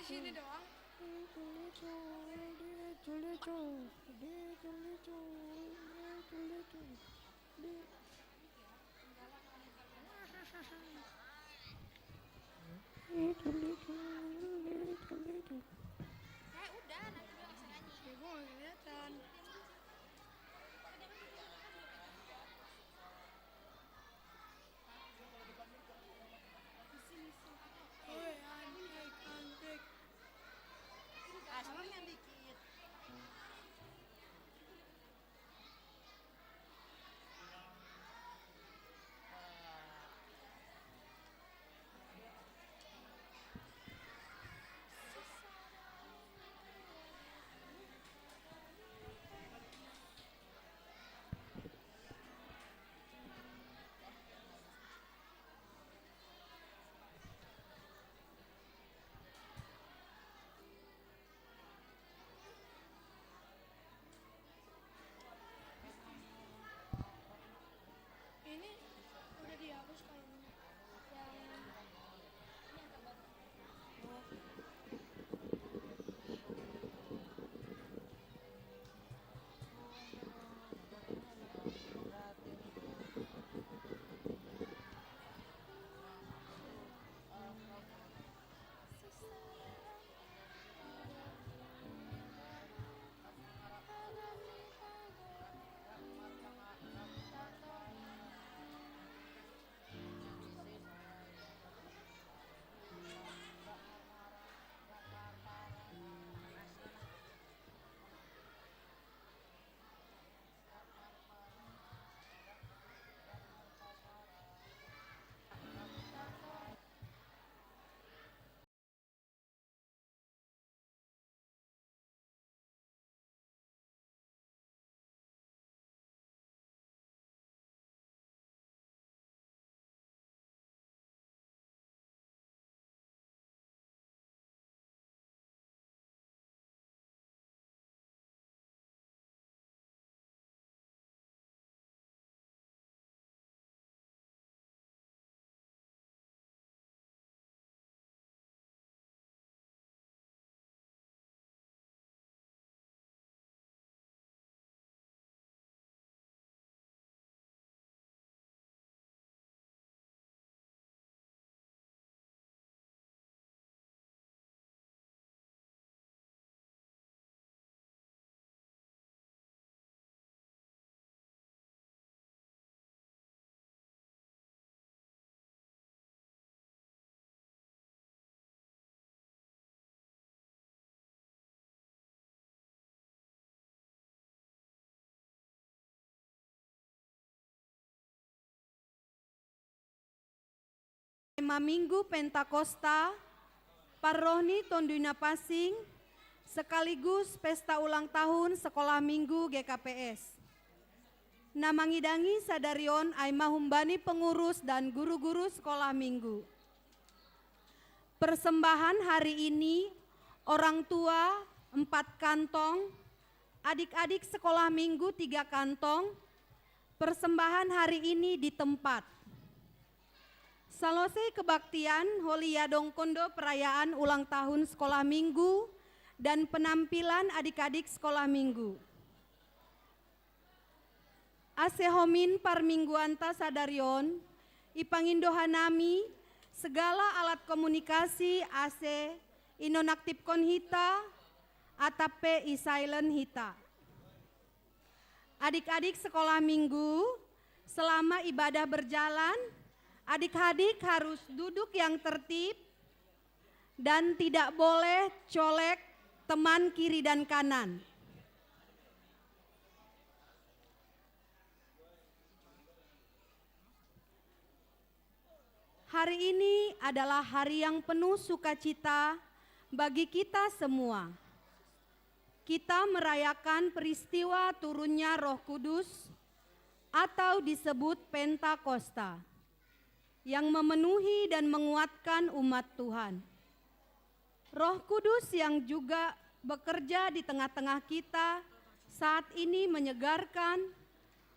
sini doang. Udah nanti gue langsung nyanyi. Ya gue gak kelihatan. Woi, antek, antek. Asli yang dikit. Ini udah dihapus kayaknya. Tema Minggu Pentakosta, Parrohni Tonduna Pasing, sekaligus pesta ulang tahun Sekolah Minggu GKPS. Namangidangi sadarion aima humbani pengurus dan guru-guru sekolah minggu. Persembahan hari ini orang tua 4 kantong, adik-adik sekolah minggu 3 kantong. Persembahan hari ini di tempat. Salose kebaktian Holi Yadong Kondo perayaan ulang tahun sekolah minggu dan penampilan adik-adik sekolah minggu. Ase homin parmingguanta sadarion, ipangindohanami segala alat komunikasi ase inonaktifkon hita, atape silent hita. Adik-adik sekolah minggu, selama ibadah berjalan, adik-adik harus duduk yang tertib dan tidak boleh colek teman kiri dan kanan. Hari ini adalah hari yang penuh sukacita bagi kita semua. Kita merayakan peristiwa turunnya Roh Kudus atau disebut Pentakosta yang memenuhi dan menguatkan umat Tuhan. Roh Kudus yang juga bekerja di tengah-tengah kita saat ini menyegarkan,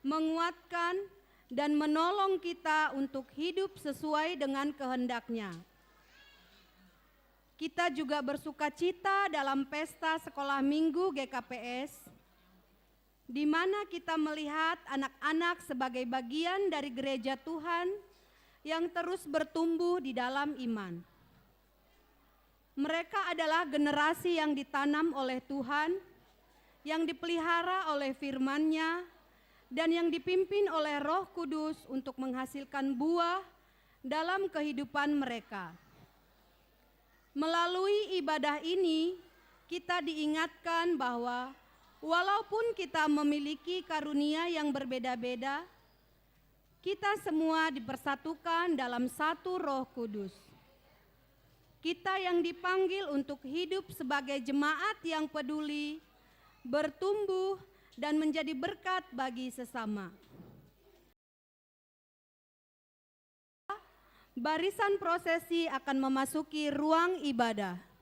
menguatkan, dan menolong kita untuk hidup sesuai dengan kehendak-Nya. kita juga bersuka cita dalam pesta sekolah minggu GKPS, di mana kita melihat anak-anak sebagai bagian dari gereja Tuhan yang terus bertumbuh di dalam iman. Mereka adalah generasi yang ditanam oleh Tuhan, yang dipelihara oleh firman-Nya, dan yang dipimpin oleh Roh Kudus untuk menghasilkan buah dalam kehidupan mereka. Melalui ibadah ini, kita diingatkan bahwa walaupun kita memiliki karunia yang berbeda-beda, kita semua dipersatukan dalam satu Roh Kudus. Kita yang dipanggil untuk hidup sebagai jemaat yang peduli, bertumbuh, dan menjadi berkat bagi sesama. Barisan prosesi akan memasuki ruang ibadah.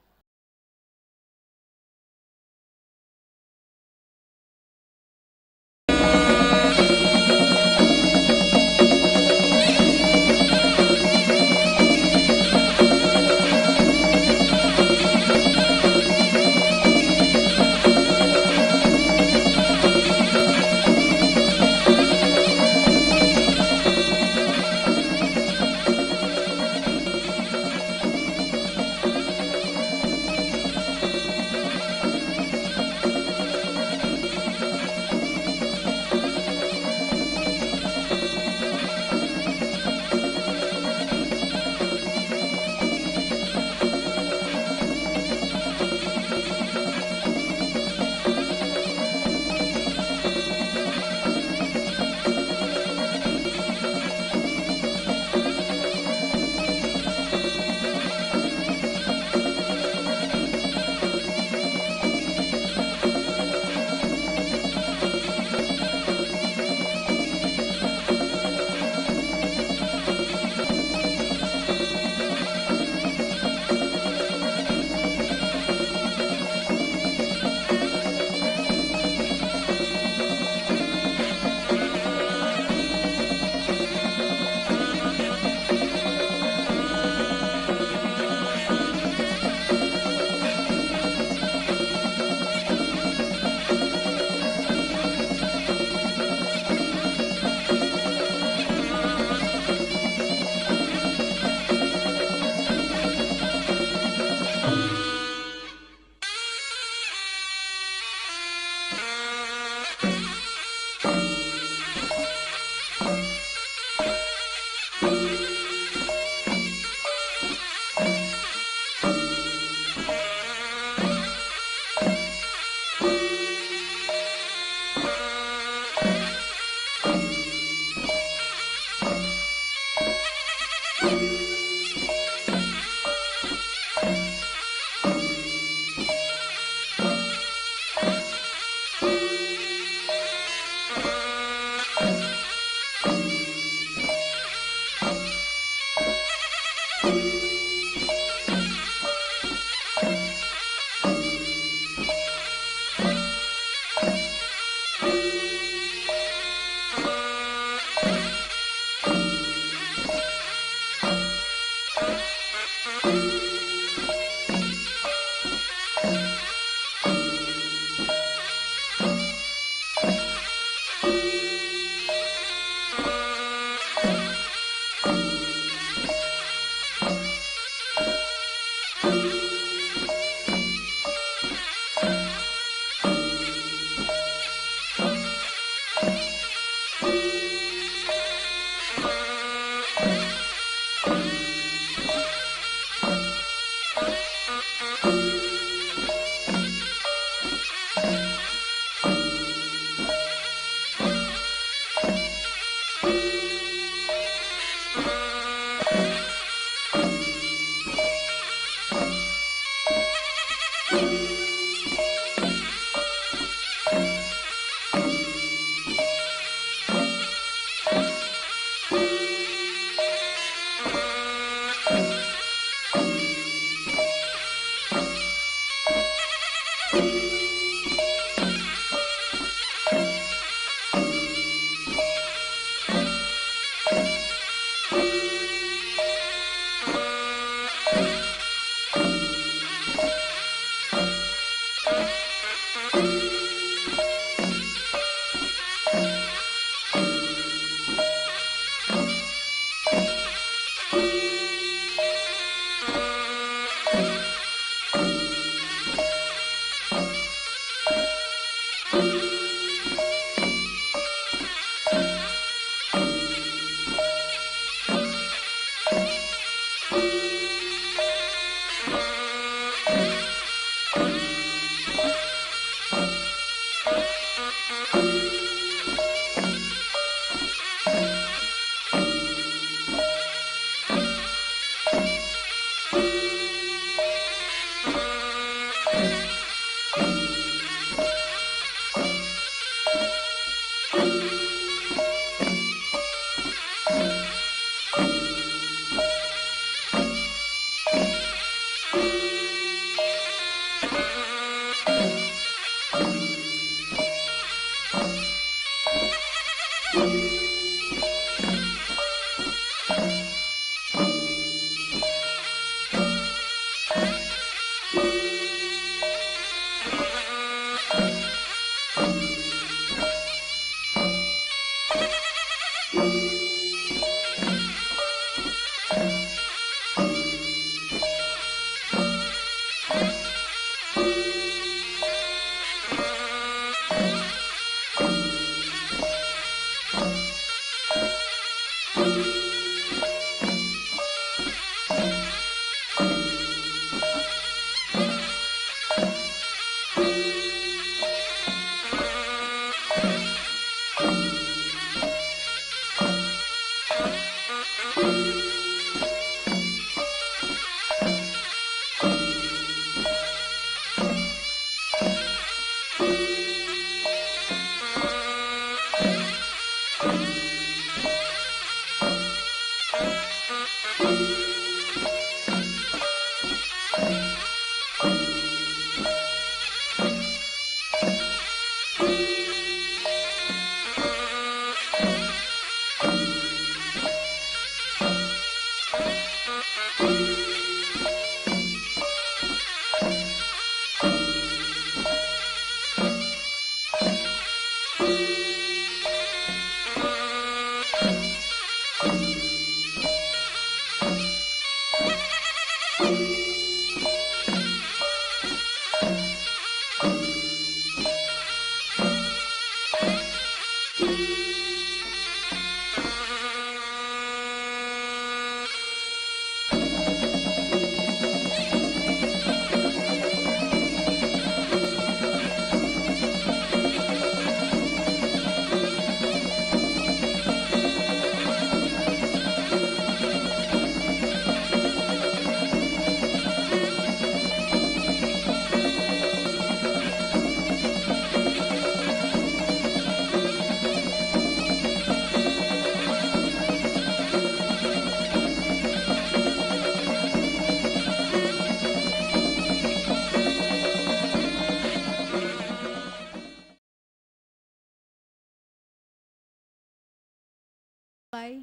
Mulai.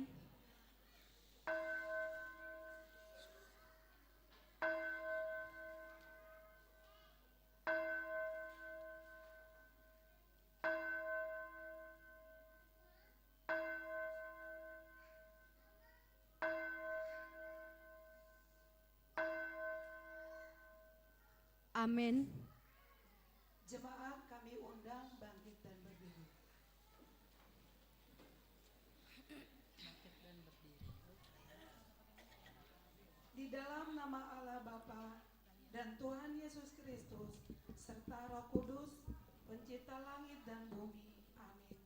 Amin. Jemaat kami undang bangkit dan berdiri. Di dalam nama Allah Bapa dan Tuhan Yesus Kristus serta Roh Kudus, pencipta langit dan bumi. Amin.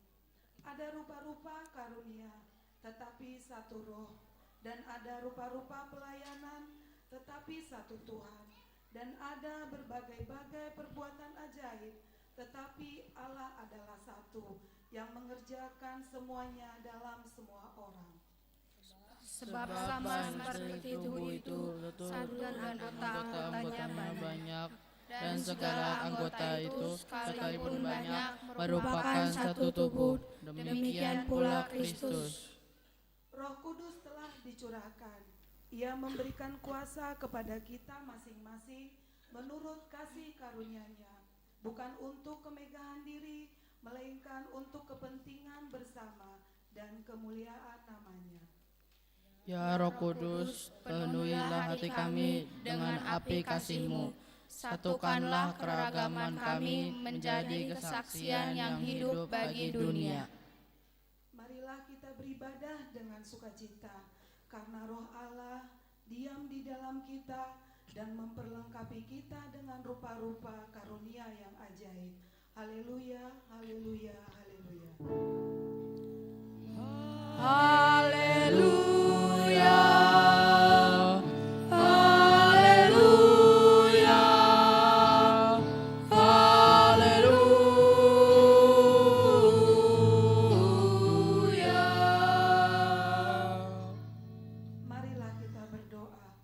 Ada rupa-rupa karunia, tetapi satu roh, dan ada rupa-rupa pelayanan, tetapi satu Tuhan. Dan ada berbagai-bagai perbuatan ajaib, tetapi Allah adalah satu yang mengerjakan semuanya dalam semua orang. Sebab sama seperti tubuh itu, satu dan anggota-anggotanya banyak. Dan segala anggota itu sekalipun banyak merupakan satu tubuh. Demikian pula Kristus. Roh Kudus telah dicurahkan. Ia memberikan kuasa kepada kita masing-masing menurut kasih karunia-Nya, bukan untuk kemegahan diri, melainkan untuk kepentingan bersama dan kemuliaan nama-Nya. Ya Roh Kudus, penuhilah hati kami dengan api kasih-Mu. Satukanlah keragaman kami menjadi kesaksian yang hidup bagi dunia. Marilah kita beribadah dengan sukacita, karena Roh Allah diam di dalam kita dan memperlengkapi kita dengan rupa-rupa karunia yang ajaib. Haleluya, haleluya, haleluya. Haleluya. Haleluya. Haleluya. Marilah kita berdoa.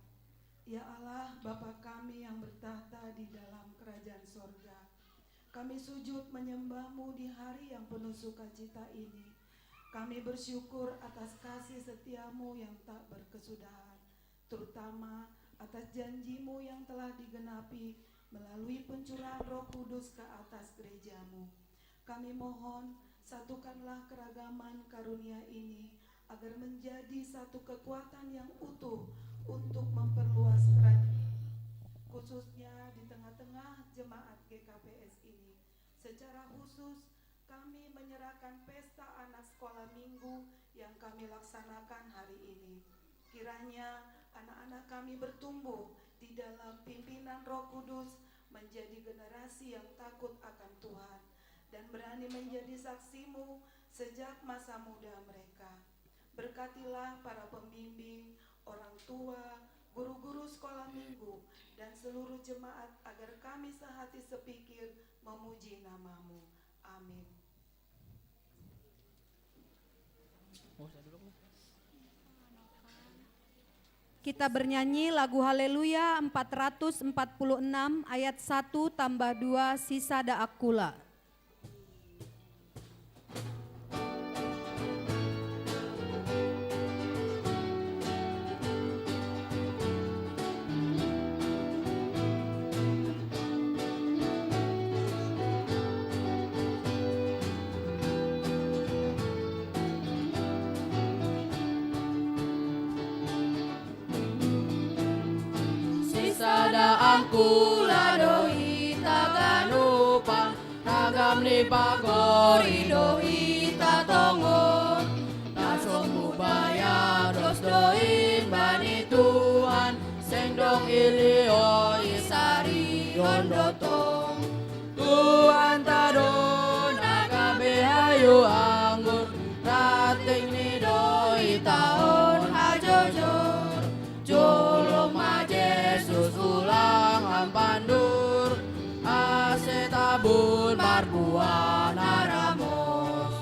Ya Allah, Bapa kami yang bertahta di dalam kerajaan sorga, kami sujud menyembah-Mu di hari yang penuh sukacita ini. Kami bersyukur atas kasih setia-Mu yang tak berkesudahan, terutama atas janji-Mu yang telah digenapi melalui pencurahan Roh Kudus ke atas gereja-Mu. Kami mohon, satukanlah keragaman karunia ini agar menjadi satu kekuatan yang utuh untuk memperluas kerajaan, khususnya di tengah-tengah jemaat GKPS ini. Secara khusus, kami menyerahkan pesta anak sekolah minggu yang kami laksanakan hari ini. Kiranya anak-anak kami bertumbuh di dalam pimpinan Roh Kudus menjadi generasi yang takut akan Tuhan dan berani menjadi saksi-Mu sejak masa muda mereka. Berkatilah para pembimbing, orang tua, guru-guru sekolah minggu, dan seluruh jemaat agar kami sehati sepikir memuji nama-Mu. Amin. Kita bernyanyi lagu Haleluya 446 ayat 1 tambah 2 sisa da akula. Sada angkula dohi taganupa ragam ni pagori dohi tatongon nasong bubaya dos doin bani Tuhan sendong ilio isari ondotong Tuhan tadon agabe hayu anggur rating ni doi taon hajojor jolong Yesus ulang ampandur asetabun marbuan aramos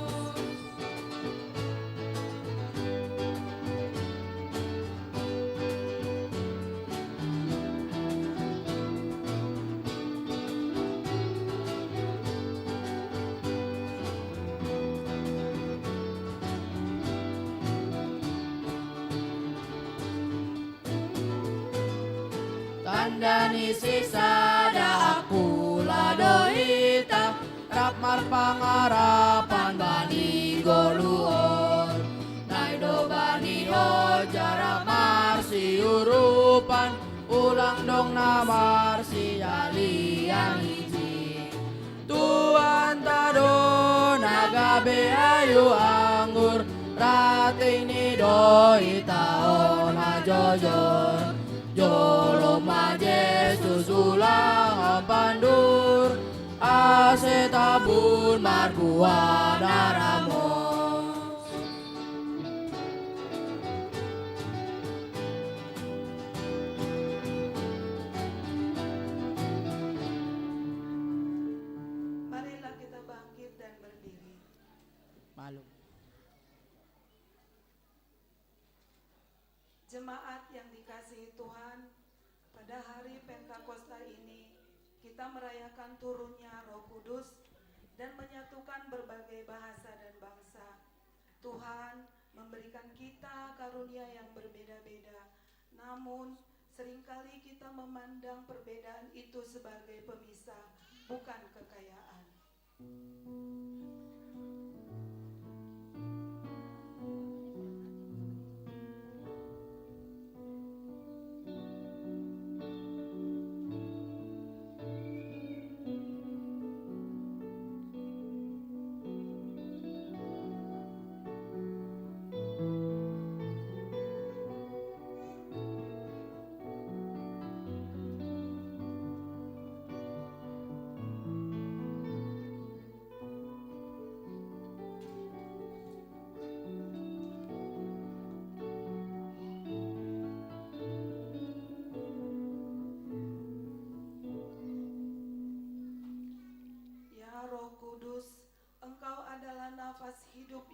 Andani sisada aku ladoita Rapmar pangarapan bani goluon Naido bani jarak marsi urupan Ulang dong namar si alian hiji Tuan tado nagabe ayu anggur Rating ni doi taon majojor Jolo maje susulang pandur Ase tabun margua daramos Marilah kita bangkit dan berdiri. Malu Jemaat yang dikasihi Tuhan, pada hari Pentakosta ini kita merayakan turunnya Roh Kudus dan menyatukan berbagai bahasa dan bangsa. Tuhan memberikan kita karunia yang berbeda-beda, namun seringkali kita memandang perbedaan itu sebagai pemisah, bukan kekayaan. Nafas hidup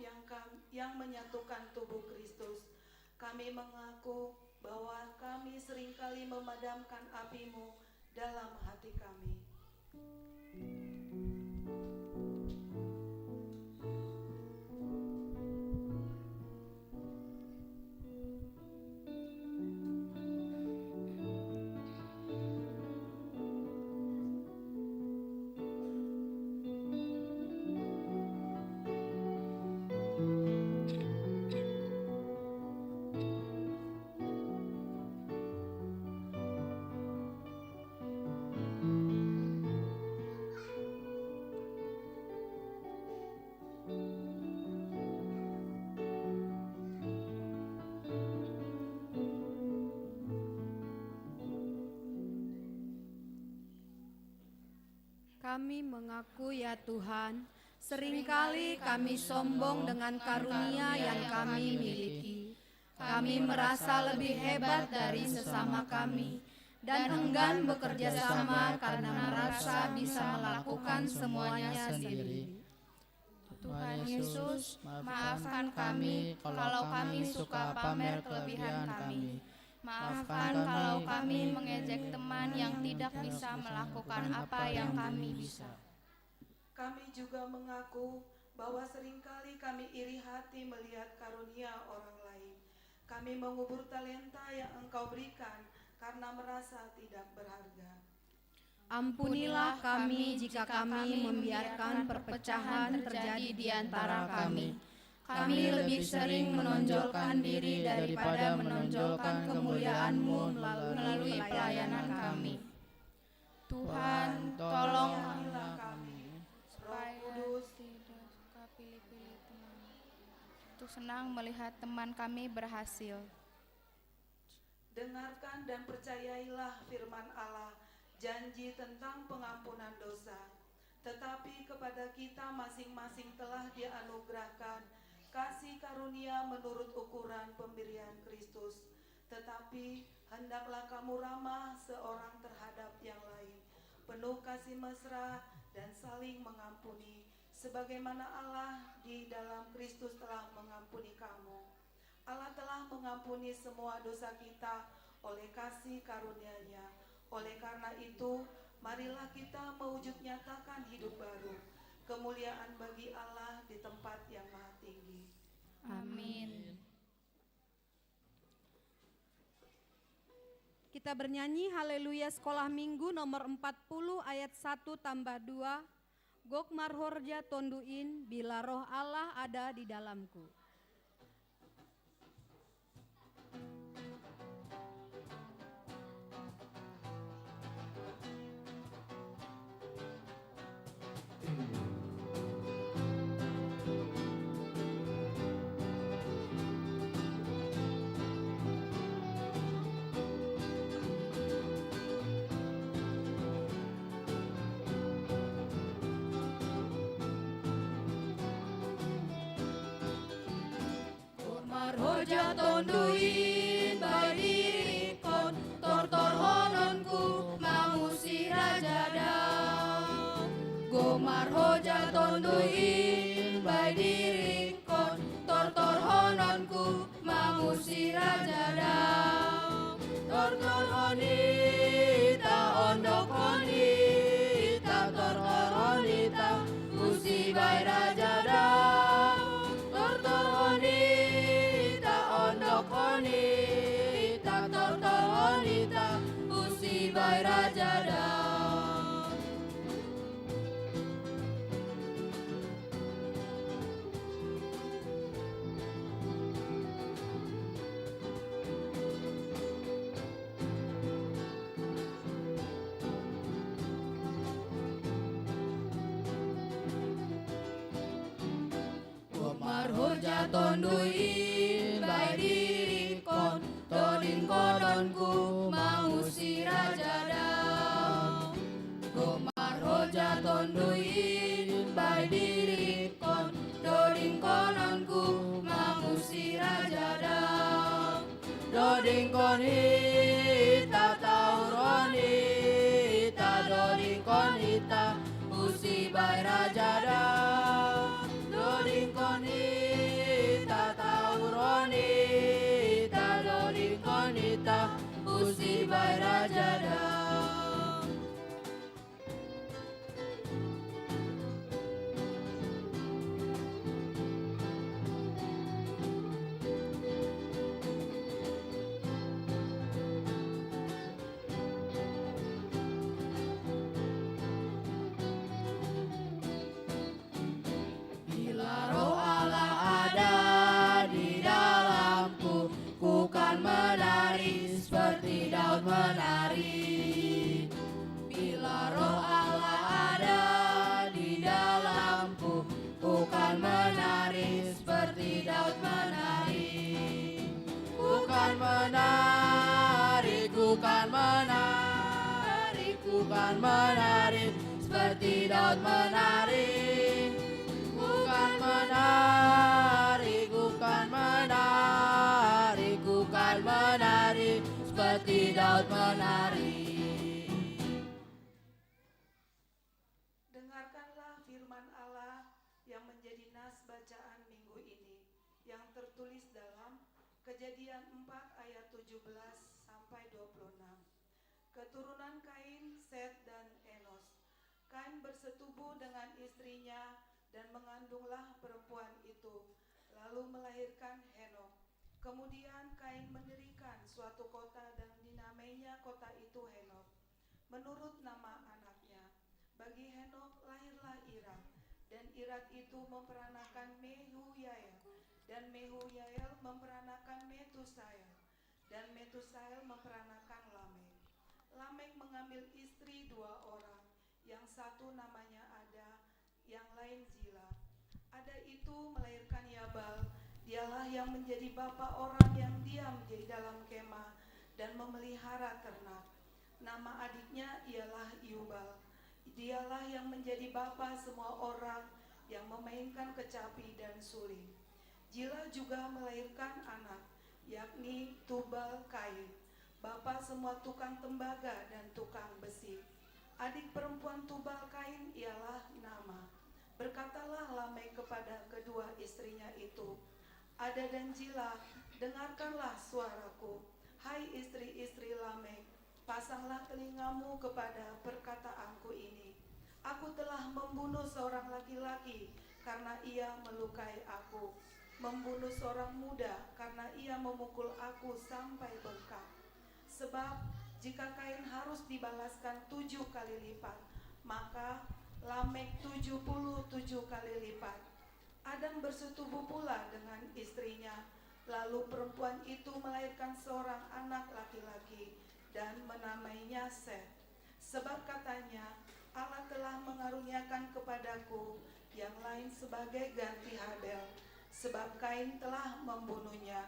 yang menyatukan tubuh Kristus. Kami mengaku bahwa kami seringkali memadamkan api-Mu dalam hati kami. Kami mengaku ya Tuhan, seringkali kami sombong dengan karunia yang kami miliki. Kami merasa lebih hebat dari sesama kami dan enggan bekerja sama karena merasa bisa melakukan semuanya sendiri. Tuhan Yesus, maafkan kami kalau kami suka pamer kelebihan kami. Maafkan kalau kami mengejek teman yang tidak bisa melakukan apa yang kami bisa. Kami juga mengaku bahwa seringkali kami iri hati melihat karunia orang lain. Kami mengubur talenta yang Engkau berikan karena merasa tidak berharga. Ampunilah kami jika kami membiarkan perpecahan terjadi di antara kami. Kami lebih sering menonjolkan diri daripada menonjolkan kemuliaan-Mu melalui pelayanan kami. Tuhan, tolong kami, supaya Roh Kudus, tidak suka pilih-pilih teman. Itu senang melihat teman kami berhasil. dengarkan dan percayailah firman Allah, janji tentang pengampunan dosa. Tetapi kepada kita masing-masing telah dianugerahkan kasih karunia menurut ukuran pemberian Kristus. Tetapi hendaklah kamu ramah seorang terhadap yang lain, penuh kasih mesra dan saling mengampuni, sebagaimana Allah di dalam Kristus telah mengampuni kamu. Allah telah mengampuni semua dosa kita oleh kasih karunia-Nya. Oleh karena itu, marilah kita mewujud nyatakan hidup baru, kemuliaan bagi Allah di tempat yang maha tinggi. Amin. Kita bernyanyi Haleluya Sekolah Minggu nomor 40 ayat 1 tambah 2. Gok marhorja tonduin bila roh Allah ada di dalamku. Marhoja tonduin bai dirikon tor hononku mamusi rajada. Go marhoja tonduin bai dirikon tor hononku mamusi rajada. Tor honita ondok honita tor honita usi bai rajada. Honita usi bai rajada. Marhoja tonduin bai dirikon todin kononku mamusi rajada. Go marhoja tonduin bai dirikon todin kononku mamusi rajada. Dodin konita tauronita dodin konita usi bai rajada. Dodin konita tauronita dodin konita usi bai rajada. Bila roh Allah ada di dalamku, ku kan menari seperti Daud menari. Bila roh Allah ada di dalamku, ku kan menari seperti Daud menari. Ku kan menari, ku kan menari, ku kan menari seperti Daud menari. Kukan menari, kukan menari, kukan menari seperti Daud menari. Dengarkanlah firman Allah yang menjadi nas bacaan minggu ini, yang tertulis dalam Kejadian 4 ayat 17 sampai 26. Keturunan Kain, Set dan Enos. Kain bersetubuh dengan istrinya dan mengandunglah perempuan itu, lalu melahirkan Henok. Kemudian Kain mendirikan suatu kota dan dinamainya kota itu Henok, menurut nama anaknya. Bagi Henok lahirlah Irad, dan Irad itu memperanakan Mehuyael, dan Mehuyael memperanakan Metusael, dan Metusael memperanakan Lamek. Lamek mengambil istri 2 orang, yang satu namanya Ada, yang lain Zila. Ada itu melahirkan Yabal, dialah yang menjadi bapa orang yang diam di dalam kemah dan memelihara ternak. Nama adiknya ialah Yubal, dialah yang menjadi bapa semua orang yang memainkan kecapi dan suling. Zila juga melahirkan anak, yakni Tubal Kain, bapa semua tukang tembaga dan tukang besi. Adik perempuan Tubal Kain ialah Nama. Berkatalah Lamek kepada kedua istrinya itu, Ada dan Zila, dengarkanlah suaraku. Hai istri-istri Lamek, pasanglah telingamu kepada perkataanku ini. Aku telah membunuh seorang laki-laki karena ia melukai aku, membunuh seorang muda karena ia memukul aku sampai bengkak. Sebab Jika Kain harus dibalaskan 7 kali lipat, maka Lamek 77 kali lipat. Adam bersetubuh pula dengan istrinya, lalu perempuan itu melahirkan seorang anak laki-laki dan menamainya Set. Sebab katanya, Allah telah mengaruniakan kepadaku yang lain sebagai ganti Habel, sebab Kain telah membunuhnya.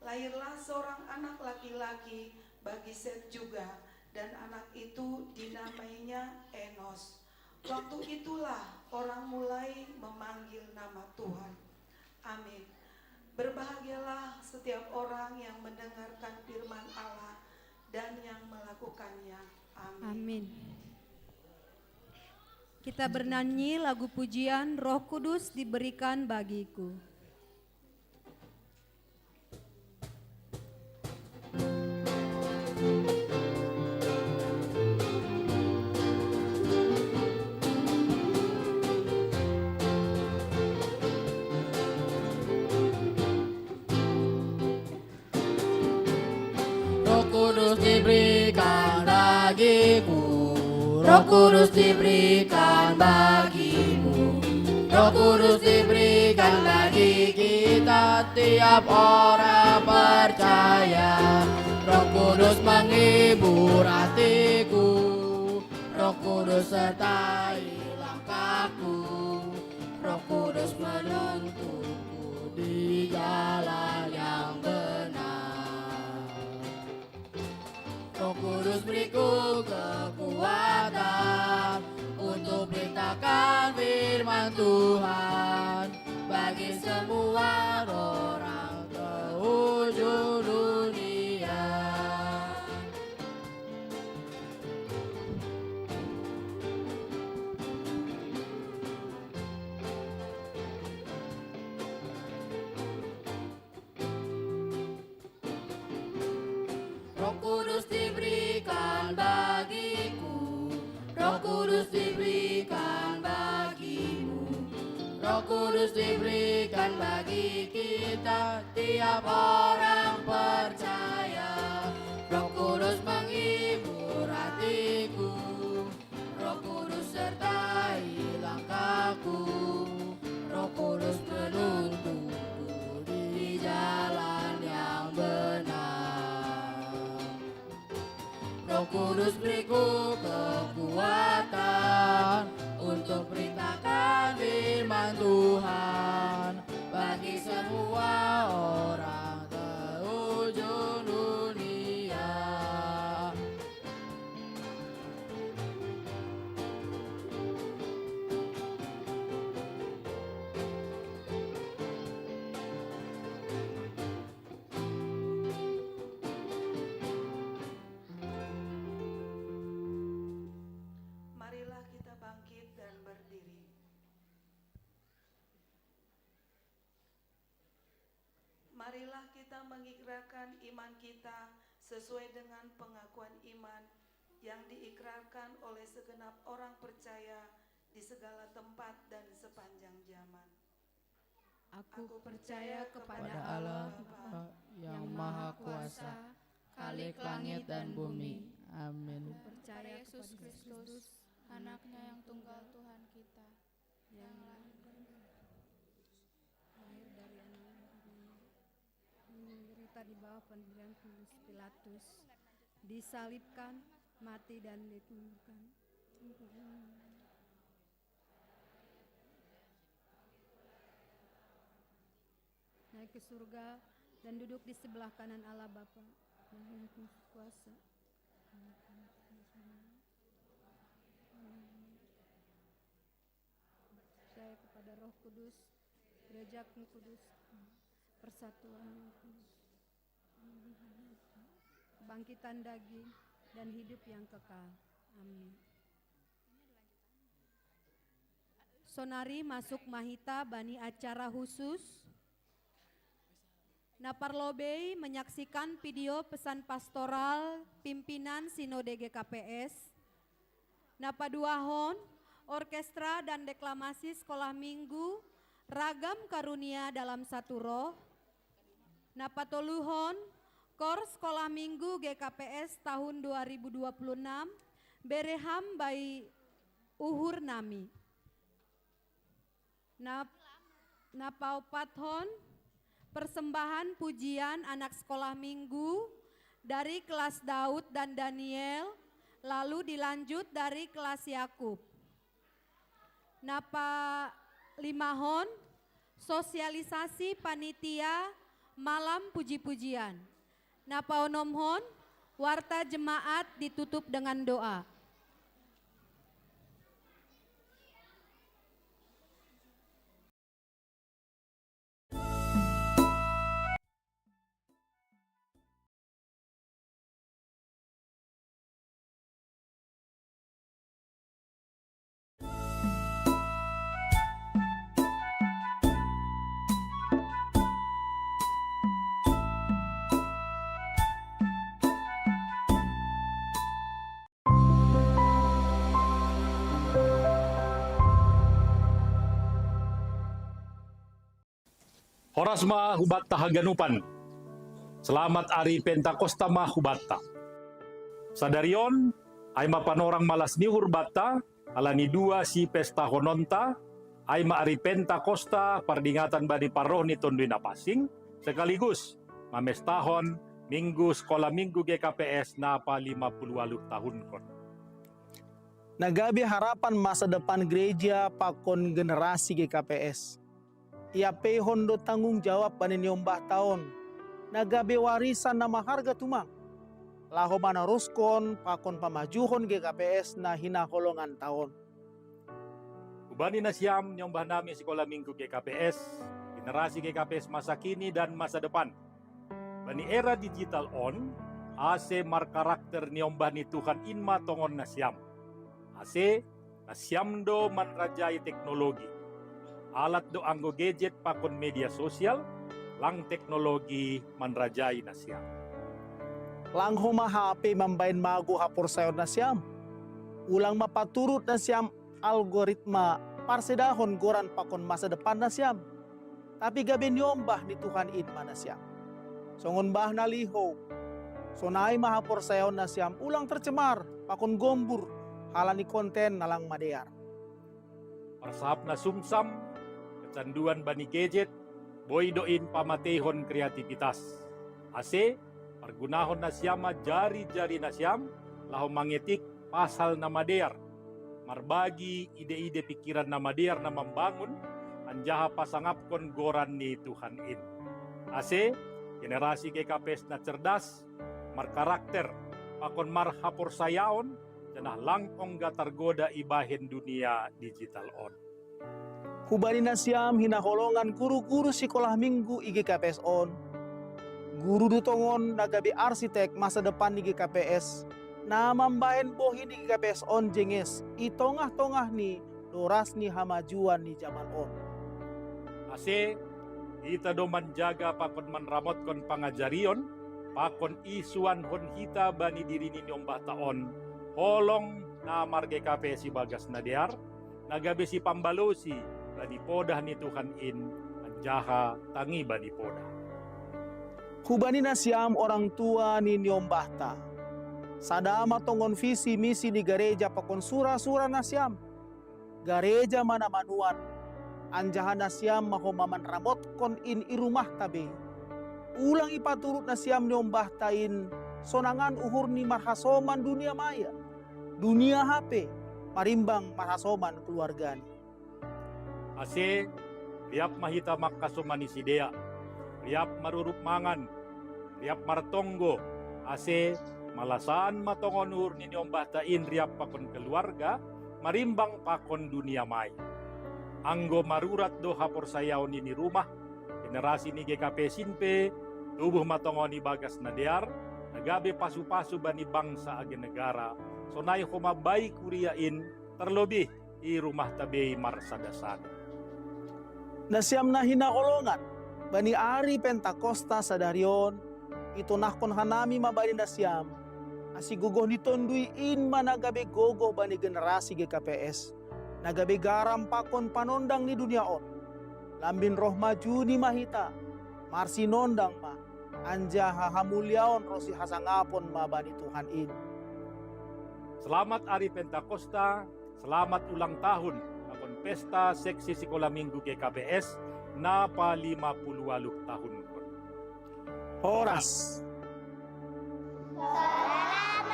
Lahirlah seorang anak laki-laki bagi Set juga, dan anak itu dinamainya Enos. Waktu itulah orang mulai memanggil nama Tuhan. Amin. Berbahagialah setiap orang yang mendengarkan firman Allah dan yang melakukannya. Amin. Amin. Kita bernyanyi lagu pujian Roh Kudus diberikan bagiku. Roh Kudus diberikan bagiku, Roh Kudus diberikan bagimu, Roh Kudus diberikan bagi kita tiap orang percaya. Roh Kudus menghibur hatiku, Roh Kudus sertai langkahku, Roh Kudus menuntunku di jalan yang benar. Roh Kudus beriku kekuatan untuk beritakan firman Tuhan bagi semua orang seujung dunia. Roh Kudus diberikan bagiku, Roh Kudus diberikan bagimu, Roh Kudus diberikan bagi kita tiap orang percaya. Roh Kudus menghibur hatiku, Roh Kudus sertai langkahku, Roh Kudus menuntunku di jalan yang benar. Roh Kudus beriku kekuatan untuk beritakan firman Tuhan bagi semua orang seujung dunia. Marilah kita bangkit dan berdiri. Marilah kita mengikrarkan iman kita sesuai dengan pengakuan iman yang diikrarkan oleh segenap orang percaya di segala tempat dan sepanjang zaman. Aku percaya kepada Pada Allah Bapa yang Maha Kuasa, Khalik langit dan bumi. Amin. percaya Yesus kepada Kristus, anaknya yang tunggal Tuhan kita, yang lahir lahir dari anak menderita di bawah pendirian Pontius Pilatus, disalibkan, mati dan dikuburkan. Naik ke surga dan duduk di sebelah kanan Allah Bapa yang kuasa. Percaya kepada Roh Kudus, Gereja Kudus, persatuan yang kudus, kebangkitan daging dan hidup yang kekal. Amin. Sonari masuk Mahita Bani acara khusus. Naparlobei menyaksikan video pesan pastoral pimpinan Sinode GKPS. Napaduahon, orkestra dan deklamasi sekolah minggu, ragam karunia dalam satu roh. Napatoluhon, Kor Sekolah Minggu GKPS tahun 2026 Bereham by Uhur Nami. Napau Pathon, persembahan pujian anak sekolah minggu dari kelas Daud dan Daniel, lalu dilanjut dari kelas Yakub. Napa Limahon, sosialisasi panitia malam puji-pujian. Napa Onomhon, warta jemaat ditutup dengan doa. Horasma hubatta haganupan. Selamat Ari Pentakosta ma hubatta. Sadarion, ay mapanorang malas ni hurbata, alani dua si pesta hononta, ay maari Pentakosta pardingatan bani paroh ni tondoy na pasing, sekaligus mamestahon Minggu Sekolah Minggu GKPS na pa 58 tahun kon. Nagabi harapan masa depan gereja pakon generasi GKPS. Ia hondo tanggung jawab paninyombah tahun. Nagabe warisan na maharga tumang. Laho manaruskon pakon pamajuhon GKPS na hinaholongan tahun. Ubani na siyam nyombah namin Sekolah Minggu GKPS, generasi GKPS masa kini dan masa depan. Bani era digital on, ase markarakter nyombah ni Tuhan inma tongon na siyam. Ase na siyam do manrajai teknologi. Alat do anggo gadget pakon media sosial, lang teknologi manrajai na siyam. Lang huma HP mambain mago hapor sayon na siyam. Ulang mapaturut na siyam algoritma parsedahon goran pakon masa depan na siyam. Tapi gabi nyombah ni Tuhan inma na siyam. Songon bah na liho, sonay mahapor sayon na siyam ulang tercemar pakon gombur halani konten nalang madear. Parsahap na sumsam, kecanduan bani gadget, boy doin pamatehon kreativitas. Ase, pergunahon na siyama jari-jari na siyam, laho mangetik pasal na madear. Marbagi ide-ide pikiran na madear na membangun, anjaha pasangapkon goran ni Tuhan in. Ase, generasi GKPS na cerdas, markarakter, pakon marhapor sayaon, janah langkong gatargoda ibahin dunia digital on. Hubani na siyam hinaholongan guru-guru sekolah minggu IGKPS on. Guru dutongon nagabi arsitek masa depan ni GKPS na mambahen bohi ni GKPS on jenges itongah-tongah ni doras ni hamajuan ni zaman on. Ase, kita do manjaga pakon manramot kon pangajarion, pakon isuan hon hita bani diri ni nyombah taon, holong na marge GKPS si bagas nadiar, nagabi si pambalosi, bani podah ni Tuhan in, anjaha tangi bani podah. Hubani na siyam orang tua ni nyombahta. Sadama tongon visi misi ni gereja pakon sura-sura na siyam. Gereja mana manuan, anjaha na siyam mahomaman ramot kon in irumah tabe. Ulang ipaturut na siyam nyombahtain, sonangan uhur ni marhasoman dunia maya. Dunia HP, marimbang marhasoman keluarga ni. Ase, liap mahita makasumani si Dea, liap marurup mangan, liap martonggo, ase malasan matongonur ni nyombahtain liap pakon keluarga, marimbang pakon dunia mai. Anggo marurat do hapor sayaw ni rumah, generasi ni GKP sinpe, tubuh matongoni bagas nadear, nagabe pasu-pasu bani bangsa agen negara, sonay humabay kuriain, terlebih i rumah tabe marsada-sada. Nasyam na hinaholongan, bani Ari Pentakosta sadarion, ito nakon hanami mabali nasyam, asigugoh ni tondui in managabe gogo bani generasi GKPS, nagabe garam pakon panondang ni dunia on, lambin roh maju ni mahita, marsi nondang ma, anja hahamuliaon rosi hasangapon mabani Tuhan ini. Selamat Hari Pentakosta, selamat ulang tahun nakon pesta seksi sekolah minggu GKBS napa 58 tahun. Horas. Selamat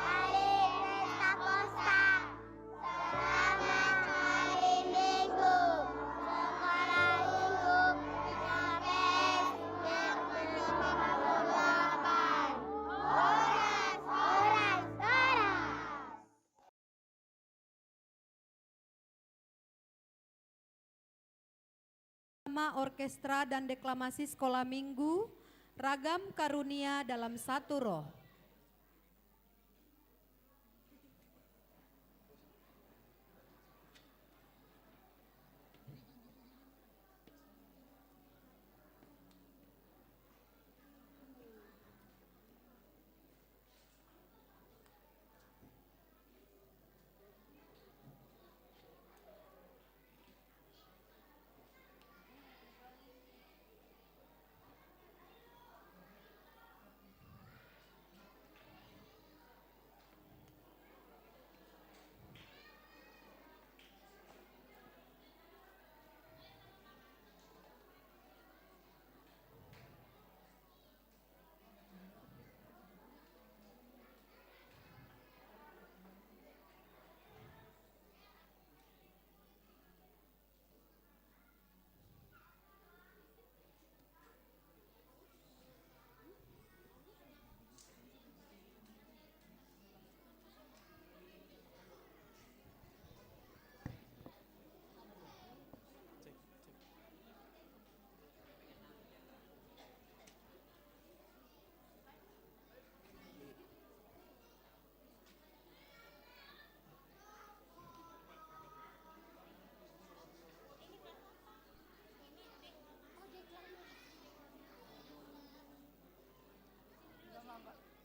Hari Pentakosta. Selamat Hari Minggu. Sekolah Minggu GKBS yang ke-58. Horas, horas, horas. Nama orkestra dan deklamasi sekolah minggu, ragam karunia dalam satu roh.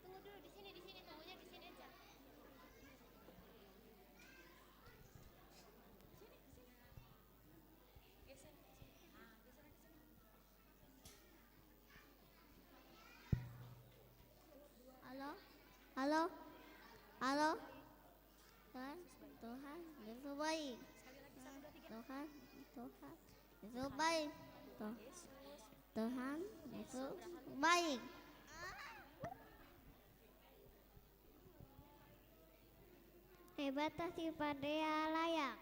Tunggu dulu di sini tunggunya di sini aja. Halo, halo, halo. Tuhan, Tuhan, itu baik. Tuhan, Tuhan, itu baik. Tuhan, itu baik. Batas si padea layak.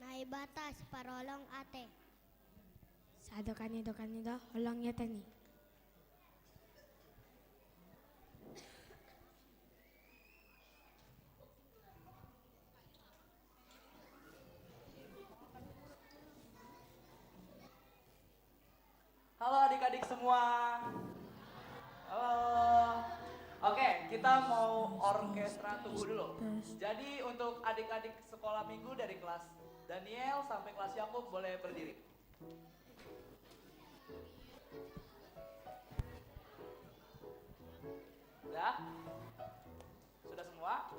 Naik batas parolong ate. Sa dokan nido, holong yata ni. Halo adik-adik semua. Halo. Oke, kita mau orkestra tunggu dulu. Jadi untuk adik-adik sekolah minggu dari kelas Daniel sampai kelas Yakub boleh berdiri. Sudah? Sudah semua?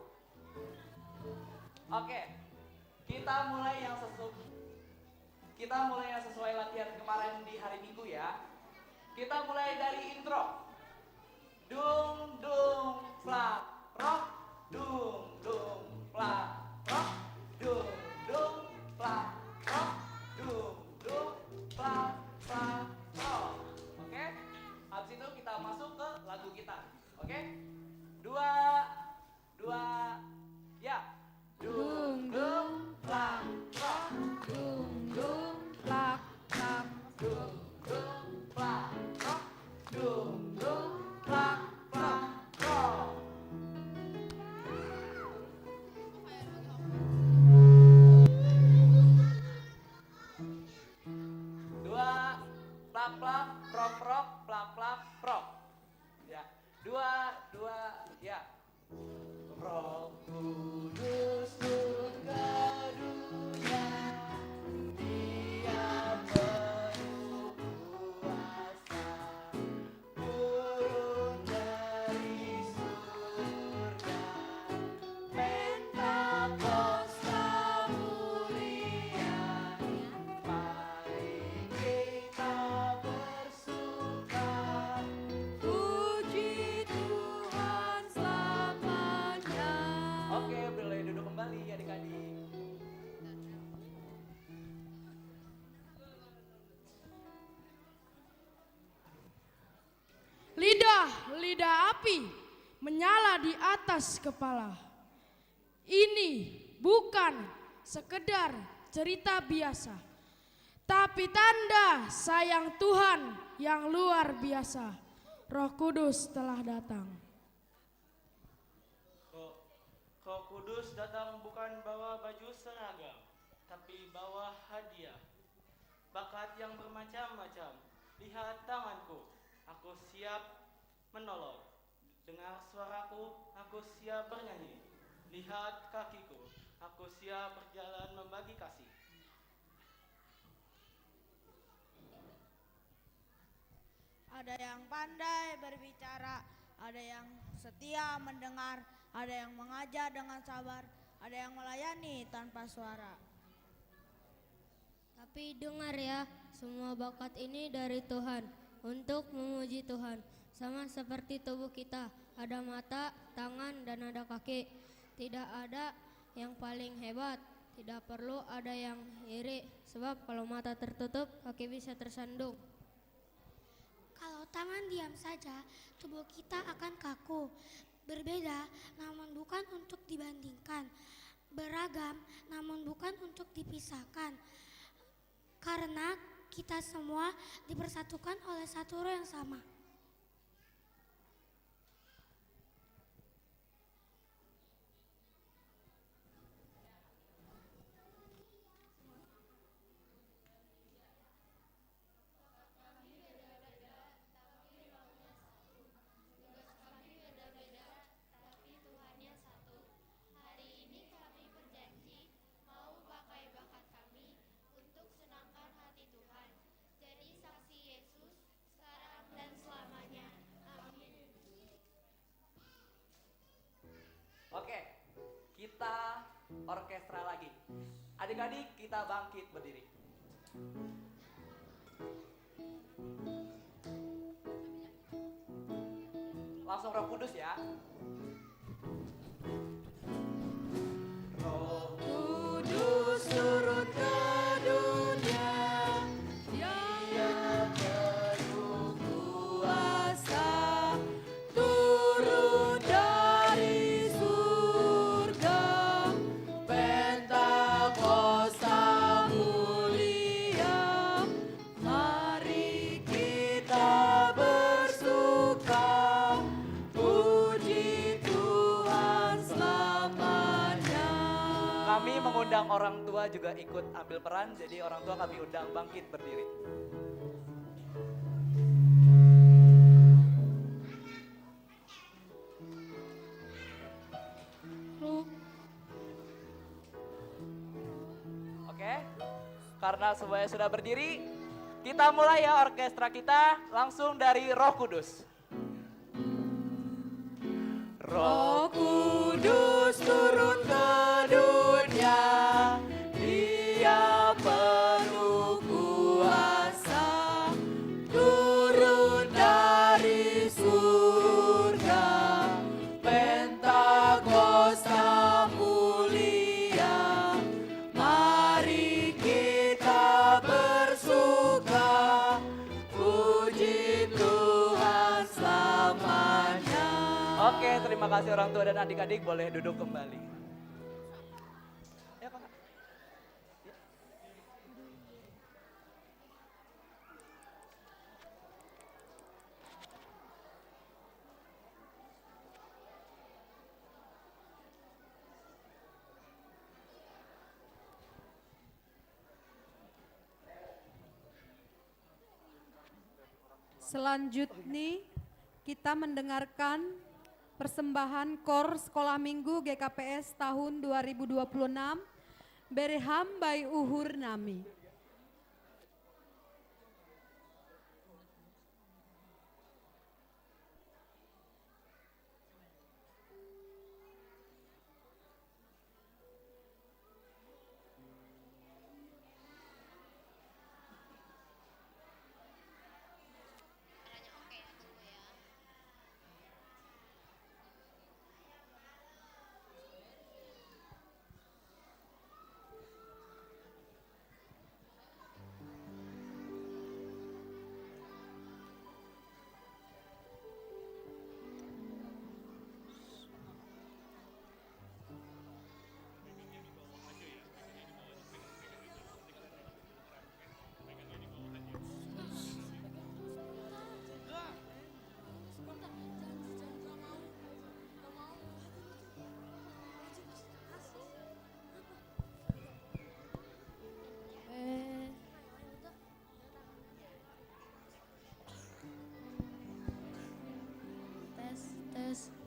Oke. Kita mulai yang sesuai latihan kemarin di hari Minggu ya. Kita mulai dari intro. Dung dung plak rock, dung dung plak rock, dung dung plak rock, dung dung plak rock. Oke? Habis itu kita masuk ke lagu kita. Oke? Dua, ya. Dung dung plak rock, dung dung plak rock, dung dung plak rock, dung dung plak plak rock. Lihatlah lidah api menyala di atas kepala. Ini bukan sekedar cerita biasa, tapi tanda sayang Tuhan yang luar biasa. Roh Kudus telah datang. Roh Kudus datang bukan bawa baju seragam, tapi bawa hadiah. Bakat yang bermacam-macam. Lihat tanganku, aku siap menolong. Dengar suaraku, aku siap bernyanyi. Lihat kakiku, aku siap berjalan membagi kasih. Ada yang pandai berbicara, ada yang setia mendengar, ada yang mengajar dengan sabar, ada yang melayani tanpa suara. Tapi dengar ya, semua bakat ini dari Tuhan untuk memuji Tuhan. Sama seperti tubuh kita, ada mata, tangan, dan ada kaki. Tidak ada yang paling hebat, tidak perlu ada yang iri, sebab kalau mata tertutup, kaki bisa tersandung. Kalau tangan diam saja, tubuh kita akan kaku. Berbeda, namun bukan untuk dibandingkan. Beragam, namun bukan untuk dipisahkan. Karena kita semua dipersatukan oleh satu roh yang sama. Oke, kita orkestra lagi. Adik-adik, kita bangkit berdiri. Langsung Roh Kudus ya. Roh Kudus turun ke dunia, Dia penuh kuasa, turun dari surga, Pentakosta mulia. Mari kita bersuka, puji Tuhan selamanya. Kami mengundang orang tua juga ikut ambil peran, jadi orang tua kami undang bangkit berdiri. Oke, karena semuanya sudah berdiri, kita mulai ya orkestra kita langsung dari Roh Kudus. Roh Kudus turun ke dunia, Dia penuh kuasa, turun dari surga, Pentakosta mulia. Mari kita bersuka, puji Tuhan selamanya. Oke, terima kasih orang tua dan adik-adik, boleh duduk kembali. Ya, Pak. Ya. Selanjutnya kita mendengarkan persembahan KOR Sekolah Minggu GKPS tahun 2026 Bereham by Uhur Nami.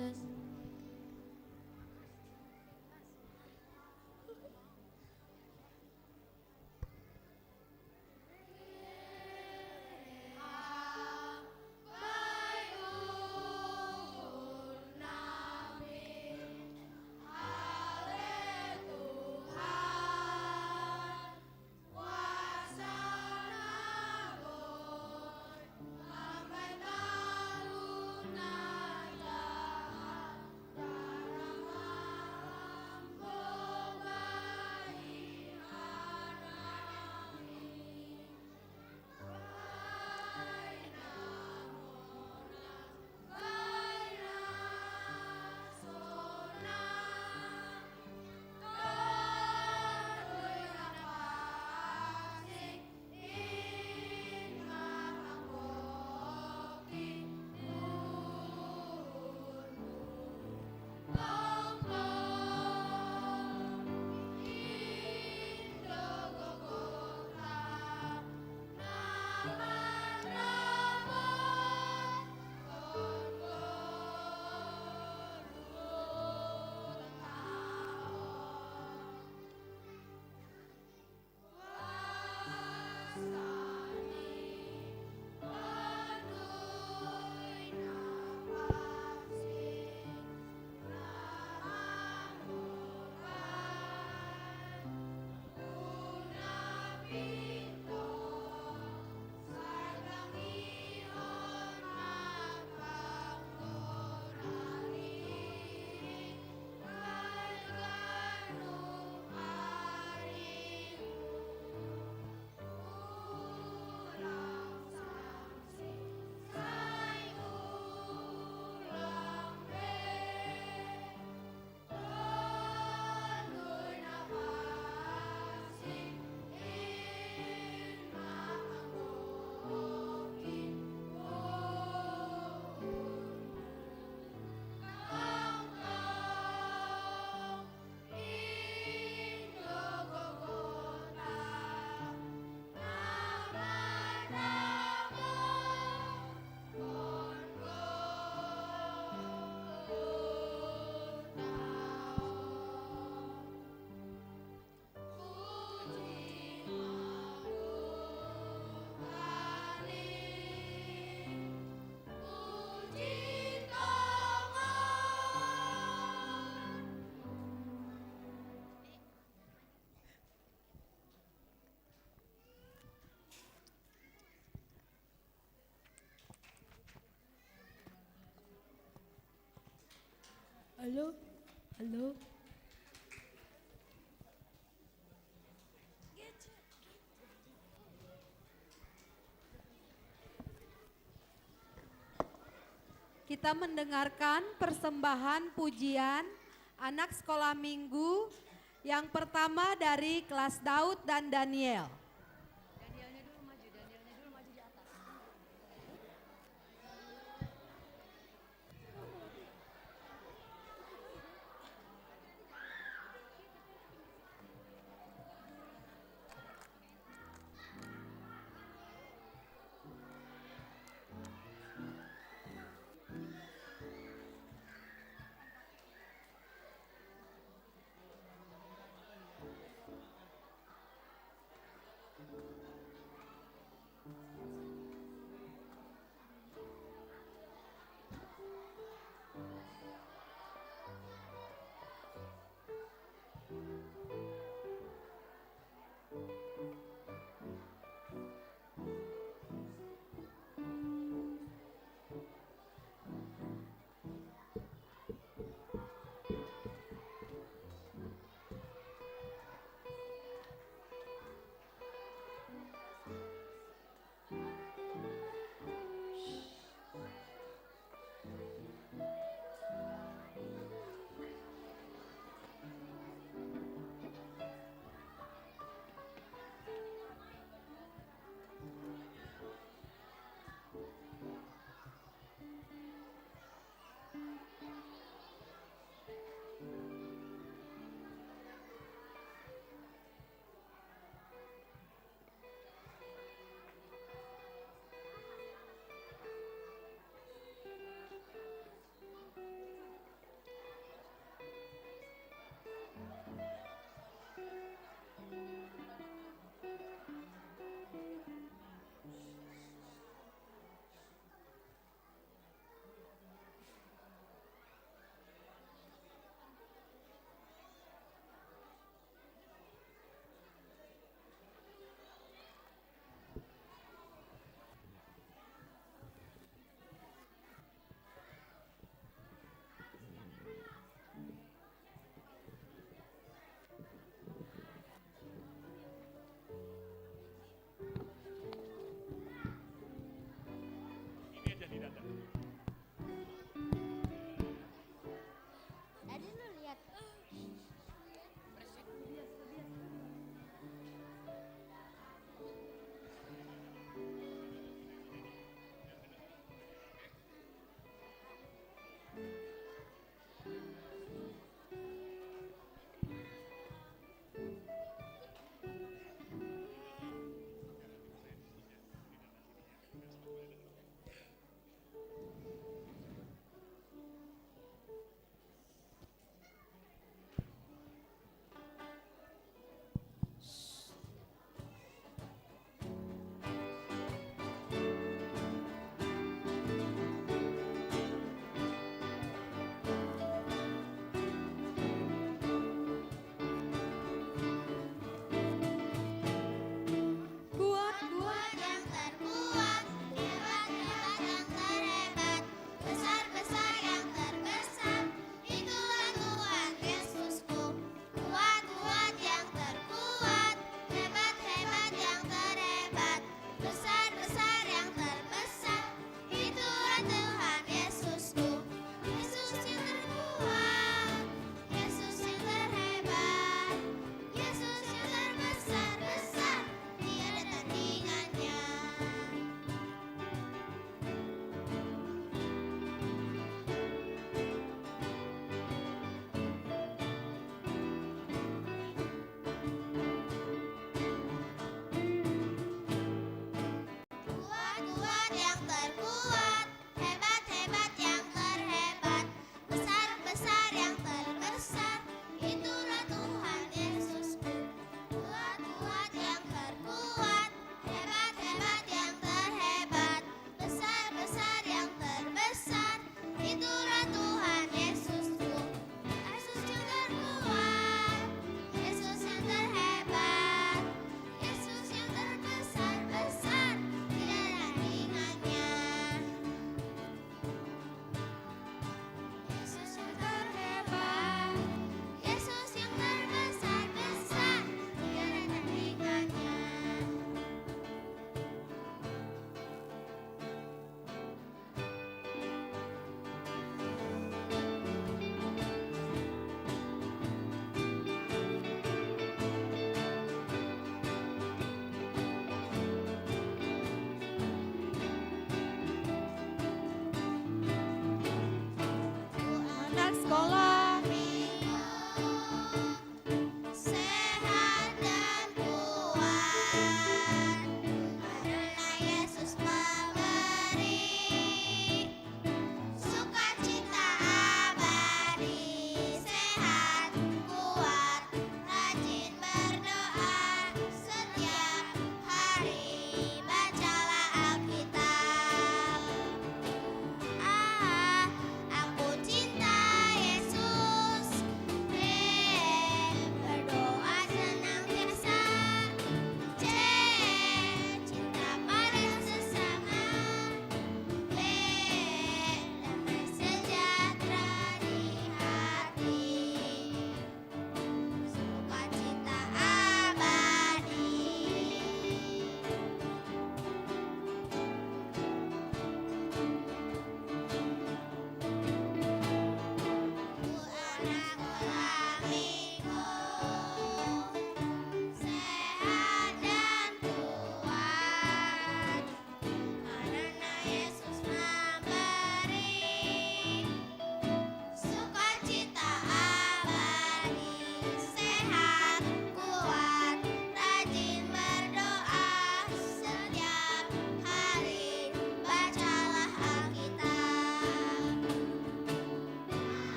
atas. Halo, halo. Kita mendengarkan persembahan pujian anak sekolah minggu yang pertama dari kelas Daud dan Daniel.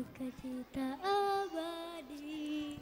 sukacita abadi.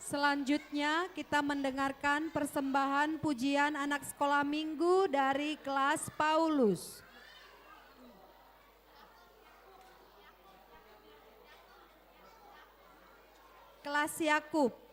Selanjutnya kita mendengarkan persembahan pujian anak sekolah minggu dari kelas Paulus. Kelas Yakub.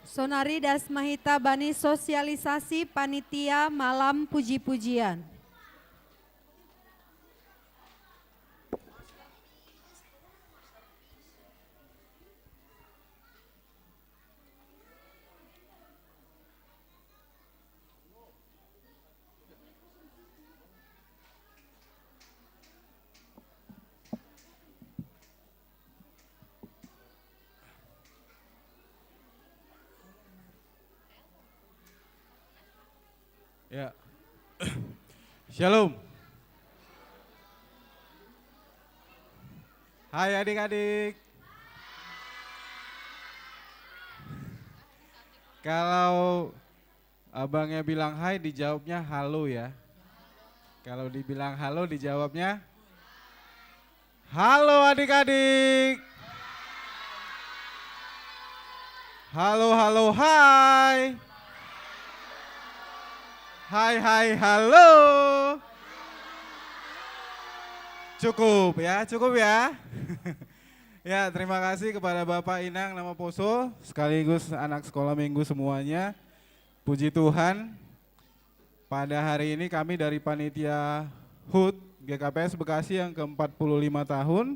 Sonari Dasmahita Bani sosialisasi panitia malam puji-pujian. Ya. Shalom. Hai adik-adik. Kalau abangnya bilang hai, dijawabnya halo ya. Kalau dibilang halo, dijawabnya halo adik-adik. Halo, halo, hai. Hai, hai, halo. Cukup ya, cukup ya. Ya, terima kasih kepada Bapak Inang nama Poso, sekaligus anak sekolah minggu semuanya. Puji Tuhan, pada hari ini kami dari Panitia HUT GKPS Bekasi yang ke-45 tahun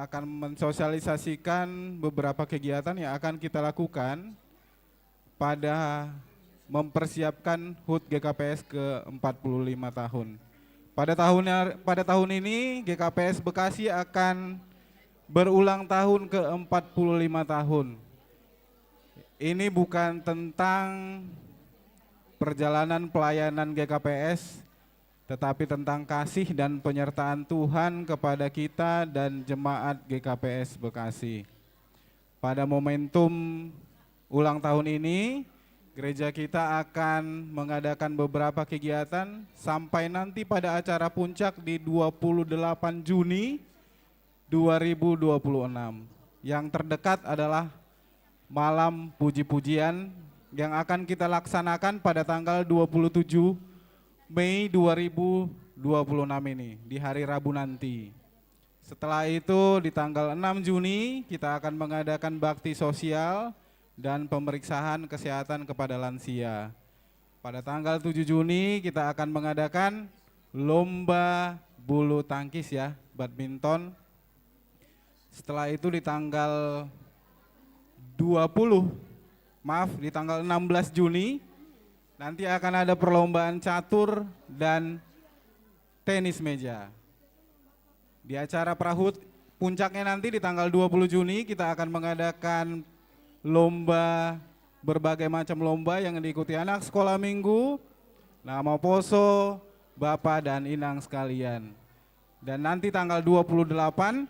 akan mensosialisasikan beberapa kegiatan yang akan kita lakukan pada mempersiapkan HUT GKPS ke-45 tahun. Pada tahun ini GKPS Bekasi akan berulang tahun ke-45 tahun. Ini bukan tentang perjalanan pelayanan GKPS, tetapi tentang kasih dan penyertaan Tuhan kepada kita dan jemaat GKPS Bekasi. Pada momentum ulang tahun ini, gereja kita akan mengadakan beberapa kegiatan sampai nanti pada acara puncak di 28 Juni 2026. Yang terdekat adalah malam puji-pujian yang akan kita laksanakan pada tanggal 27 Mei 2026 ini, di hari Rabu nanti. Setelah itu di tanggal 6 Juni kita akan mengadakan bakti sosial dan pemeriksaan kesehatan kepada lansia. Pada tanggal 7 Juni kita akan mengadakan lomba bulu tangkis ya, badminton. Setelah itu di tanggal 16 Juni nanti akan ada perlombaan catur dan tenis meja. Di acara Prahut puncaknya nanti di tanggal 20 Juni kita akan mengadakan lomba, berbagai macam lomba yang diikuti anak sekolah minggu, nama Poso, Bapak dan Inang sekalian. Dan nanti tanggal 28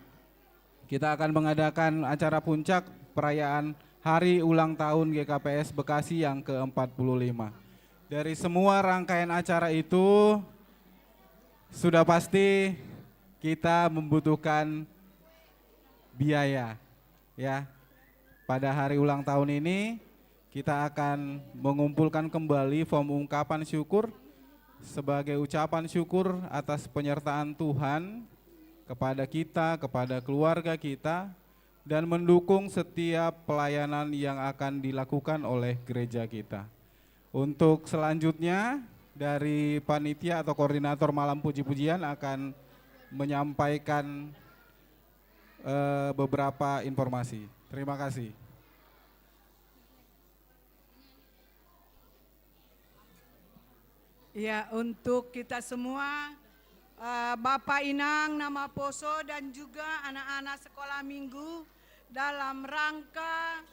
kita akan mengadakan acara puncak perayaan hari ulang tahun GKPS Bekasi yang ke-45. Dari semua rangkaian acara itu sudah pasti kita membutuhkan biaya ya. Pada hari ulang tahun ini kita akan mengumpulkan kembali form ungkapan syukur sebagai ucapan syukur atas penyertaan Tuhan kepada kita, kepada keluarga kita, dan mendukung setiap pelayanan yang akan dilakukan oleh gereja kita. Untuk selanjutnya dari panitia atau koordinator malam puji-pujian akan menyampaikan beberapa informasi. Terima kasih. Ya, untuk kita semua, Bapak Inang nama Poso dan juga anak-anak sekolah minggu dalam rangka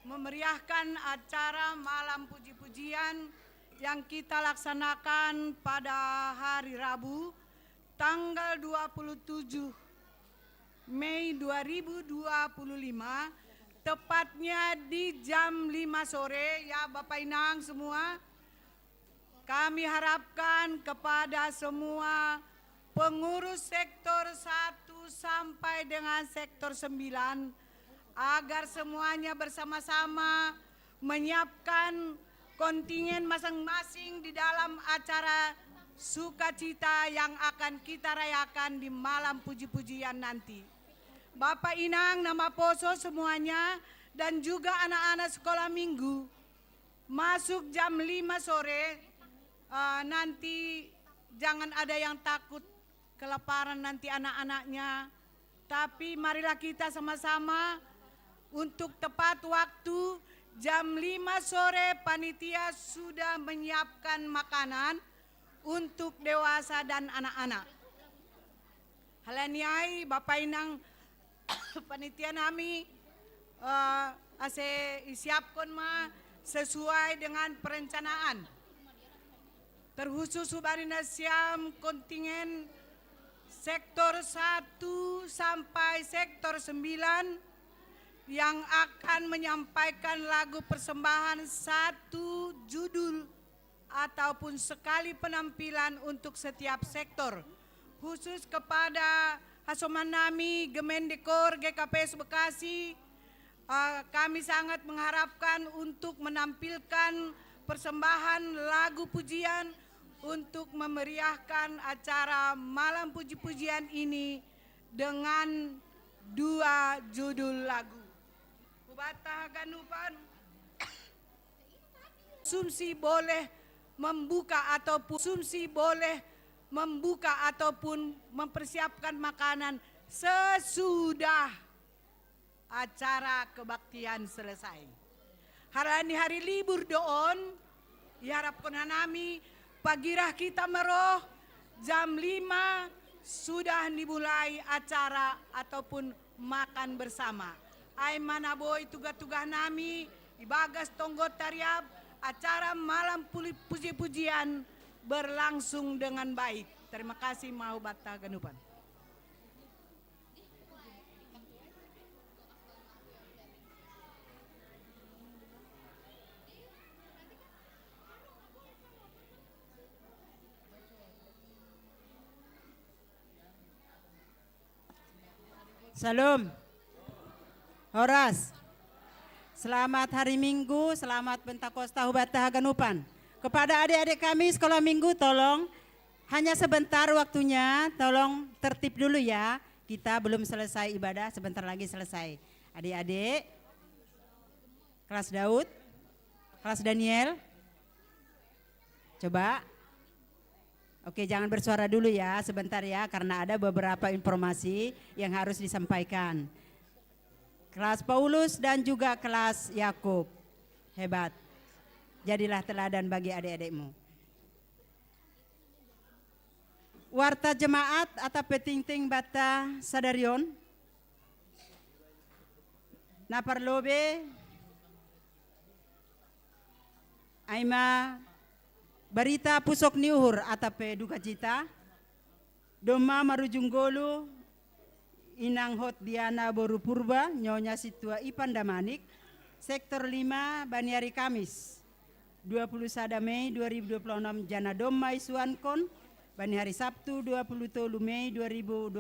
memeriahkan acara malam puji-pujian yang kita laksanakan pada hari Rabu tanggal 27 Mei 2025, tepatnya di jam 5 sore ya Bapak Inang semua. Kami harapkan kepada semua pengurus sektor 1 sampai dengan sektor 9 agar semuanya bersama-sama menyiapkan kontingen masing-masing di dalam acara sukacita yang akan kita rayakan di malam puji-pujian nanti. Bapak Inang nama Poso semuanya dan juga anak-anak sekolah minggu masuk jam 5 sore. Nanti jangan ada yang takut kelaparan nanti anak-anaknya. Tapi marilah kita sama-sama untuk tepat waktu jam 5 sore panitia sudah menyiapkan makanan untuk dewasa dan anak-anak. Halaniai Bapak Inang panitia nami ase isiapkan ma sesuai dengan perencanaan. Terkhusus Hubarina Siam kontingen sektor 1 sampai sektor 9 yang akan menyampaikan lagu persembahan satu judul ataupun sekali penampilan untuk setiap sektor. Khusus kepada Hasoman Nami, Gemendekor, GKPS Bekasi, kami sangat mengharapkan untuk menampilkan persembahan lagu pujian untuk memeriahkan acara malam puji-pujian ini dengan 2 judul lagu. Kubata Ganupan, sumsi boleh membuka ataupun mempersiapkan makanan sesudah acara kebaktian selesai. Hari hari libur doon, diharapkan hanami pagirah kita meroh jam 5 sudah dimulai acara ataupun makan bersama. Ay manaboy tugas-tugas nami ibagas tonggo tariab acara malam puji-pujian berlangsung dengan baik. Terima kasih mau Bata Ganupan. Salam. Horas. Selamat hari Minggu, selamat Pentakosta Hubata Ganupan. Kepada adik-adik kami sekolah minggu tolong hanya sebentar waktunya, tolong tertib dulu ya. Kita belum selesai ibadah, sebentar lagi selesai. Adik-adik, kelas Daud, kelas Daniel, coba. Oke, jangan bersuara dulu ya, sebentar ya, karena ada beberapa informasi yang harus disampaikan. Kelas Paulus dan juga kelas Yakub, hebat. Jadilah teladan bagi adik-adikmu. Warta jemaat atau peting-ting bata sadarion. Naparlobe. Aima berita pusok niuhur atape duka cita. Doma marujunggolo inang hot Diana Boru Purba Nyonya Situa Ipan Damanik. Sektor 5 Baniari Kamis 21 Mei 2026 Jana Domai Suankon. Bani hari Sabtu 23 Mei 2026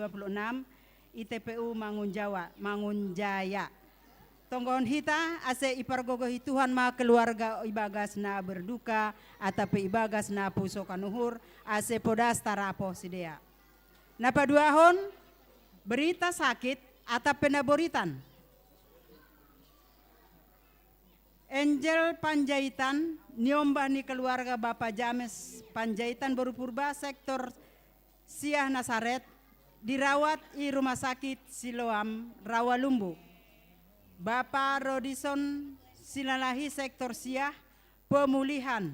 ITPU Mangunjaya. Tonggon hita ase ipargogo hituhan ma keluarga ibagas na berduka atape ibagas na puso kanuhur ase podas tarapo sidea. Napa duahon berita sakit atape naboritan. Angel Panjaitan niombah ni keluarga Bapak James Panjaitan Boru Purba sektor Siah Nasaret dirawat di rumah sakit Siloam Rawalumbu. Bapak Rodison Silalahi sektor Siah pemulihan.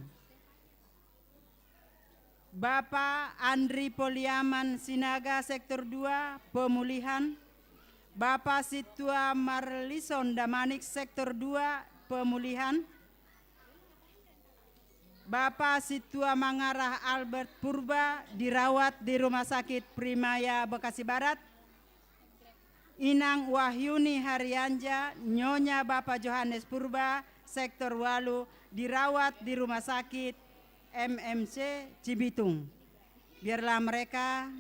Bapak Andri Poliaman Sinaga sektor 2 pemulihan. Bapak Situa Marlison Damanik sektor 2 pemulihan. Bapak Situa Mangarah Albert Purba dirawat di Rumah Sakit Primaya Bekasi Barat. Inang Wahyuni Haryanja Nyonya Bapak Johannes Purba sektor Walu dirawat di Rumah Sakit MMC Cibitung. Biarlah mereka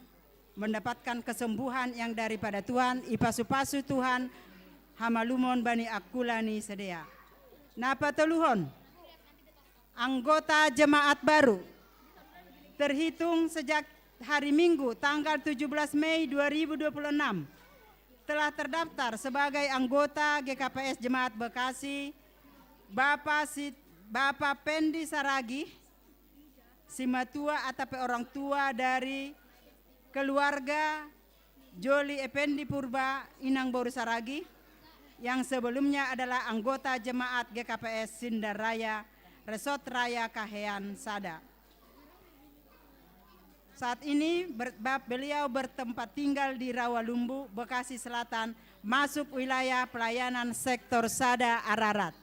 mendapatkan kesembuhan yang daripada Tuhan, ipasu-pasu Tuhan, hamalumon bani akulani sedia. Napa teluhon? Anggota jemaat baru terhitung sejak hari Minggu tanggal 17 Mei 2026 telah terdaftar sebagai anggota GKPS Jemaat Bekasi Bapak Pendi Saragi, si matua atau orang tua dari keluarga Joli Effendi Purba Inang Boru Saragi, yang sebelumnya adalah anggota Jemaat GKPS Sindar Raya, Resort Raya Kahean Sada. Saat ini beliau bertempat tinggal di Rawalumbu, Bekasi Selatan, masuk wilayah pelayanan sektor Sada Ararat.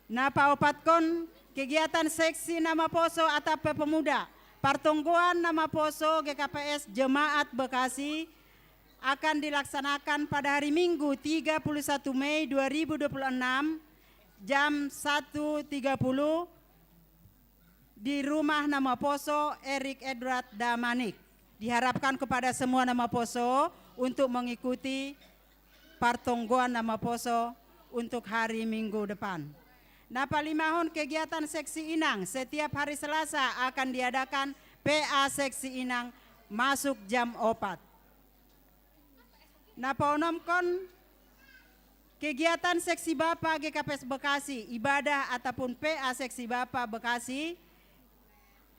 Napa opatkon kegiatan seksi nama poso atau pemuda Partonggoan nama poso GKPS Jemaat Bekasi akan dilaksanakan pada hari Minggu 31 Mei 2026 jam 1.30 di rumah nama poso Erik Edward Damanik. Diharapkan kepada semua nama poso untuk mengikuti Partonggoan nama poso untuk hari Minggu depan. Napa limahon kegiatan seksi Inang setiap hari Selasa akan diadakan PA seksi Inang masuk jam 4. Napa onomkon kegiatan seksi Bapa GKPS Bekasi, ibadah ataupun PA seksi Bapa Bekasi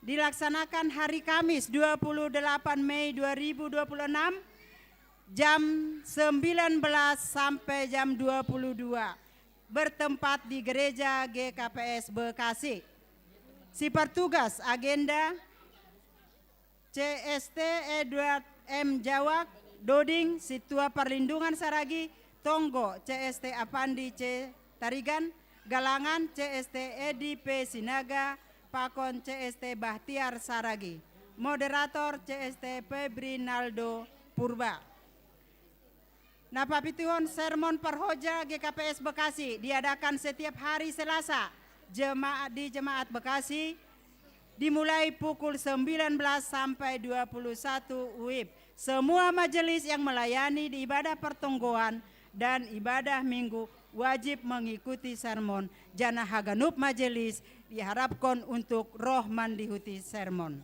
dilaksanakan hari Kamis 28 Mei 2026 jam 19 sampai jam 22 bertempat di Gereja GKPS Bekasi. Si pertugas agenda CST Edward M. Jawak, Doding, Situa Perlindungan Saragi, Tonggo CST Apandi C. Tarigan, Galangan CST Edi P. Sinaga, Pakon CST Bahtiar Saragi, Moderator CST Febri Naldo Purba. Napa pituhon sermon perhoja GKPS Bekasi diadakan setiap hari Selasa di Jemaat Bekasi dimulai pukul 19 sampai 21 WIB. Semua majelis yang melayani di ibadah pertonggoan dan ibadah minggu wajib mengikuti sermon. Jana haganup majelis diharapkan untuk roh mandihuti sermon.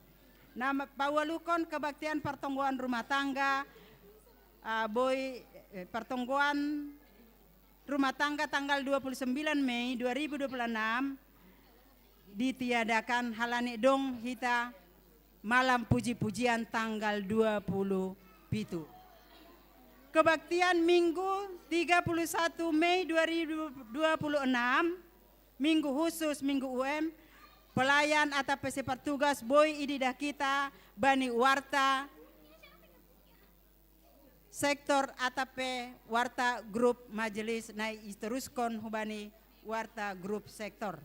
Nama pawalukon kebaktian pertonggoan rumah tangga pertonggoan rumah tangga tanggal 29 Mei 2026 ditiadakan halani dong hita malam puji-pujian tanggal 20 pitu. Kebaktian Minggu 31 Mei 2026 Minggu khusus Minggu UM pelayan atau petugas boy ididah kita bani warta sektor ATP warta grup majelis naik teruskan hubani warta grup sektor.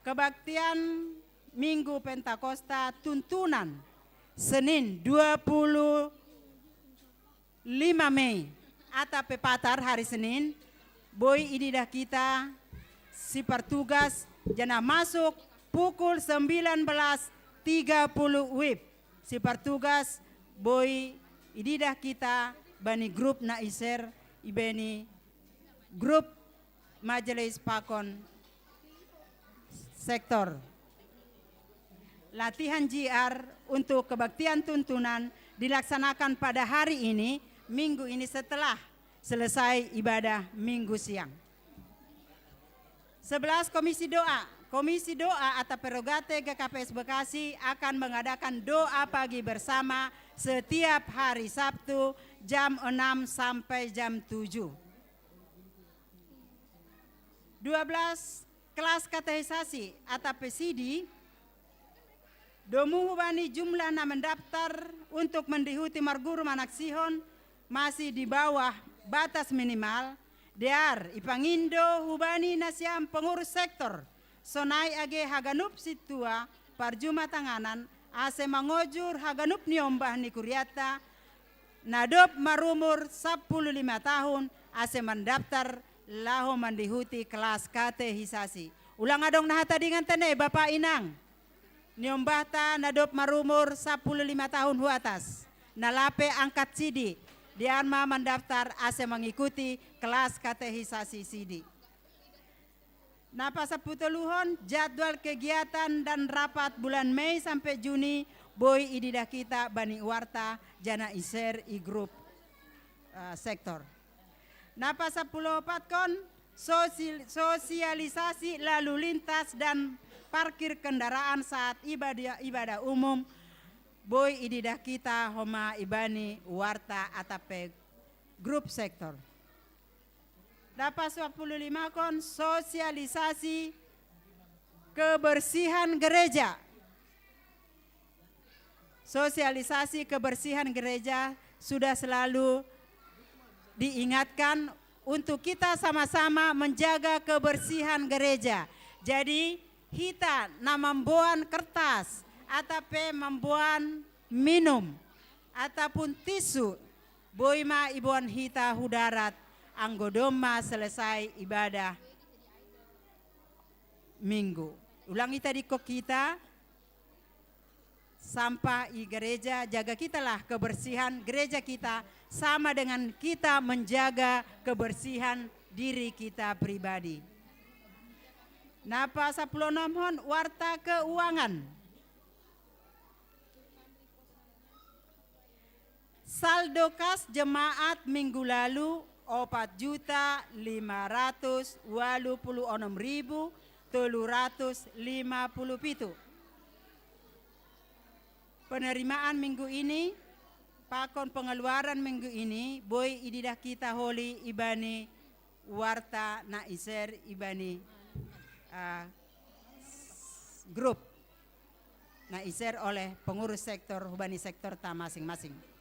Kebaktian Minggu Pentakosta tuntunan Senin 25 Mei ATP Patar hari Senin boy ididah kita si pertugas jana masuk pukul 19.30 WIB. Si pertugas boy ididah kita bani grup naiser ibeni grup majelis pakon sektor. Latihan JR untuk kebaktian tuntunan dilaksanakan pada hari ini, minggu ini setelah selesai ibadah minggu siang. 11 Komisi Doa. Komisi Doa atau Prerogate GKPS Bekasi akan mengadakan doa pagi bersama setiap hari Sabtu jam 6 sampai jam 7. 12 kelas katehisasi atau PCD domu hubani jumlah na mendaftar untuk mendihuti marguru manaksihon masih di bawah batas minimal. Dear ipangindo hubani nasiam pengurus sektor sonai age haganup situa parjuma tanganan ase mangojur haganup niombah ni kuriata nadop marumur 15 tahun ase mendaftar laho mandihuti kelas katehisasi. Ulang adong nahata dengan tene Bapak Inang. Niombahta nadop marumur 15 tahun hu atas. Nalape angkat sidi. Diarma mendaftar ase mengikuti kelas katehisasi sidi. Napa saputuluhon jadwal kegiatan dan rapat bulan Mei sampai Juni Boy ididah kita Bani Warta Jana Iser i grup sektor. Napa 10 patkon sosialisasi lalu lintas dan parkir kendaraan saat ibadah umum Boy ididah kita Homa Ibani Warta Atape grup sektor. Dapat 25 kon sosialisasi kebersihan gereja. Sosialisasi kebersihan gereja sudah selalu diingatkan untuk kita sama-sama menjaga kebersihan gereja. Jadi kita membuat kertas ataupun membuat minum ataupun tisu boima ibuan hita hudarat anggodoma selesai ibadah minggu. Ulangi tadi kok kita sampah di gereja, jaga kitalah kebersihan gereja kita sama dengan kita menjaga kebersihan diri kita pribadi. Napa 16 hon warta keuangan. Saldo kas jemaat minggu lalu 4.586.357. Penerimaan minggu ini, pakon pengeluaran minggu ini, Boy ididah kita holi ibani Warta na Iser ibani grup na Iser oleh pengurus sektor hubani sektor ta masing-masing.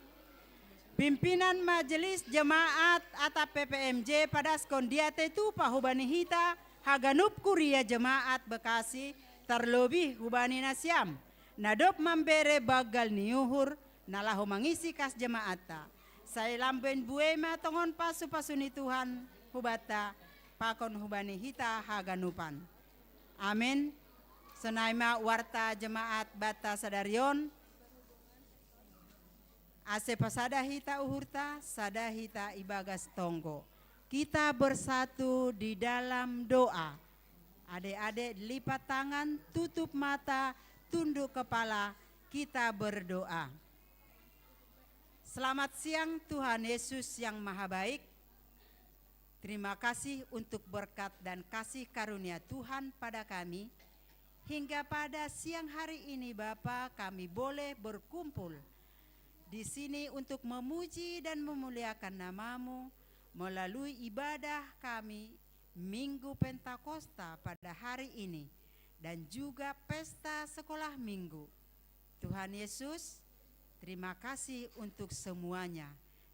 Pimpinan Majelis Jemaat atau PPMJ pada skondiate tu pahubani hita haganup kuria Jemaat Bekasi terlebih hubani nasiam nadop mambere bagal niuhur nalahu mangisi kas jemaata. Saya lamben buema tongon pasu-pasuni Tuhan hubata pakon hubani hita haganupan. Amin. Senaima warta jemaat bata sadarion. Ase pasada hita uhurta, sada hita ibagas tonggo. Kita bersatu di dalam doa. Adik-adik lipat tangan, tutup mata, tunduk kepala, kita berdoa. Selamat siang Tuhan Yesus yang Maha Baik. Terima kasih untuk berkat dan kasih karunia Tuhan pada kami. Hingga pada siang hari ini Bapa kami boleh berkumpul di sini untuk memuji dan memuliakan nama-Mu melalui ibadah kami Minggu Pentakosta pada hari ini dan juga pesta sekolah minggu. Tuhan Yesus, terima kasih untuk semuanya.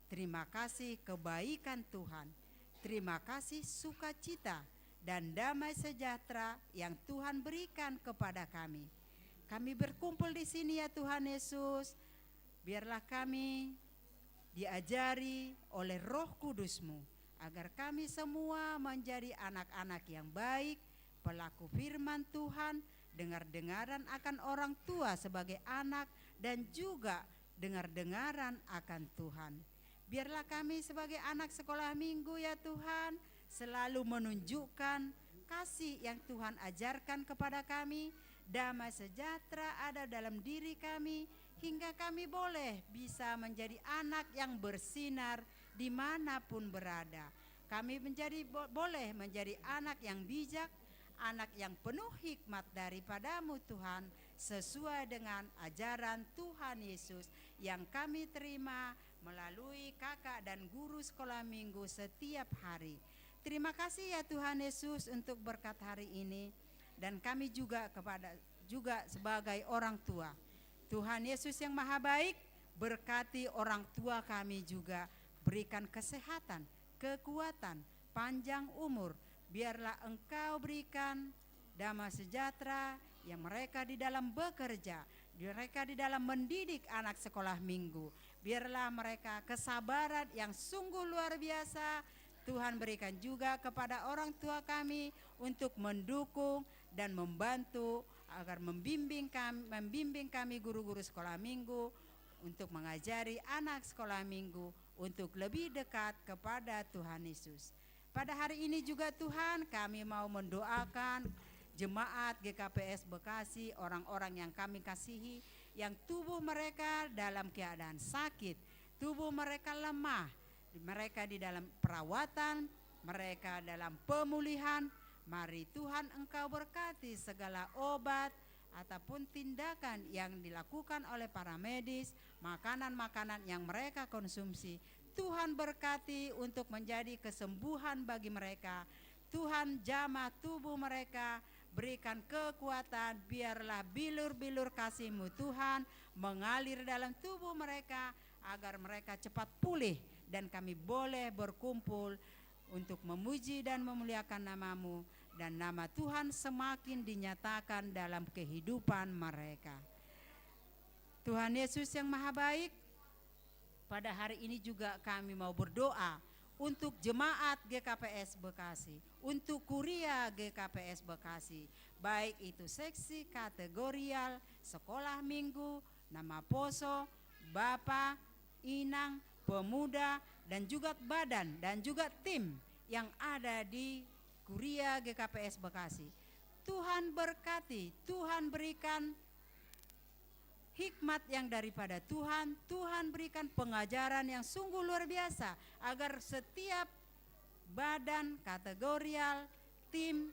Terima kasih kebaikan Tuhan. Terima kasih sukacita dan damai sejahtera yang Tuhan berikan kepada kami. Kami berkumpul di sini ya Tuhan Yesus. Biarlah kami diajari oleh Roh Kudus-Mu agar kami semua menjadi anak-anak yang baik, pelaku firman Tuhan, dengar-dengaran akan orang tua sebagai anak dan juga dengar-dengaran akan Tuhan. Biarlah kami sebagai anak sekolah minggu ya Tuhan selalu menunjukkan kasih yang Tuhan ajarkan kepada kami, damai sejahtera ada dalam diri kami, hingga kami boleh bisa menjadi anak yang bersinar dimanapun berada. Kami boleh menjadi anak yang bijak, anak yang penuh hikmat daripada-Mu Tuhan, sesuai dengan ajaran Tuhan Yesus yang kami terima melalui kakak dan guru sekolah minggu setiap hari. Terima kasih ya Tuhan Yesus untuk berkat hari ini, dan kami juga sebagai orang tua. Tuhan Yesus yang Maha Baik, berkati orang tua kami juga, berikan kesehatan, kekuatan, panjang umur. Biarlah Engkau berikan damai sejahtera yang mereka di dalam bekerja, mereka di dalam mendidik anak sekolah minggu. Biarlah mereka kesabaran yang sungguh luar biasa. Tuhan berikan juga kepada orang tua kami untuk mendukung dan membantu agar membimbing kami guru-guru sekolah minggu untuk mengajari anak sekolah minggu untuk lebih dekat kepada Tuhan Yesus. Pada hari ini juga Tuhan kami mau mendoakan jemaat GKPS Bekasi, orang-orang yang kami kasihi, yang tubuh mereka dalam keadaan sakit, tubuh mereka lemah, mereka di dalam perawatan, mereka dalam pemulihan. Mari Tuhan Engkau berkati segala obat ataupun tindakan yang dilakukan oleh para medis, makanan-makanan yang mereka konsumsi. Tuhan berkati untuk menjadi kesembuhan bagi mereka. Tuhan jamah tubuh mereka, berikan kekuatan, biarlah bilur-bilur kasih-Mu Tuhan mengalir dalam tubuh mereka agar mereka cepat pulih dan kami boleh berkumpul untuk memuji dan memuliakan nama-Mu dan nama Tuhan semakin dinyatakan dalam kehidupan mereka. Tuhan Yesus yang Maha Baik, pada hari ini juga kami mau berdoa untuk jemaat GKPS Bekasi, untuk kuria GKPS Bekasi, baik itu seksi kategorial, sekolah minggu, nama poso, Bapak, Inang, pemuda, dan juga badan, dan juga tim yang ada di kuria GKPS Bekasi. Tuhan berkati, Tuhan berikan hikmat yang daripada Tuhan, Tuhan berikan pengajaran yang sungguh luar biasa agar setiap badan kategorial, tim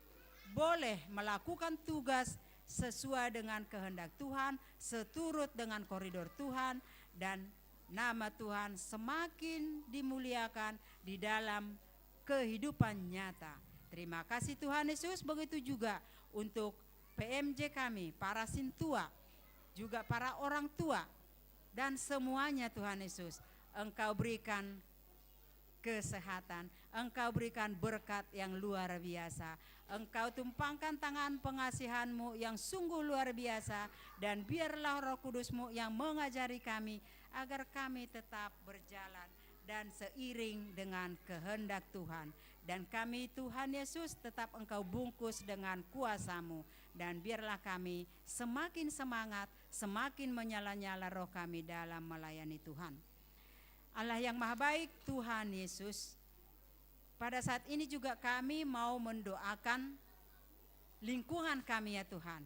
boleh melakukan tugas sesuai dengan kehendak Tuhan, seturut dengan koridor Tuhan, dan nama Tuhan semakin dimuliakan di dalam kehidupan nyata. Terima kasih Tuhan Yesus. Begitu juga untuk PMJ kami, para sintua, juga para orang tua dan semuanya Tuhan Yesus, Engkau berikan kesehatan, Engkau berikan berkat yang luar biasa, Engkau tumpangkan tangan pengasihan-Mu yang sungguh luar biasa, dan biarlah Roh Kudus-Mu yang mengajari kami agar kami tetap berjalan dan seiring dengan kehendak Tuhan. Dan kami Tuhan Yesus tetap Engkau bungkus dengan kuasa-Mu, dan biarlah kami semakin semangat, semakin menyala-nyala roh kami dalam melayani Tuhan. Allah yang Maha Baik, Tuhan Yesus, pada saat ini juga kami mau mendoakan lingkungan kami ya Tuhan.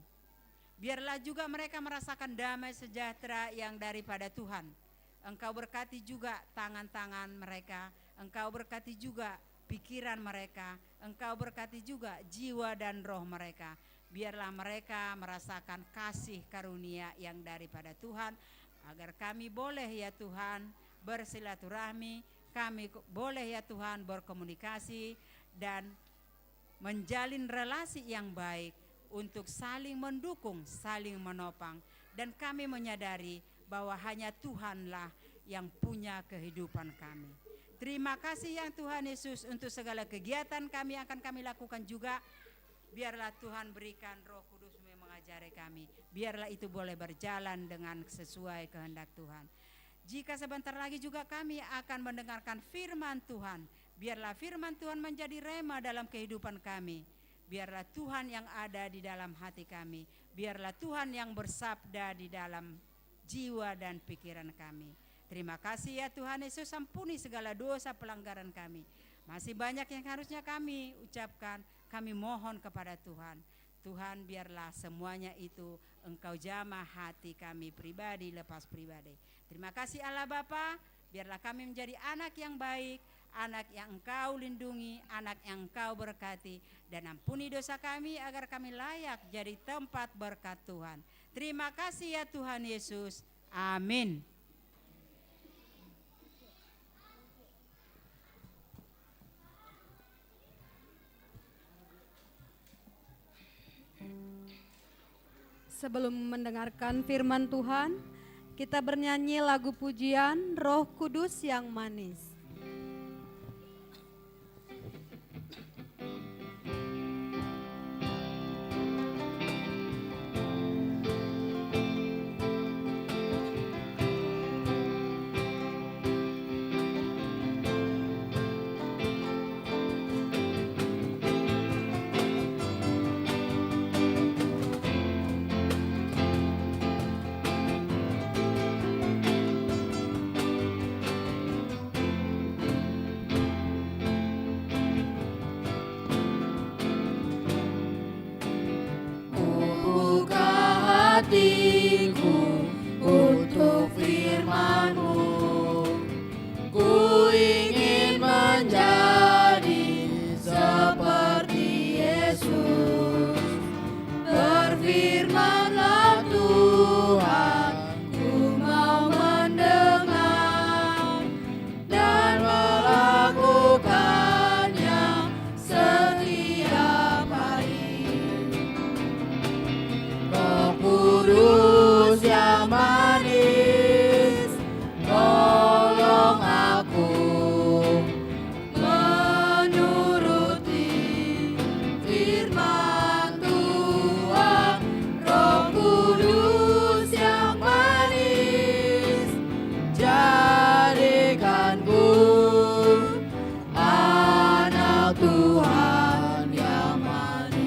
Biarlah juga mereka merasakan damai sejahtera yang daripada Tuhan. Engkau berkati juga tangan-tangan mereka, Engkau berkati juga pikiran mereka, Engkau berkati juga jiwa dan roh mereka. Biarlah mereka merasakan kasih karunia yang daripada Tuhan, agar kami boleh ya Tuhan bersilaturahmi, kami boleh ya Tuhan berkomunikasi dan menjalin relasi yang baik untuk saling mendukung, saling menopang. Dan kami menyadari bahwa hanya Tuhanlah yang punya kehidupan kami. Terima kasih yang Tuhan Yesus untuk segala kegiatan kami akan kami lakukan juga. Biarlah Tuhan berikan Roh Kudus-Mu yang mengajari kami. Biarlah itu boleh berjalan dengan sesuai kehendak Tuhan. Jika sebentar lagi juga kami akan mendengarkan firman Tuhan, biarlah firman Tuhan menjadi rema dalam kehidupan kami. Biarlah Tuhan yang ada di dalam hati kami. Biarlah Tuhan yang bersabda di dalam jiwa dan pikiran kami. Terima kasih ya Tuhan Yesus, ampuni segala dosa pelanggaran kami. Masih banyak yang harusnya kami ucapkan, kami mohon kepada Tuhan. Tuhan, biarlah semuanya itu Engkau jamah hati kami pribadi lepas pribadi. Terima kasih Allah Bapa, biarlah kami menjadi anak yang baik, anak yang Engkau lindungi, anak yang Engkau berkati, dan ampuni dosa kami agar kami layak jadi tempat berkat Tuhan. Terima kasih ya Tuhan Yesus. Amin. Sebelum mendengarkan firman Tuhan, kita bernyanyi lagu pujian Roh Kudus yang manis. hatiku untuk firman-Mu. Ku ingin menjadi seperti Yesus. Berfirman-Lah Tuhan, ku mau mendengar dan melakukannya setiap hari. Roh Kudus yang manis, tolong aku menuruti firman Tuhan. Roh Kudus yang manis, jadikanku anak Tuhan yang manis.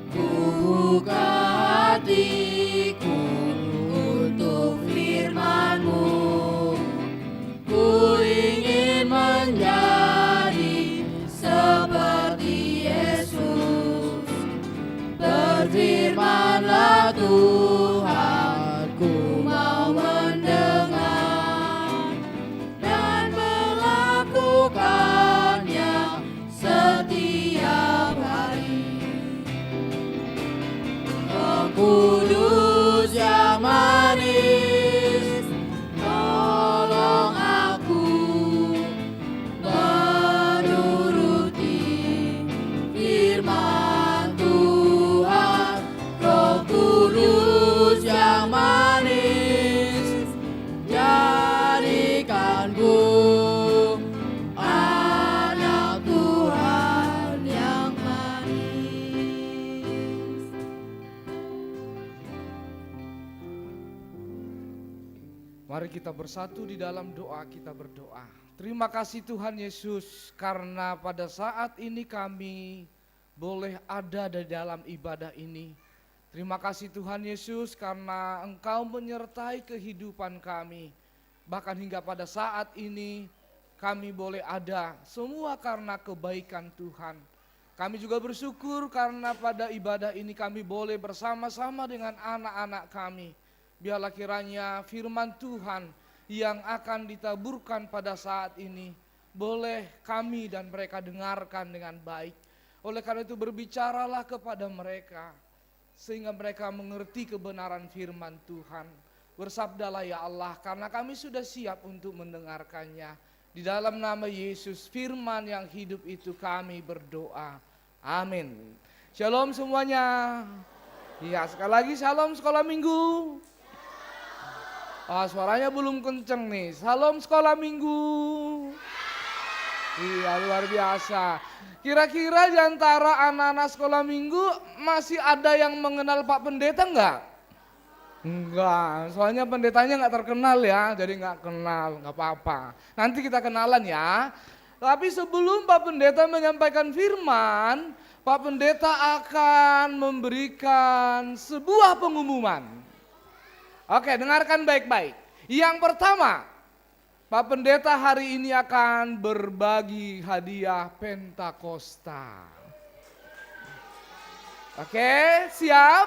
Ku buka hatiku untuk firman-Mu. Ku ingin menjadi seperti Yesus. Berfirman-Lah Tuhan, ku mau mendengar dan melakukannya setiap hari. Roh Kudus yang manis, tolong aku menuruti firman Tuhan. Roh Kudus yang manis, jadikanku anak Tuhan yang manis. Mari kita bersatu di dalam doa, kita berdoa. Terima kasih Tuhan Yesus, karena pada saat ini kami boleh ada di dalam ibadah ini. Terima kasih Tuhan Yesus, karena Engkau menyertai kehidupan kami. Bahkan hingga pada saat ini kami boleh ada, semua karena kebaikan Tuhan. Kami juga bersyukur karena pada ibadah ini kami boleh bersama-sama dengan anak-anak kami. Biarlah kiranya firman Tuhan yang akan ditaburkan pada saat ini boleh kami dan mereka dengarkan dengan baik. Oleh karena itu berbicaralah kepada mereka sehingga mereka mengerti kebenaran firman Tuhan. Bersabdalah ya Allah, karena kami sudah siap untuk mendengarkannya. Di dalam nama Yesus, firman yang hidup itu kami berdoa. Amin. Shalom semuanya. Ya, sekali lagi shalom sekolah minggu. Suaranya belum kenceng nih. Salam sekolah minggu. Iya, luar biasa. Kira-kira di antara anak-anak sekolah minggu masih ada yang mengenal Pak Pendeta enggak? Enggak, soalnya pendetanya enggak terkenal ya, jadi enggak kenal, enggak apa-apa. Nanti kita kenalan ya. Tapi sebelum Pak Pendeta menyampaikan firman, Pak Pendeta akan memberikan sebuah pengumuman. Oke, dengarkan baik-baik. Yang pertama, Pak Pendeta hari ini akan berbagi hadiah Pentakosta. Oke, siap?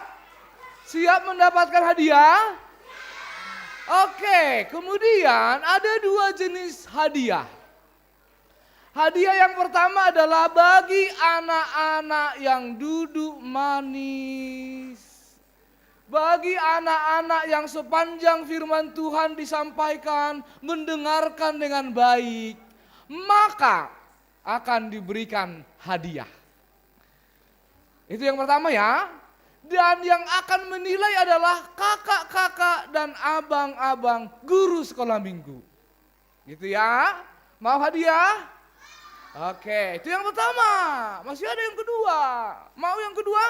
Siap mendapatkan hadiah? Oke, kemudian ada dua jenis hadiah. Hadiah yang pertama adalah bagi anak-anak yang duduk manis. Bagi anak-anak yang sepanjang firman Tuhan disampaikan, mendengarkan dengan baik, maka akan diberikan hadiah. Itu yang pertama ya. Dan yang akan menilai adalah kakak-kakak dan abang-abang guru sekolah minggu. Gitu ya. Mau hadiah? Oke, itu yang pertama. Masih ada yang kedua. Mau yang kedua?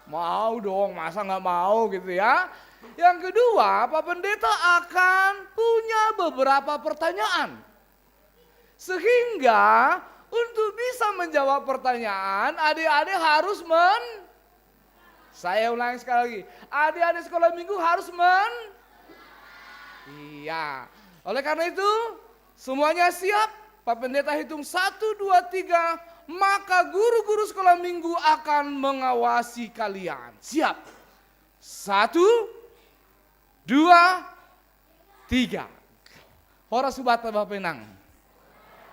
Mau dong, masa nggak mau gitu ya. Yang kedua, Pak Pendeta akan punya beberapa pertanyaan. Sehingga untuk bisa menjawab pertanyaan, adik-adik harus saya ulangi sekali lagi, adik-adik sekolah minggu harus Iya. Oleh karena itu, semuanya siap? Pak Pendeta hitung 1, 2, 3, maka guru-guru sekolah minggu akan mengawasi kalian. Siap? 1, 2, 3. Hora subata Bapak Penang.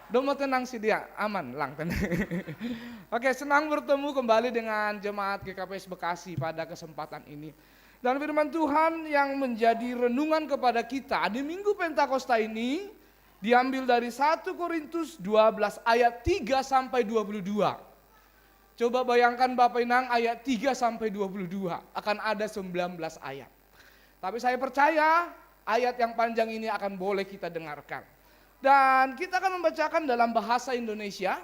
Domo tenang sih dia, aman, lang tenang. Oke, senang bertemu kembali dengan jemaat GKPS Bekasi pada kesempatan ini. Dan firman Tuhan yang menjadi renungan kepada kita di Minggu Pentakosta ini diambil dari 1 Korintus 12 ayat 3 sampai 22. Coba bayangkan Bapak Inang ayat 3 sampai 22, akan ada 19 ayat. Tapi saya percaya ayat yang panjang ini akan boleh kita dengarkan. Dan kita akan membacakan dalam bahasa Indonesia.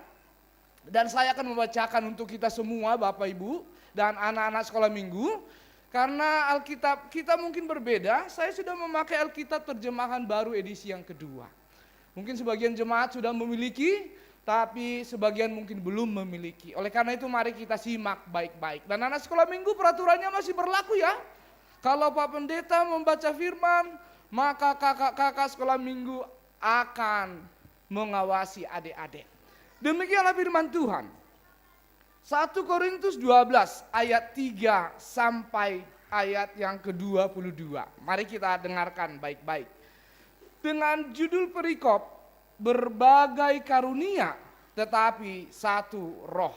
Dan saya akan membacakan untuk kita semua Bapak Ibu dan anak-anak sekolah minggu. Karena Alkitab kita mungkin berbeda, saya sudah memakai Alkitab terjemahan baru edisi yang kedua. Mungkin sebagian jemaat sudah memiliki, tapi sebagian mungkin belum memiliki. Oleh karena itu mari kita simak baik-baik. Dan anak sekolah minggu peraturannya masih berlaku ya. Kalau Pak Pendeta membaca firman, maka kakak-kakak sekolah minggu akan mengawasi adik-adik. Demikianlah firman Tuhan. 1 Korintus 12 ayat 3 sampai ayat yang ke-22. Mari kita dengarkan baik-baik. Dengan judul perikop, berbagai karunia tetapi satu roh.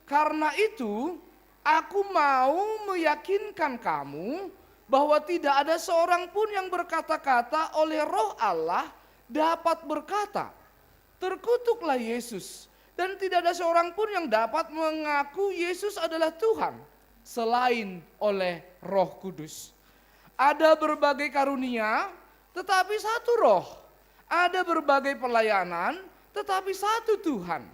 Karena itu aku mau meyakinkan kamu bahwa tidak ada seorang pun yang berkata-kata oleh Roh Allah dapat berkata, terkutuklah Yesus. Dan tidak ada seorang pun yang dapat mengaku Yesus adalah Tuhan selain oleh Roh Kudus. Ada berbagai karunia tetapi satu roh. Ada berbagai pelayanan tetapi satu Tuhan.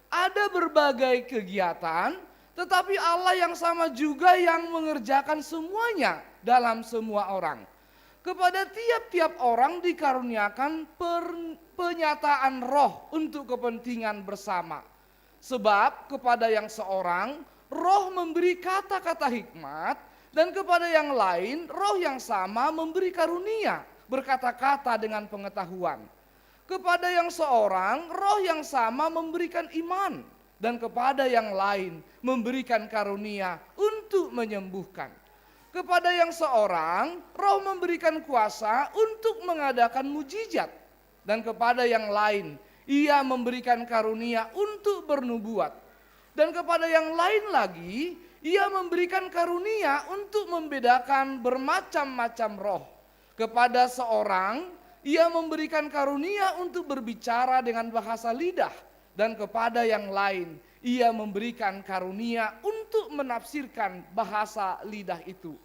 Ada berbagai kegiatan tetapi Allah yang sama juga yang mengerjakan semuanya dalam semua orang. Kepada tiap-tiap orang dikaruniakan penyataan roh untuk kepentingan bersama. Sebab kepada yang seorang roh memberi kata-kata hikmat, dan kepada yang lain roh yang sama memberi karunia berkata-kata dengan pengetahuan. Kepada yang seorang roh yang sama memberikan iman, dan kepada yang lain memberikan karunia untuk menyembuhkan. Kepada yang seorang roh memberikan kuasa untuk mengadakan mujizat, dan kepada yang lain ia memberikan karunia untuk bernubuat, dan kepada yang lain lagi ia memberikan karunia untuk membedakan bermacam-macam roh. Kepada seorang ia memberikan karunia untuk berbicara dengan bahasa lidah, dan kepada yang lain ia memberikan karunia untuk menafsirkan bahasa lidah itu.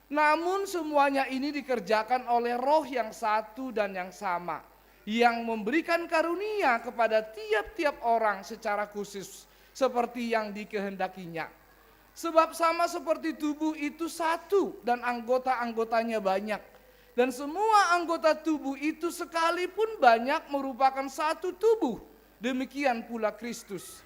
Namun semuanya ini dikerjakan oleh roh yang satu dan yang sama, yang memberikan karunia kepada tiap-tiap orang secara khusus seperti yang dikehendakinya. Sebab sama seperti tubuh itu satu dan anggota-anggotanya banyak. Dan semua anggota tubuh itu sekalipun banyak merupakan satu tubuh. Demikian pula Kristus.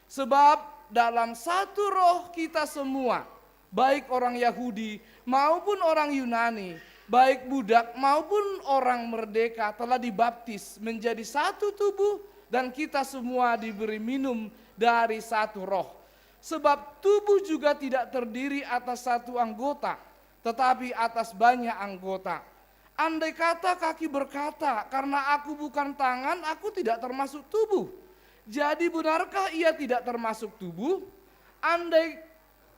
Sebab dalam satu roh kita semua, baik orang Yahudi maupun orang Yunani, baik budak maupun orang merdeka telah dibaptis menjadi satu tubuh, dan kita semua diberi minum dari satu roh. Sebab tubuh juga tidak terdiri atas satu anggota, tetapi atas banyak anggota. Andai kata kaki berkata, karena aku bukan tangan, aku tidak termasuk tubuh. Jadi benarkah ia tidak termasuk tubuh? Andai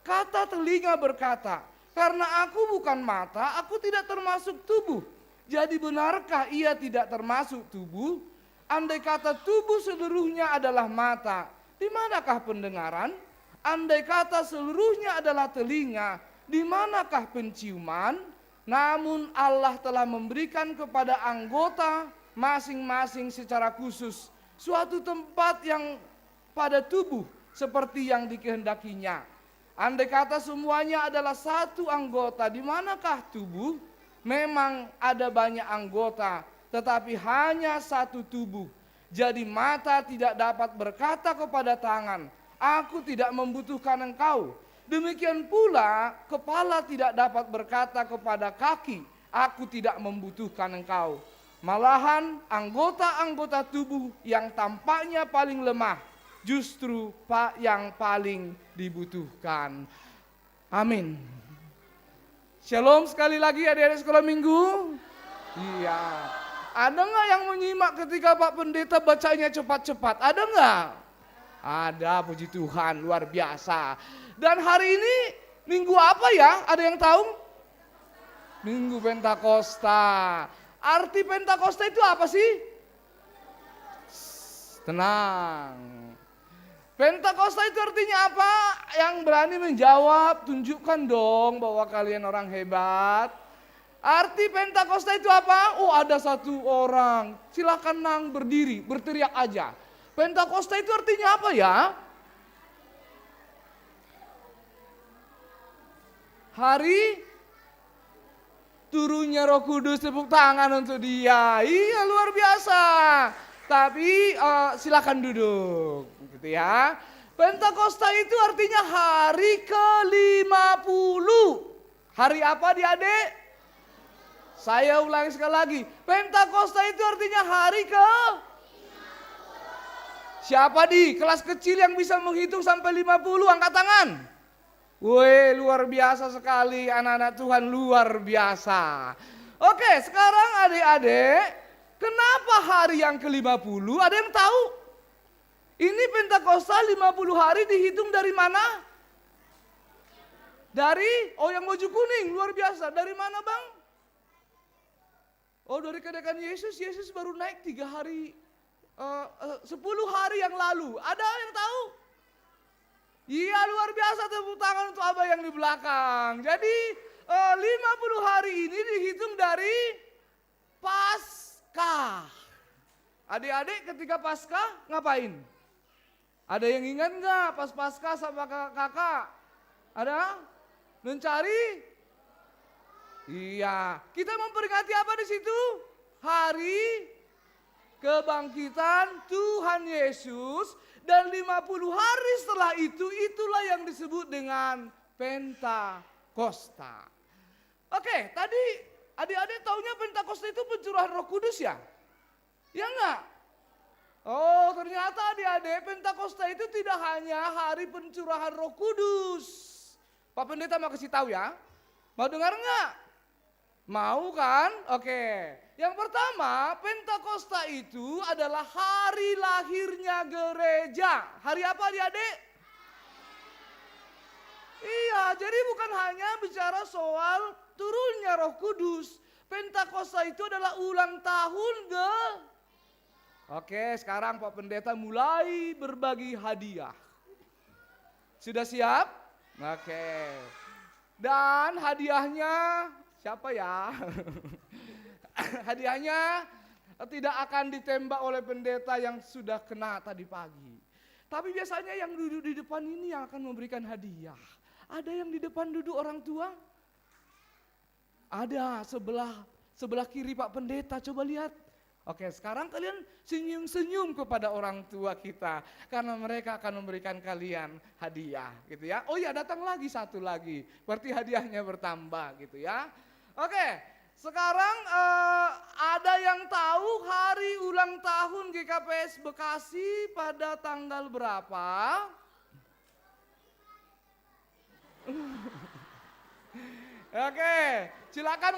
kata telinga berkata, karena aku bukan mata, aku tidak termasuk tubuh. Jadi benarkah ia tidak termasuk tubuh? Andai kata tubuh seluruhnya adalah mata, di manakah pendengaran? Andai kata seluruhnya adalah telinga, di manakah penciuman? Namun Allah telah memberikan kepada anggota masing-masing secara khusus suatu tempat yang pada tubuh seperti yang dikehendakinya. Andai kata semuanya adalah satu anggota, di manakah tubuh? Memang ada banyak anggota, tetapi hanya satu tubuh. Jadi mata tidak dapat berkata kepada tangan, aku tidak membutuhkan engkau. Demikian pula kepala tidak dapat berkata kepada kaki, aku tidak membutuhkan engkau. Malahan anggota-anggota tubuh yang tampaknya paling lemah justru yang paling dibutuhkan. Amin. Shalom sekali lagi adik-adik sekolah minggu. Iya. Ada nggak yang menyimak ketika Pak Pendeta bacanya cepat-cepat? Ada nggak? Ada, puji Tuhan, luar biasa. Dan hari ini minggu apa ya? Ada yang tahu? Minggu Pentakosta. Arti Pentakosta itu apa sih? Tenang. Pentakosta itu artinya apa? Yang berani menjawab, tunjukkan dong bahwa kalian orang hebat. Arti Pentakosta itu apa? Oh, ada satu orang. Silakan nang berdiri, berteriak aja. Pentakosta itu artinya apa ya? Hari turunnya Roh Kudus, tepuk tangan untuk dia. Iya, luar biasa. Tapi silakan duduk, gitu ya. Pentakosta itu artinya hari ke-50. Hari apa adik-adik? Saya ulangi sekali lagi. Pentakosta itu artinya hari ke? Siapa di kelas kecil yang bisa menghitung sampai 50? Angkat tangan. Woi, luar biasa sekali anak-anak Tuhan, luar biasa. Oke, sekarang adik-adik, kenapa hari yang ke-50? Ada yang tahu? Ini Pentakosta 50 hari dihitung dari mana? Dari, yang baju kuning, luar biasa. Dari mana bang? Oh, dari kedatangan Yesus. Yesus baru naik 3 hari, 10 hari yang lalu. Ada yang tahu? Iya, luar biasa, tepuk tangan untuk abah yang di belakang. Jadi 50 hari ini dihitung dari Paskah. Adik-adik ketika Paskah ngapain? Ada yang ingat nggak pas Paskah sama kakak? Ada? Mencari? Iya. Kita memperingati apa di situ? Hari kebangkitan Tuhan Yesus. Dan 50 hari setelah itu, itulah yang disebut dengan Pentakosta. Oke, tadi adik-adik taunya Pentakosta itu pencurahan Roh Kudus ya? Ya enggak? Oh, ternyata adik-adik Pentakosta itu tidak hanya hari pencurahan Roh Kudus. Pak Pendeta mau kasih tahu ya. Mau dengar enggak? Mau kan? Oke. Yang pertama, Pentakosta itu adalah hari lahirnya gereja. Hari apa adik-adik? Iya, jadi bukan hanya bicara soal turunnya Roh Kudus. Pentakosta itu adalah ulang tahun Oke, sekarang Pak Pendeta mulai berbagi hadiah. Sudah siap? Oke. Dan hadiahnya siapa ya? Hadiahnya tidak akan ditembak oleh pendeta yang sudah kena tadi pagi. Tapi biasanya yang duduk di depan ini yang akan memberikan hadiah. Ada yang di depan duduk orang tua? Ada, sebelah kiri Pak Pendeta, coba lihat. Oke, sekarang kalian senyum-senyum kepada orang tua kita. Karena mereka akan memberikan kalian hadiah gitu ya. Oh ya, datang lagi satu lagi. Berarti hadiahnya bertambah gitu ya. Oke, sekarang ada yang tahu hari ulang tahun GKPS Bekasi pada tanggal berapa? Oke, silakan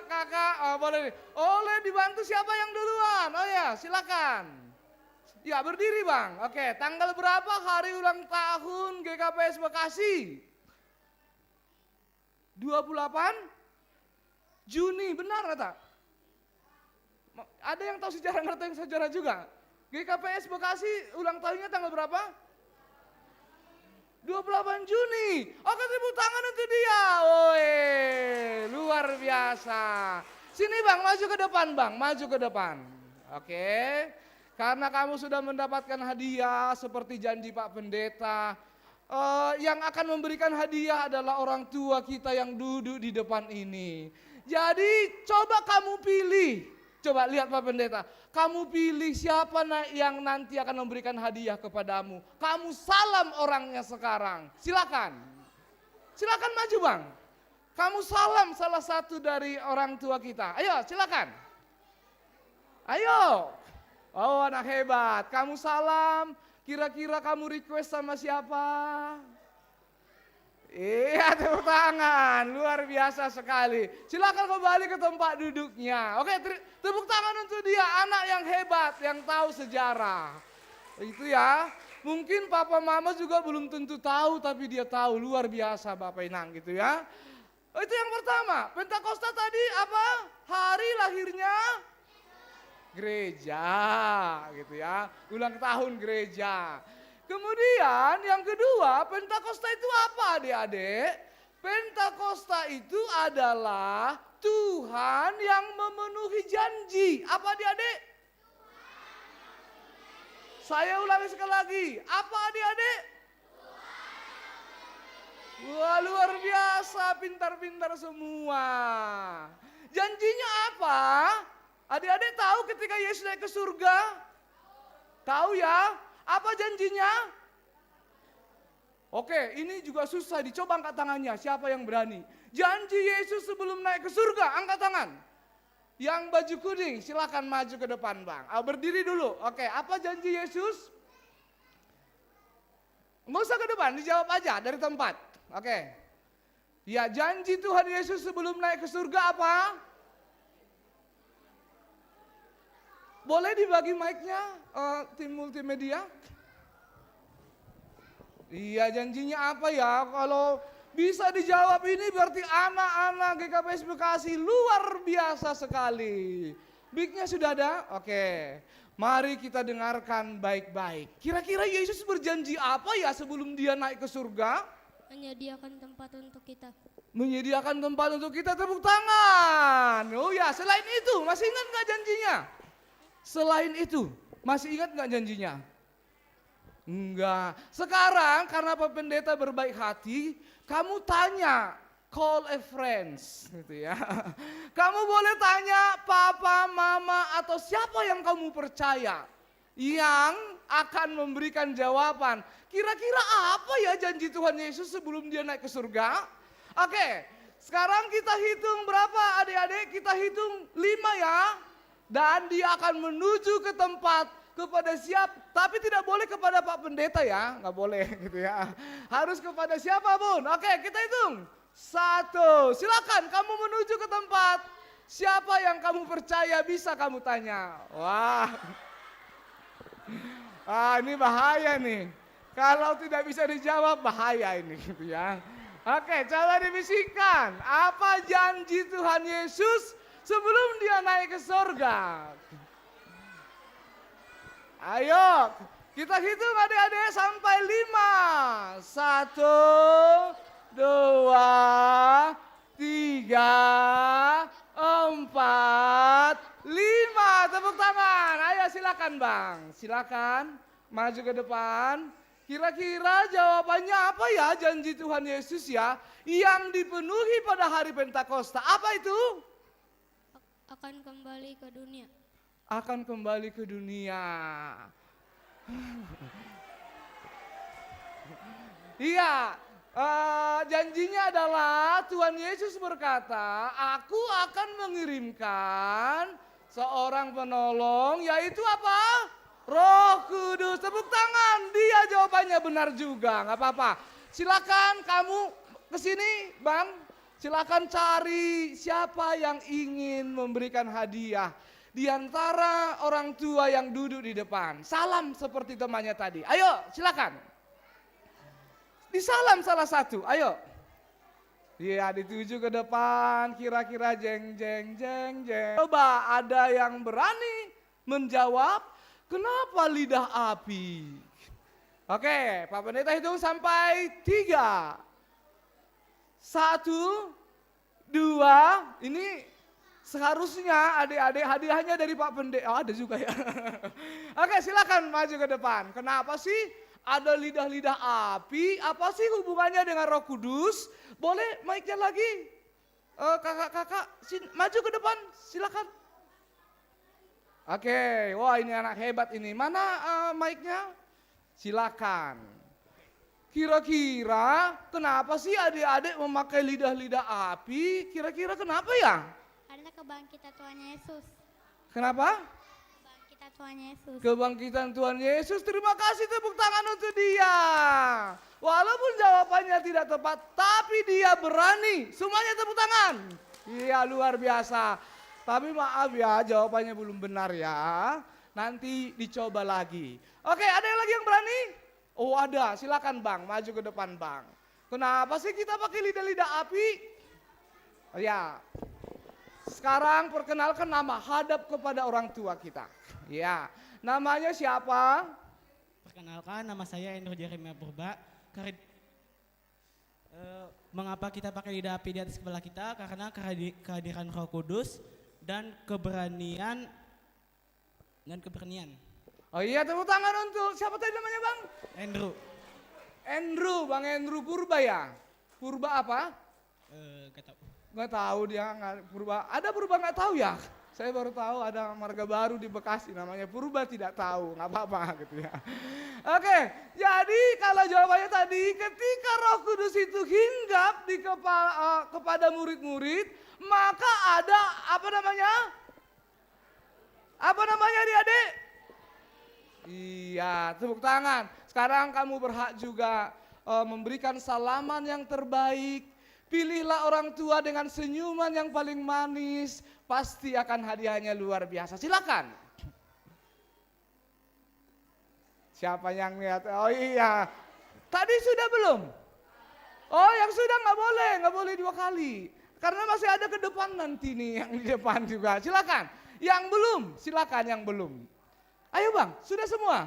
kakak. Boleh dibantu siapa yang duluan? Oh ya, silakan. Ya, berdiri bang. Oke, tanggal berapa hari ulang tahun GKPS Bekasi? 28 Juni, benar kata? Ada yang tahu sejarah, ngerti sejarah juga? GKPS Bekasi ulang tahunnya tanggal berapa? 28 Juni. Oke, tepuk tangan untuk dia. Woi, luar biasa. Sini bang, maju ke depan bang, maju ke depan. Oke, karena kamu sudah mendapatkan hadiah seperti janji Pak Pendeta. yang akan memberikan hadiah adalah orang tua kita yang duduk di depan ini. Jadi coba kamu pilih, coba lihat Pak Pendeta, kamu pilih siapa yang nanti akan memberikan hadiah kepadamu. Kamu salam orangnya sekarang, silakan. Silakan maju Bang. Kamu salam salah satu dari orang tua kita. Ayo silakan. Ayo. Oh anak hebat, kamu salam. Kira-kira kamu request sama siapa? Iya, tepuk tangan, luar biasa sekali. Silakan kembali ke tempat duduknya. Oke, tepuk tangan untuk dia, anak yang hebat, yang tahu sejarah. Itu ya, mungkin papa mama juga belum tentu tahu, tapi dia tahu, luar biasa Bapak Inang gitu ya. Itu yang pertama, Pentakosta tadi apa? Hari lahirnya gereja gitu ya, ulang tahun gereja. Kemudian yang kedua, Pentakosta itu apa adik-adik? Pentakosta itu adalah Tuhan yang memenuhi janji. Apa adik-adik? Saya ulangi sekali lagi, apa adik-adik? Wah luar biasa, pintar-pintar semua. Janjinya apa? Adik-adik tahu ketika Yesus naik ke surga? Tahu ya? Apa janjinya? Oke, ini juga susah, dicoba angkat tangannya. Siapa yang berani? Janji Yesus sebelum naik ke surga, angkat tangan. Yang baju kuning, silakan maju ke depan Bang. Berdiri dulu. Oke, apa janji Yesus? Nggak usah ke depan, dijawab aja dari tempat. Oke. Ya, janji Tuhan Yesus sebelum naik ke surga apa? Boleh dibagi mic-nya, tim multimedia? Iya, janjinya apa ya? Kalau bisa dijawab ini berarti anak-anak GKPS Bekasi luar biasa sekali. Mic-nya sudah ada? Oke. Mari kita dengarkan baik-baik. Kira-kira Yesus berjanji apa ya sebelum dia naik ke surga? Menyediakan tempat untuk kita. Menyediakan tempat untuk kita, tepuk tangan. Oh ya, selain itu masih ingat nggak janjinya? Selain itu, masih ingat nggak janjinya? Enggak. Sekarang karena Pak Pendeta berbaik hati, kamu tanya, call a friends, gitu ya. Kamu boleh tanya papa, mama, atau siapa yang kamu percaya yang akan memberikan jawaban. Kira-kira apa ya janji Tuhan Yesus sebelum dia naik ke surga? Oke, sekarang kita hitung berapa adik-adik? Kita hitung 5 ya. Dan dia akan menuju ke tempat kepada tapi tidak boleh kepada Pak Pendeta ya, nggak boleh gitu ya. Harus kepada siapapun. Oke, kita hitung. 1, silakan kamu menuju ke tempat. Siapa yang kamu percaya bisa kamu tanya. Wah, ini bahaya nih. Kalau tidak bisa dijawab bahaya ini gitu ya. Oke, coba dibisikkan. Apa janji Tuhan Yesus sebelum dia naik ke surga? Ayo, kita hitung adik-adik sampai 5. 1, 2, 3, 4, 5. Tepuk tangan. Ayo silakan Bang. Silakan maju ke depan. Kira-kira jawabannya apa ya janji Tuhan Yesus ya yang dipenuhi pada hari Pentakosta? Apa itu? Akan kembali ke dunia. Akan kembali ke dunia. Iya, janjinya adalah Tuhan Yesus berkata, aku akan mengirimkan seorang penolong, yaitu apa? Roh Kudus. Tepuk tangan, dia jawabannya benar juga, nggak apa-apa. Silakan kamu kesini Bang, silakan cari siapa yang ingin memberikan hadiah. Di antara orang tua yang duduk di depan. Salam seperti temannya tadi. Ayo silakan. Disalam salah satu, ayo. Iya, dituju ke depan, kira-kira jeng jeng jeng jeng. Coba ada yang berani menjawab, kenapa lidah api? Oke, Pak Pendeta hitung sampai 3. 1, 2, ini seharusnya adik-adik hadiahnya dari Pak Pendeta. Oh, ada juga ya. Oke, silakan maju ke depan. Kenapa sih ada lidah-lidah api, apa sih hubungannya dengan Roh Kudus? Boleh mic-nya lagi? Kakak-kakak, maju ke depan, silakan. Oke, wah ini anak hebat ini. Mana mic-nya? Silakan. Kira-kira kenapa sih adik-adik memakai lidah-lidah api? Kira-kira kenapa ya? Karena kebangkitan Tuhan Yesus. Kenapa? Kebangkitan Tuhan Yesus. Kebangkitan Tuhan Yesus. Terima kasih, tepuk tangan untuk dia. Walaupun jawabannya tidak tepat, tapi dia berani. Semuanya tepuk tangan. Iya, luar biasa. Tapi maaf ya, jawabannya belum benar ya. Nanti dicoba lagi. Oke, ada yang lagi yang berani? Oh ada, silakan Bang, maju ke depan Bang. Kenapa sih kita pakai lidah-lidah api? Ya, sekarang perkenalkan nama, hadap kepada orang tua kita. Ya, namanya siapa? Perkenalkan, nama saya Endro Jeremia Purba. Mengapa kita pakai lidah api di atas kepala kita? Karena kehadiran Roh Kudus dan keberanian. Oh iya, tepuk tangan untuk siapa tadi namanya Bang? Andrew, Bang Andrew Purba ya? Purba apa? Gak tahu. Nggak tahu dia, Purba. Ada Purba nggak tahu ya? Saya baru tahu ada marga baru di Bekasi namanya Purba, tidak tahu, nggak apa-apa gitu ya. Oke, jadi kalau jawabannya tadi ketika Roh Kudus itu hinggap di kepada murid-murid, maka ada apa namanya? Apa namanya adik-adik? Iya, tepuk tangan. Sekarang kamu berhak juga memberikan salaman yang terbaik. Pilihlah orang tua dengan senyuman yang paling manis. Pasti akan hadiahnya luar biasa. Silakan. Siapa yang lihat? Oh iya. Tadi sudah belum? Oh yang sudah nggak boleh 2 kali. Karena masih ada ke depan nanti nih yang di depan juga. Silakan. Yang belum, silakan yang belum. Ayo Bang, sudah semua?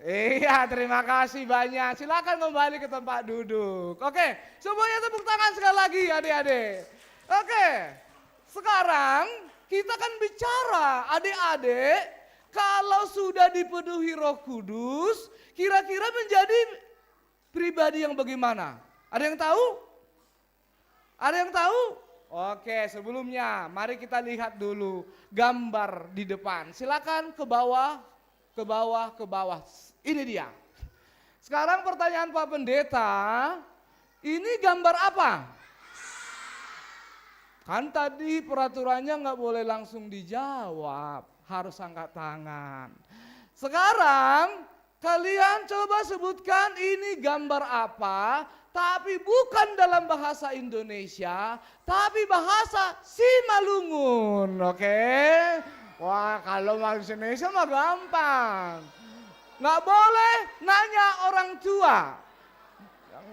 Iya, terima kasih banyak. Silakan kembali ke tempat duduk. Oke, semuanya tepuk tangan sekali lagi adik-adik. Oke, sekarang kita akan bicara adik-adik. Kalau sudah dipenuhi Roh Kudus, kira-kira menjadi pribadi yang bagaimana? Ada yang tahu? Ada yang tahu? Oke, sebelumnya mari kita lihat dulu gambar di depan. Silakan ke bawah, ke bawah, ke bawah. Ini dia. Sekarang pertanyaan Pak Pendeta, ini gambar apa? Kan tadi peraturannya nggak boleh langsung dijawab, harus angkat tangan. Sekarang kalian coba sebutkan ini gambar apa? Tapi bukan dalam bahasa Indonesia, tapi bahasa Simalungun, oke? Wah, kalau bahasa Indonesia mah gampang. Nggak boleh nanya orang tua.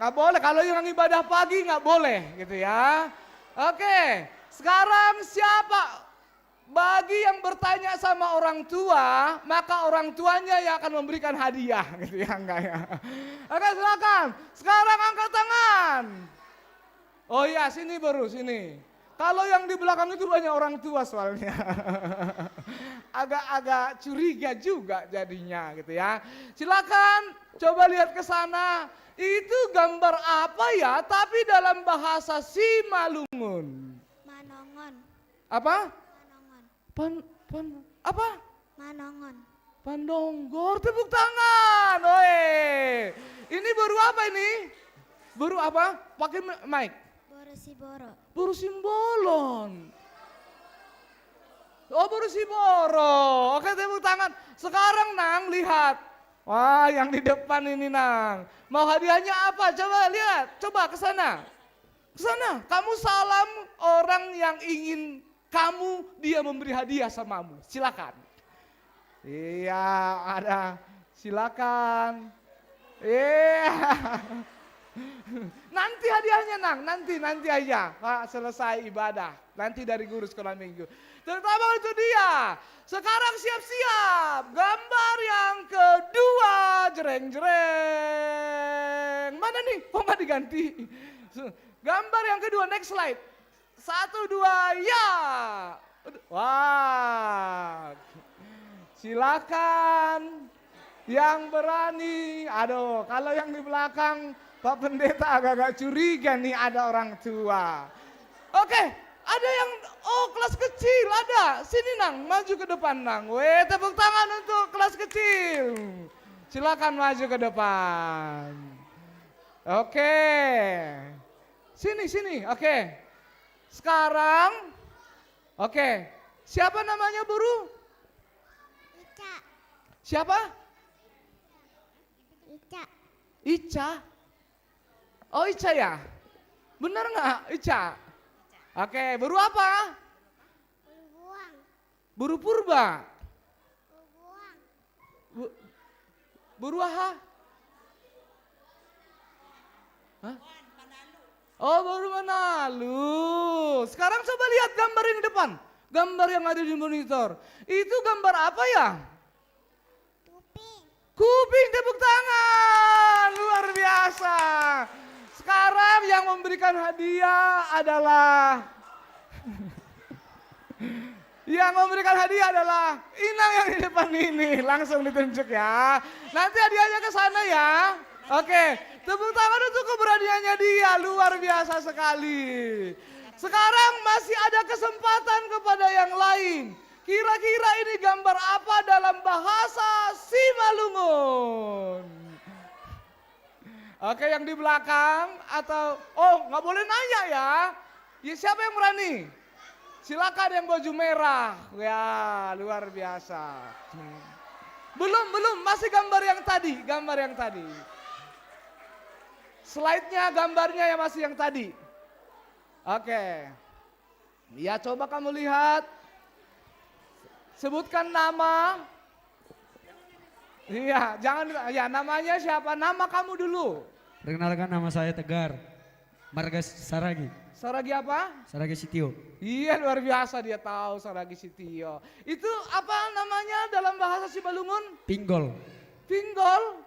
Nggak boleh, kalau yang ibadah pagi nggak boleh gitu ya. Oke, sekarang siapa? Bagi yang bertanya sama orang tua, maka orang tuanya yang akan memberikan hadiah gitu ya, enggak ya. Oke, silakan. Sekarang angkat tangan. Oh iya, sini baru sini. Kalau yang di belakang itu banyak orang tua soalnya. Agak-agak curiga juga jadinya gitu ya. Silakan coba lihat ke sana. Itu gambar apa ya? Tapi dalam bahasa Simalungun. Manongon. Apa? Apa? Manongon. Pandonggor, tepuk tangan. Oi. Ini baru apa ini? Baru apa? Pakai mic. Borosiboro. Borusimbolon. Oh, Borosiboro. Oke, tepuk tangan. Sekarang Nang lihat. Wah, yang di depan ini Nang. Mau hadiahnya apa? Coba lihat. Coba ke sana. Ke sana. Kamu salam orang yang ingin dia memberi hadiah samamu. Silakan. Iya, ada. Silakan. Iya. Nanti hadiahnya Nang, nanti aja. Pak, selesai ibadah. Nanti dari guru sekolah minggu. Terutama itu dia. Sekarang siap-siap. Gambar yang kedua. Jreng-jreng. Mana nih? Kok nggak diganti? Gambar yang kedua, next slide. 1, 2, ya. Wah. Silakan. Yang berani. Aduh, kalau yang di belakang Pak Pendeta agak-agak curiga nih ada orang tua. Oke, ada yang, kelas kecil ada. Sini Nang, maju ke depan Nang. Weh, tepuk tangan untuk kelas kecil. Silakan maju ke depan. Oke. Sini, oke. Sekarang, oke. Siapa namanya Buru? Ica. Siapa? Ica. Ica? Oh Ica ya? Bener nggak Ica? Oke, buru apa? Buru buang. Buru purba? Buru buang. Buru aha? Hah? Oh, baru Manalu. Sekarang coba lihat gambar yang depan. Gambar yang ada di monitor. Itu gambar apa ya? Kuping, tepuk tangan. Luar biasa. Sekarang yang memberikan hadiah adalah Inang yang di depan ini. Langsung ditunjuk ya. Nanti hadiahnya ke sana ya. Oke, tepuk tangan untuk keberaniannya dia. Luar biasa sekali. Sekarang masih ada kesempatan kepada yang lain. Kira-kira ini gambar apa dalam bahasa Simalungun? Oke, yang di belakang atau nggak boleh nanya ya. Ya siapa yang berani? Silakan yang baju merah. Ya, luar biasa. Belum, masih gambar yang tadi. Slide-nya gambarnya yang masih yang tadi. Oke. Ya, coba kamu lihat. Sebutkan nama. Iya, namanya siapa? Nama kamu dulu. Perkenalkan, nama saya Tegar. Marga Saragi. Saragi apa? Saragi Sitio. Iya, luar biasa dia tahu Saragi Sitio. Itu apa namanya dalam bahasa Simalungun? Pinggol. Pinggol?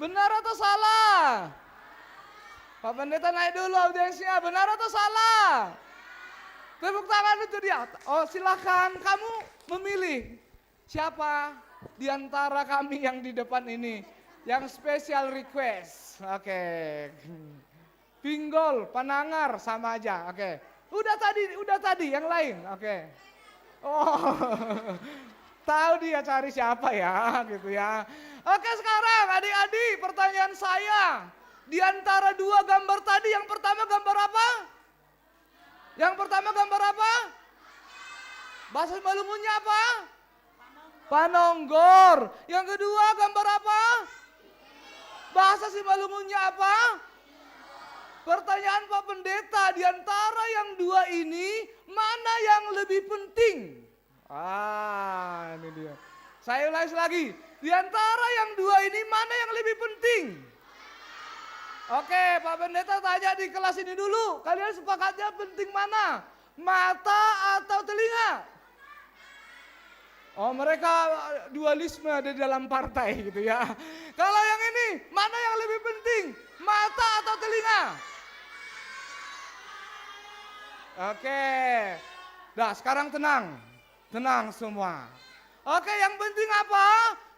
Benar atau salah? Pak Pendeta naik dulu audiensnya. Benar atau salah? Tepuk tangan untuk dia. Oh, silakan kamu memilih siapa di antara kami yang di depan ini yang special request. Oke. Pinggol, Panangar sama aja. Oke. Udah tadi yang lain. Oke. Oh. Tahu dia cari siapa ya, gitu ya. Oke, sekarang adik-adik, pertanyaan saya. Di antara dua gambar tadi, yang pertama gambar apa? Bahasa Simalungunnya apa? Panonggor. Yang kedua gambar apa? Bahasa Simalungunnya apa? Pertanyaan Pak Pendeta, di antara yang dua ini, mana yang lebih penting? Ini dia. Saya ulangi lagi. Di antara yang dua ini, mana yang lebih penting? Oke, Pak Pendeta tanya di kelas ini dulu. Kalian sepakatnya penting mana? Mata atau telinga? Oh, mereka dualisme ada di dalam partai gitu ya. Kalau yang ini, mana yang lebih penting? Mata atau telinga? Oke. Nah, sekarang tenang. Tenang semua. Oke, yang penting apa?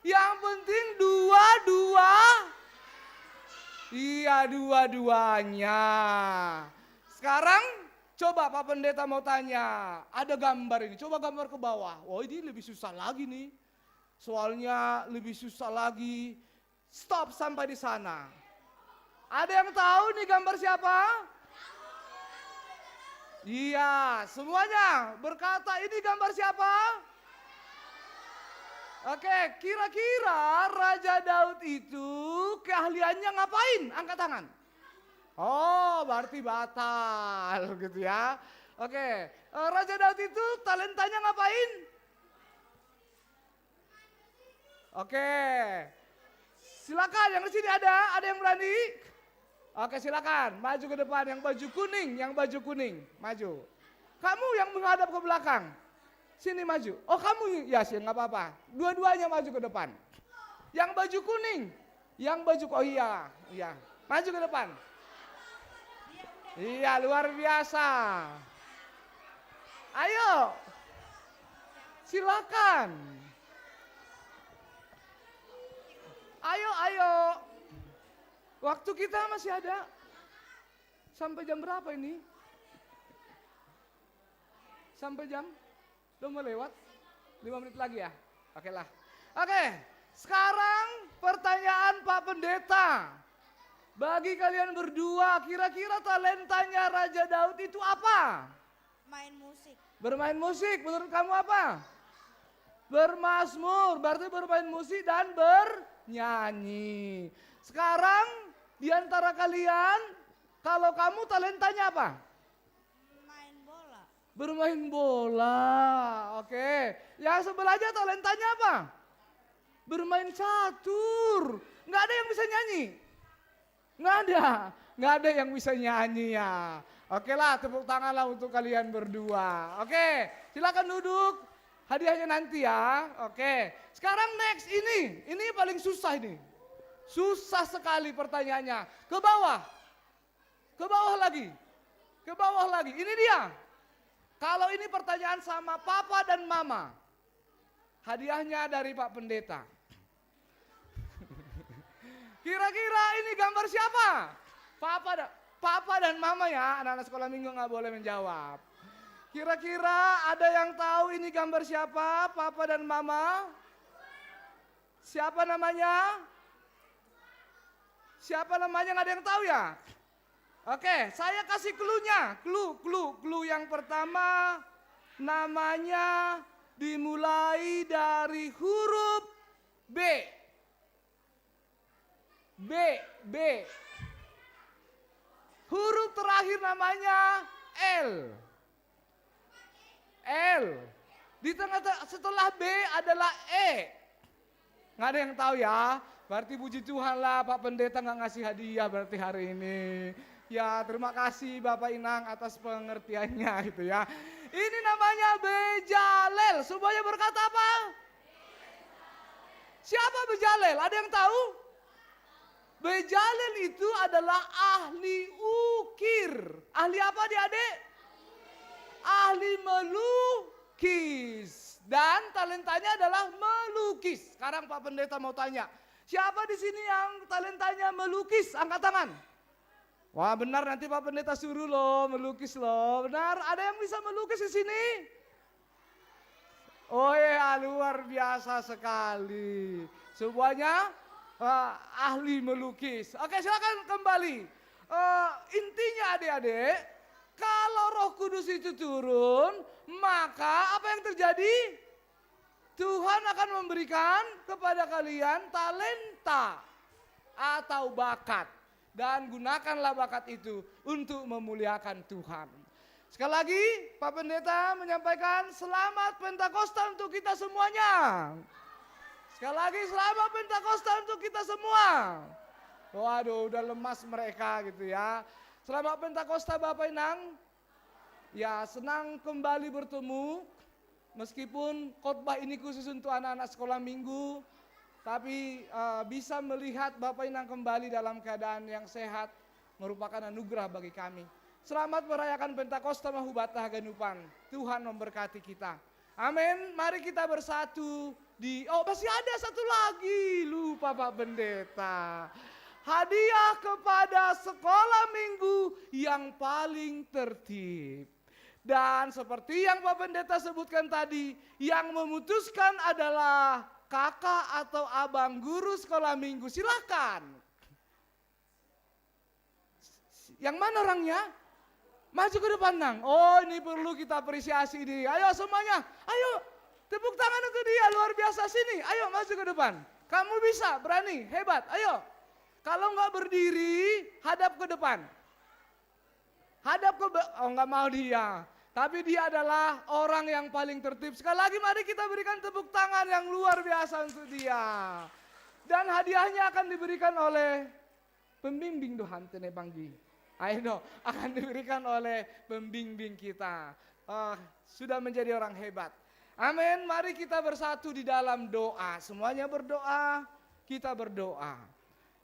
Yang penting Iya, dua-duanya. Sekarang coba Pak Pendeta mau tanya, ada gambar ini, coba gambar ke bawah. Oh, ini lebih susah lagi nih. Soalnya lebih susah lagi. Stop sampai di sana. Ada yang tahu nih gambar siapa? Iya, semuanya berkata ini gambar siapa? Oke, kira-kira Raja Daud itu keahliannya ngapain? Angkat tangan. Oh, berarti batal gitu ya. Oke, Raja Daud itu talentanya ngapain? Oke, silakan yang di sini ada yang berani? Oke, silakan maju ke depan, yang baju kuning, maju. Kamu yang menghadap ke belakang. Sini maju. Oh, kamu ya sih nggak apa-apa. Dua-duanya maju ke depan. Yang baju kuning, iya. Maju ke depan. Iya, luar biasa. Ayo. Silakan. Waktu kita masih ada. Sampai jam berapa ini? Sampai jam? Udah mau lewat? 5 menit lagi ya? Oke lah. Oke, sekarang pertanyaan Pak Pendeta. Bagi kalian berdua, kira-kira talentanya Raja Daud itu apa? Main musik. Bermain musik, menurut kamu apa? Bermazmur, berarti bermain musik dan bernyanyi. Sekarang di antara kalian, kalau kamu talentanya apa? Main bola. Bermain bola, oke. Yang sebelahnya talentanya apa? Bermain catur. Nggak ada yang bisa nyanyi? Nggak ada yang bisa nyanyi ya. Oke lah, tepuk tanganlah untuk kalian berdua. Oke, silakan duduk. Hadiahnya nanti ya. Oke, sekarang next ini paling susah ini. Susah sekali pertanyaannya. Ke bawah lagi. Ke bawah lagi. Ini dia. Kalau ini pertanyaan sama papa dan mama. Hadiahnya dari Pak Pendeta. Kira-kira ini gambar siapa? Papa dan mama ya, anak-anak sekolah minggu nggak boleh menjawab. Kira-kira ada yang tahu ini gambar siapa? Papa dan mama? Siapa namanya? Siapa namanya, nggak ada yang tahu ya? Oke, saya kasih clue-nya. Clue yang pertama, namanya dimulai dari huruf B. Huruf terakhir namanya L. Di tengah setelah B adalah E. Nggak ada yang tahu ya. Berarti puji Tuhan lah Pak Pendeta nggak ngasih hadiah berarti hari ini. Ya terima kasih Bapak Inang atas pengertiannya gitu ya. Ini namanya Bejalel. Semuanya berkata apa? Siapa Bejalel? Ada yang tahu? Bejalel itu adalah ahli ukir. Ahli apa adik-adik? Ahli melukis. Dan talentanya adalah melukis. Sekarang Pak Pendeta mau tanya. Siapa di sini yang talentanya melukis? Angkat tangan. Wah benar, nanti Pak Pendeta suruh loh melukis loh. Benar, ada yang bisa melukis di sini? Oh ya, luar biasa sekali. Semuanya ahli melukis. Oke, silakan kembali. Intinya adik-adik, kalau Roh Kudus itu turun, maka apa yang terjadi? Tuhan akan memberikan kepada kalian talenta atau bakat. Dan gunakanlah bakat itu untuk memuliakan Tuhan. Sekali lagi, Pak Pendeta menyampaikan selamat Pentakosta untuk kita semuanya. Sekali lagi selamat Pentakosta untuk kita semua. Waduh udah lemas mereka gitu ya. Selamat Pentakosta Bapak Inang. Ya senang kembali bertemu. Meskipun khotbah ini khusus untuk anak-anak sekolah minggu. Tapi bisa melihat Bapak Inang kembali dalam keadaan yang sehat. Merupakan anugerah bagi kami. Selamat merayakan Pentakosta Mahubata Haganupan. Tuhan memberkati kita. Amin. Mari kita bersatu. Masih ada satu lagi, lupa Pak Pendeta. Hadiah kepada sekolah minggu yang paling tertib. Dan seperti yang Pak Pendeta sebutkan tadi, yang memutuskan adalah kakak atau abang guru sekolah minggu. Silakan. Yang mana orangnya? Maju ke depan, Nang. Oh, ini perlu kita apresiasi ini. Ayo semuanya, ayo. Tepuk tangan untuk dia, luar biasa sini. Ayo maju ke depan. Kamu bisa, berani, hebat. Ayo. Kalau nggak berdiri, hadap ke depan. Nggak mau dia. Tapi dia adalah orang yang paling tertib. Sekali lagi mari kita berikan tepuk tangan yang luar biasa untuk dia. Dan hadiahnya akan diberikan oleh pembimbing Tuhan Tene Banggi. Ayo akan diberikan oleh pembimbing kita. Sudah menjadi orang hebat. Amin, mari kita bersatu di dalam doa. Semuanya berdoa, kita berdoa.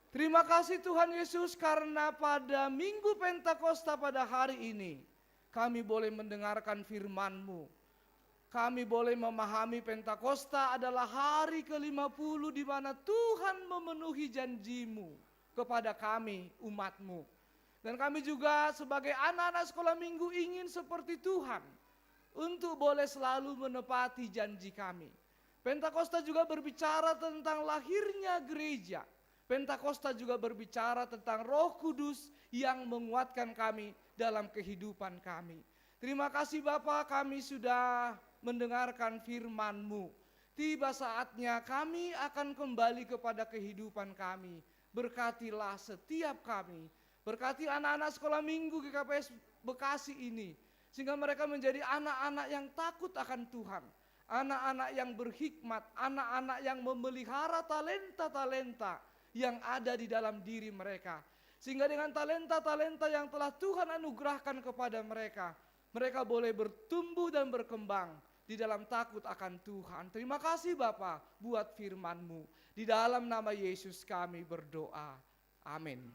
Terima kasih Tuhan Yesus karena pada Minggu Pentakosta pada hari ini, kami boleh mendengarkan firman-Mu. Kami boleh memahami Pentakosta adalah hari ke-50 di mana Tuhan memenuhi janji-Mu kepada kami umat-Mu. Dan kami juga sebagai anak-anak sekolah minggu ingin seperti Tuhan untuk boleh selalu menepati janji kami. Pentakosta juga berbicara tentang lahirnya gereja. Pentakosta juga berbicara tentang Roh Kudus yang menguatkan kami dalam kehidupan kami. Terima kasih Bapa, kami sudah mendengarkan firman-Mu. Tiba saatnya kami akan kembali kepada kehidupan kami. Berkatilah setiap kami. Berkati anak-anak sekolah minggu GKPS Bekasi ini. Sehingga mereka menjadi anak-anak yang takut akan Tuhan. Anak-anak yang berhikmat, anak-anak yang memelihara talenta-talenta yang ada di dalam diri mereka. Sehingga dengan talenta-talenta yang telah Tuhan anugerahkan kepada mereka, mereka boleh bertumbuh dan berkembang di dalam takut akan Tuhan. Terima kasih Bapa buat firman-Mu. Di dalam nama Yesus kami berdoa. Amin.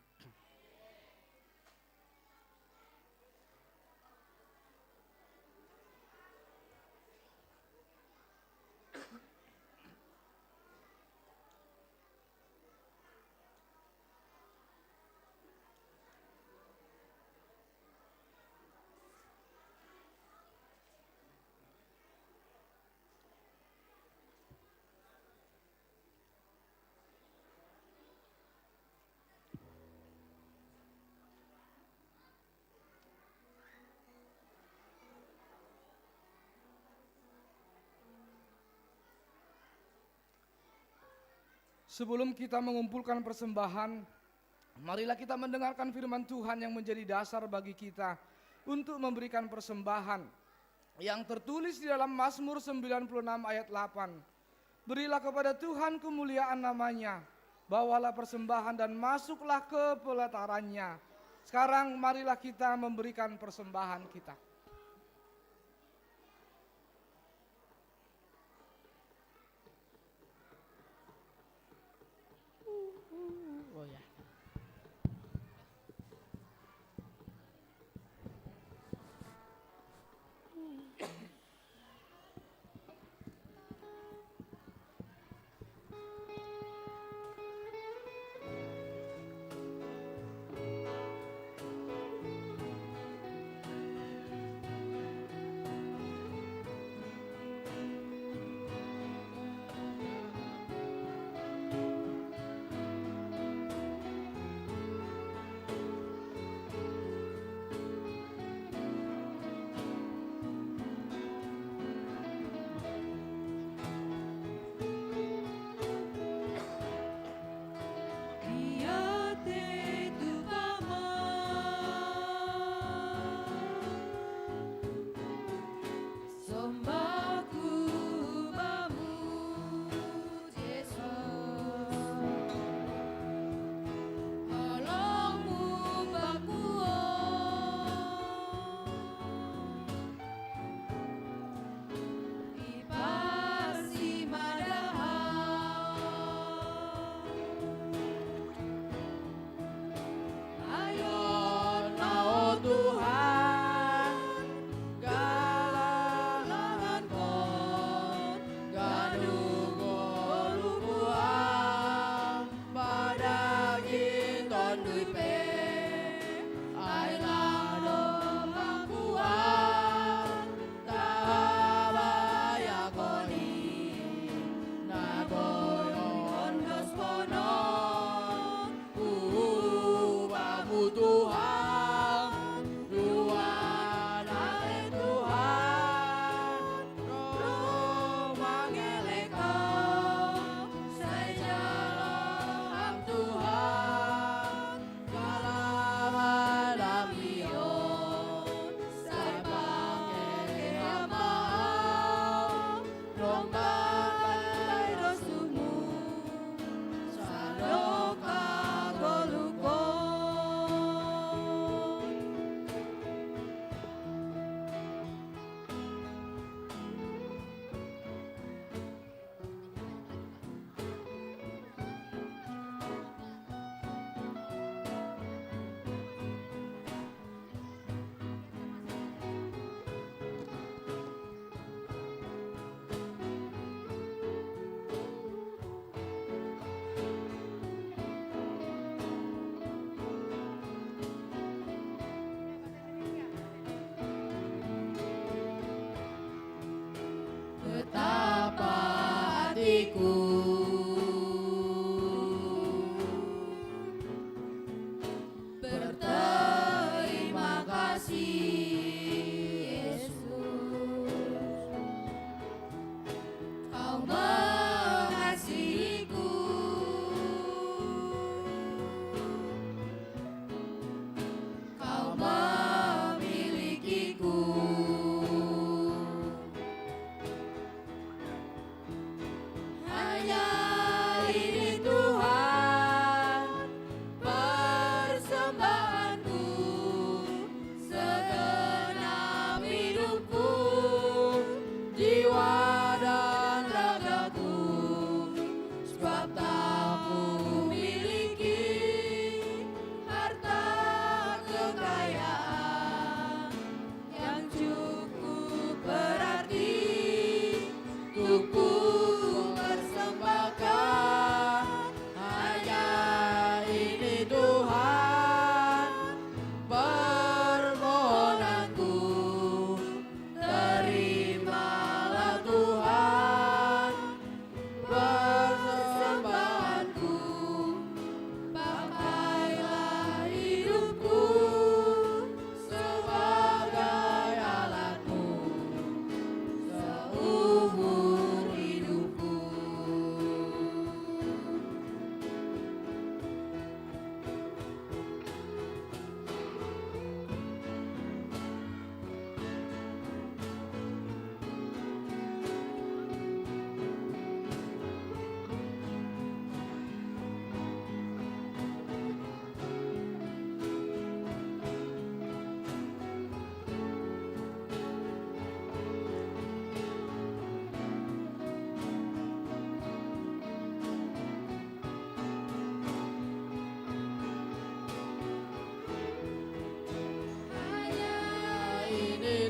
Sebelum kita mengumpulkan persembahan, marilah kita mendengarkan firman Tuhan yang menjadi dasar bagi kita untuk memberikan persembahan yang tertulis di dalam Mazmur 96 ayat 8. Berilah kepada Tuhan kemuliaan namanya, bawalah persembahan dan masuklah ke pelatarannya. Sekarang marilah kita memberikan persembahan kita. Oh ya.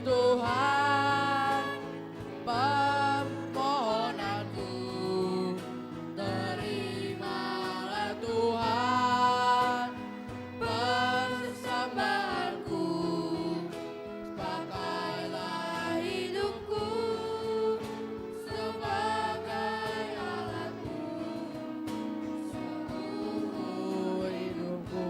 Tuhan permohonanku, terimalah Tuhan persembahanku, pakailah hidupku sebagai alatmu seluruh hidupku.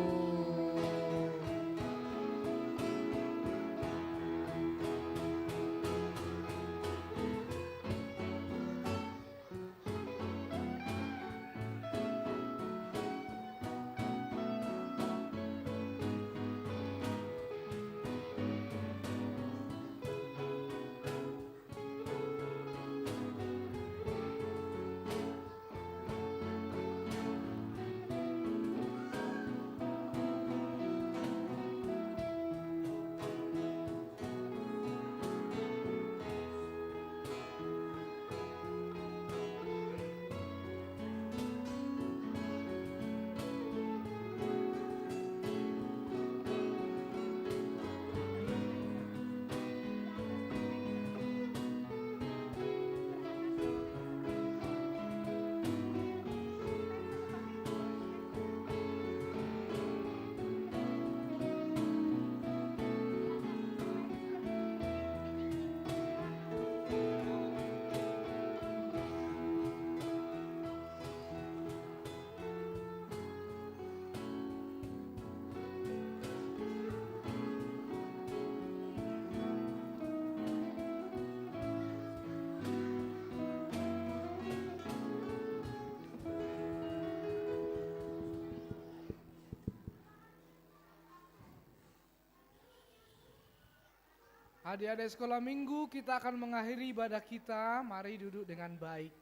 Adik-adik sekolah minggu, kita akan mengakhiri ibadah kita. Mari duduk dengan baik.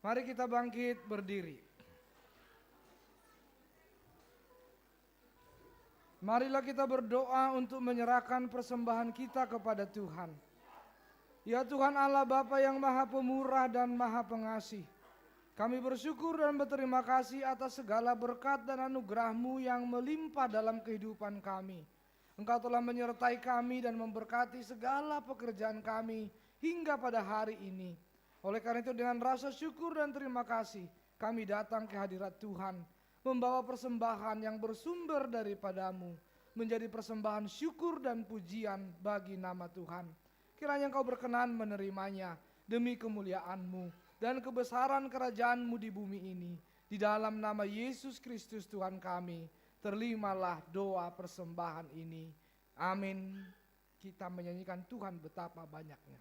Mari kita bangkit berdiri. Marilah kita berdoa untuk menyerahkan persembahan kita kepada Tuhan. Ya Tuhan Allah Bapa yang Maha Pemurah dan Maha Pengasih, kami bersyukur dan berterima kasih atas segala berkat dan anugerah-Mu yang melimpah dalam kehidupan kami. Engkau telah menyertai kami dan memberkati segala pekerjaan kami hingga pada hari ini. Oleh karena itu dengan rasa syukur dan terima kasih kami datang ke hadirat Tuhan, membawa persembahan yang bersumber daripada-Mu, menjadi persembahan syukur dan pujian bagi nama Tuhan. Kiranya Engkau berkenan menerimanya demi kemuliaan-Mu dan kebesaran kerajaan-Mu di bumi ini. Di dalam nama Yesus Kristus Tuhan kami, terimalah doa persembahan ini. Amin. Kita menyanyikan Tuhan betapa banyaknya.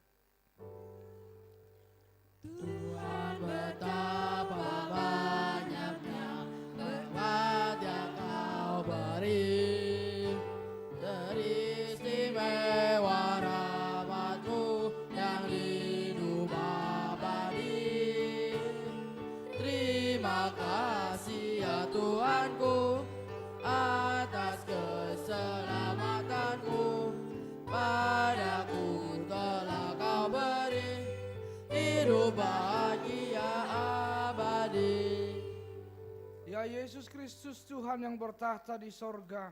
Tuhan betapa banyaknya rahmat yang Kau beri, teristimewa rahmat-Mu yang hidup abadi. Terima kasih ya Tuhanku atas keselamatanmu, padaku telah Kau beri hidup bahagia abadi. Ya Yesus Kristus Tuhan yang bertahta di sorga,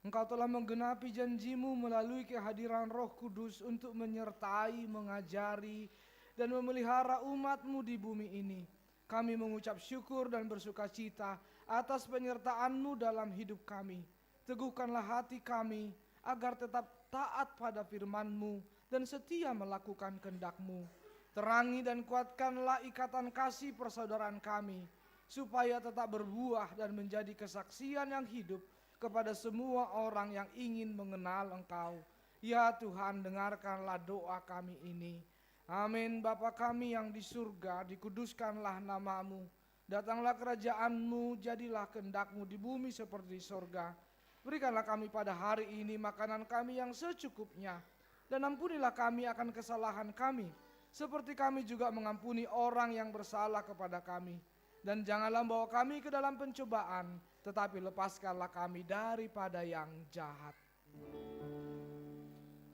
Engkau telah menggenapi janji-Mu melalui kehadiran Roh Kudus untuk menyertai, mengajari, dan memelihara umat-Mu di bumi ini. Kami mengucap syukur dan bersuka cita atas penyertaan-Mu dalam hidup kami. Teguhkanlah hati kami agar tetap taat pada firman-Mu dan setia melakukan kehendak-Mu. Terangi dan kuatkanlah ikatan kasih persaudaraan kami, supaya tetap berbuah dan menjadi kesaksian yang hidup kepada semua orang yang ingin mengenal Engkau. Ya Tuhan, dengarkanlah doa kami ini. Amin. Bapa kami yang di surga, dikuduskanlah nama-Mu. Datanglah kerajaan-Mu, jadilah kehendak-Mu di bumi seperti di sorga. Berikanlah kami pada hari ini makanan kami yang secukupnya, dan ampunilah kami akan kesalahan kami, seperti kami juga mengampuni orang yang bersalah kepada kami. Dan janganlah bawa kami ke dalam pencobaan, tetapi lepaskanlah kami daripada yang jahat.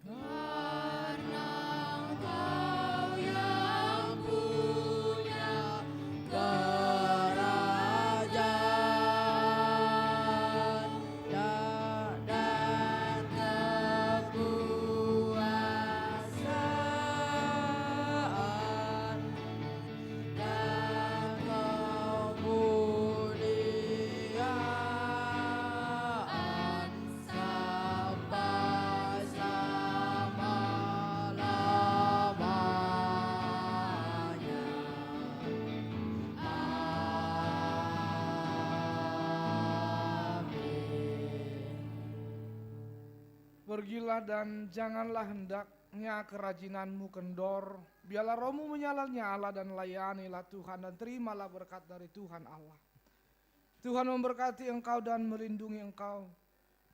Karena Engkau yang punya kerajaan dan kekuatan Pergilah dan janganlah hendaknya kerajinanmu kendor. Biarlah rohmu menyala-nyala dan layanilah Tuhan dan terimalah berkat dari Tuhan Allah. Tuhan memberkati engkau dan melindungi engkau.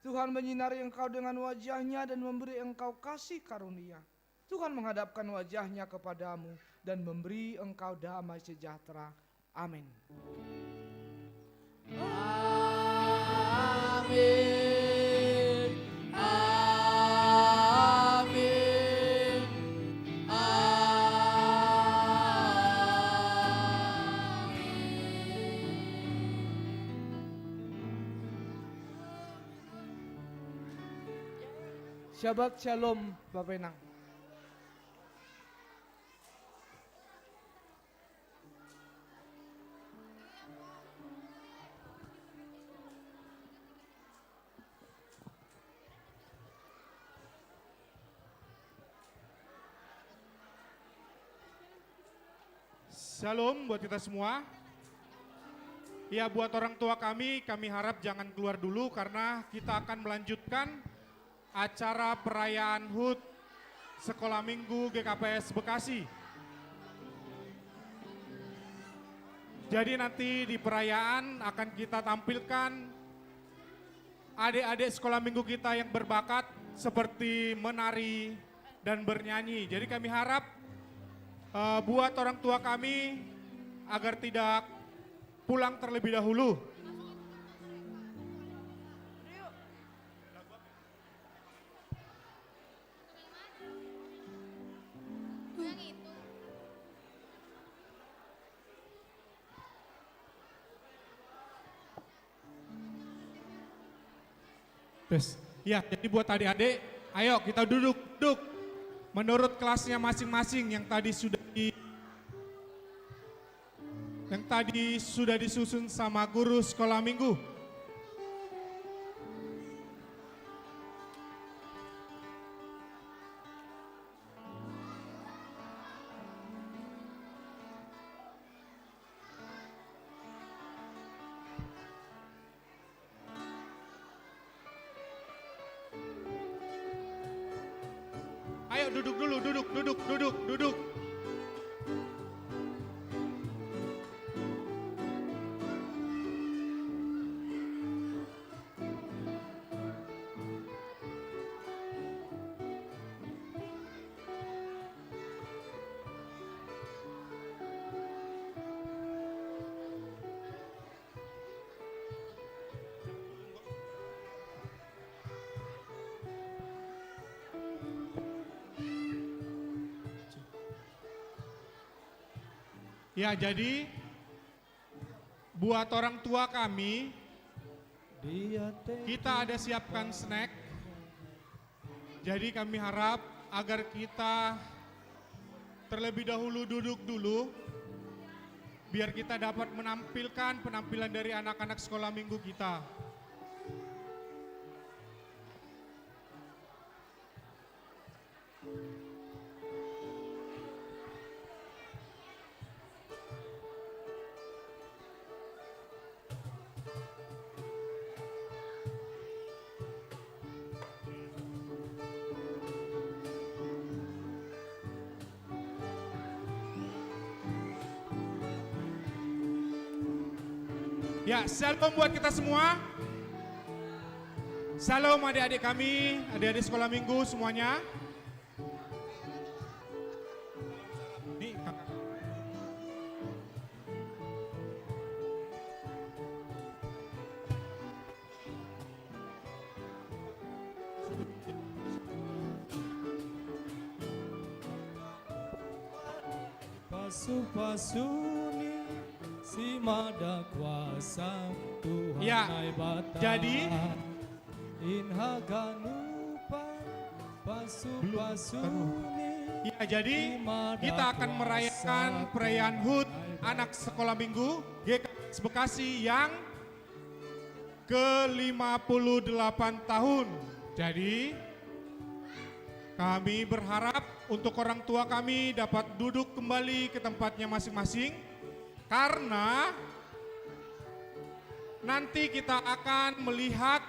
Tuhan menyinari engkau dengan wajahnya dan memberi engkau kasih karunia. Tuhan menghadapkan wajahnya kepadamu dan memberi engkau damai sejahtera. Amin. Amin. Amin. Shabbat Shalom, Bapak Enang. Shalom buat kita semua. Ya, buat orang tua kami harap jangan keluar dulu karena kita akan melanjutkan acara perayaan HUT Sekolah Minggu GKPS Bekasi. Jadi nanti di perayaan akan kita tampilkan adik-adik sekolah minggu kita yang berbakat seperti menari dan bernyanyi. Jadi kami harap buat orang tua kami agar tidak pulang terlebih dahulu. Ya, jadi buat adik-adik, ayo kita duduk. Menurut kelasnya masing-masing yang tadi sudah disusun sama guru sekolah minggu. Ayo duduk dulu, duduk. Ya, jadi buat orang tua kami, kita ada siapkan snack. Jadi kami harap agar kita terlebih dahulu duduk dulu, biar kita dapat menampilkan penampilan dari anak-anak sekolah minggu kita. Ya, shalom buat kita semua. Shalom adik-adik kami, adik-adik sekolah minggu semuanya. Nih, kakak. Pasu-pasuni si mada kuasa Tuhan Ya, naibata. jadi Inhaganupan pasu-pasuni. Ya, jadi kita akan merayakan perayaan HUT anak sekolah minggu GKPS Bekasi yang ke-58 tahun. Jadi kami berharap untuk orang tua kami dapat duduk kembali ke tempatnya masing-masing karena nanti kita akan melihat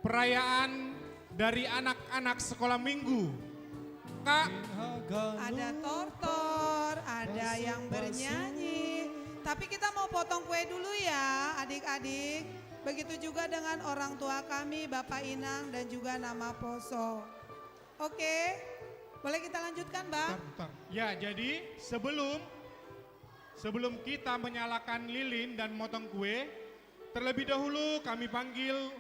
perayaan dari anak-anak sekolah minggu. Kak. Ada tortor, ada yang bernyanyi. Tapi kita mau potong kue dulu ya adik-adik. Begitu juga dengan orang tua kami, Bapak Inang dan juga nama Poso. Oke, boleh kita lanjutkan Bang? Bentar. Ya, jadi sebelum kita menyalakan lilin dan motong kue, terlebih dahulu kami panggil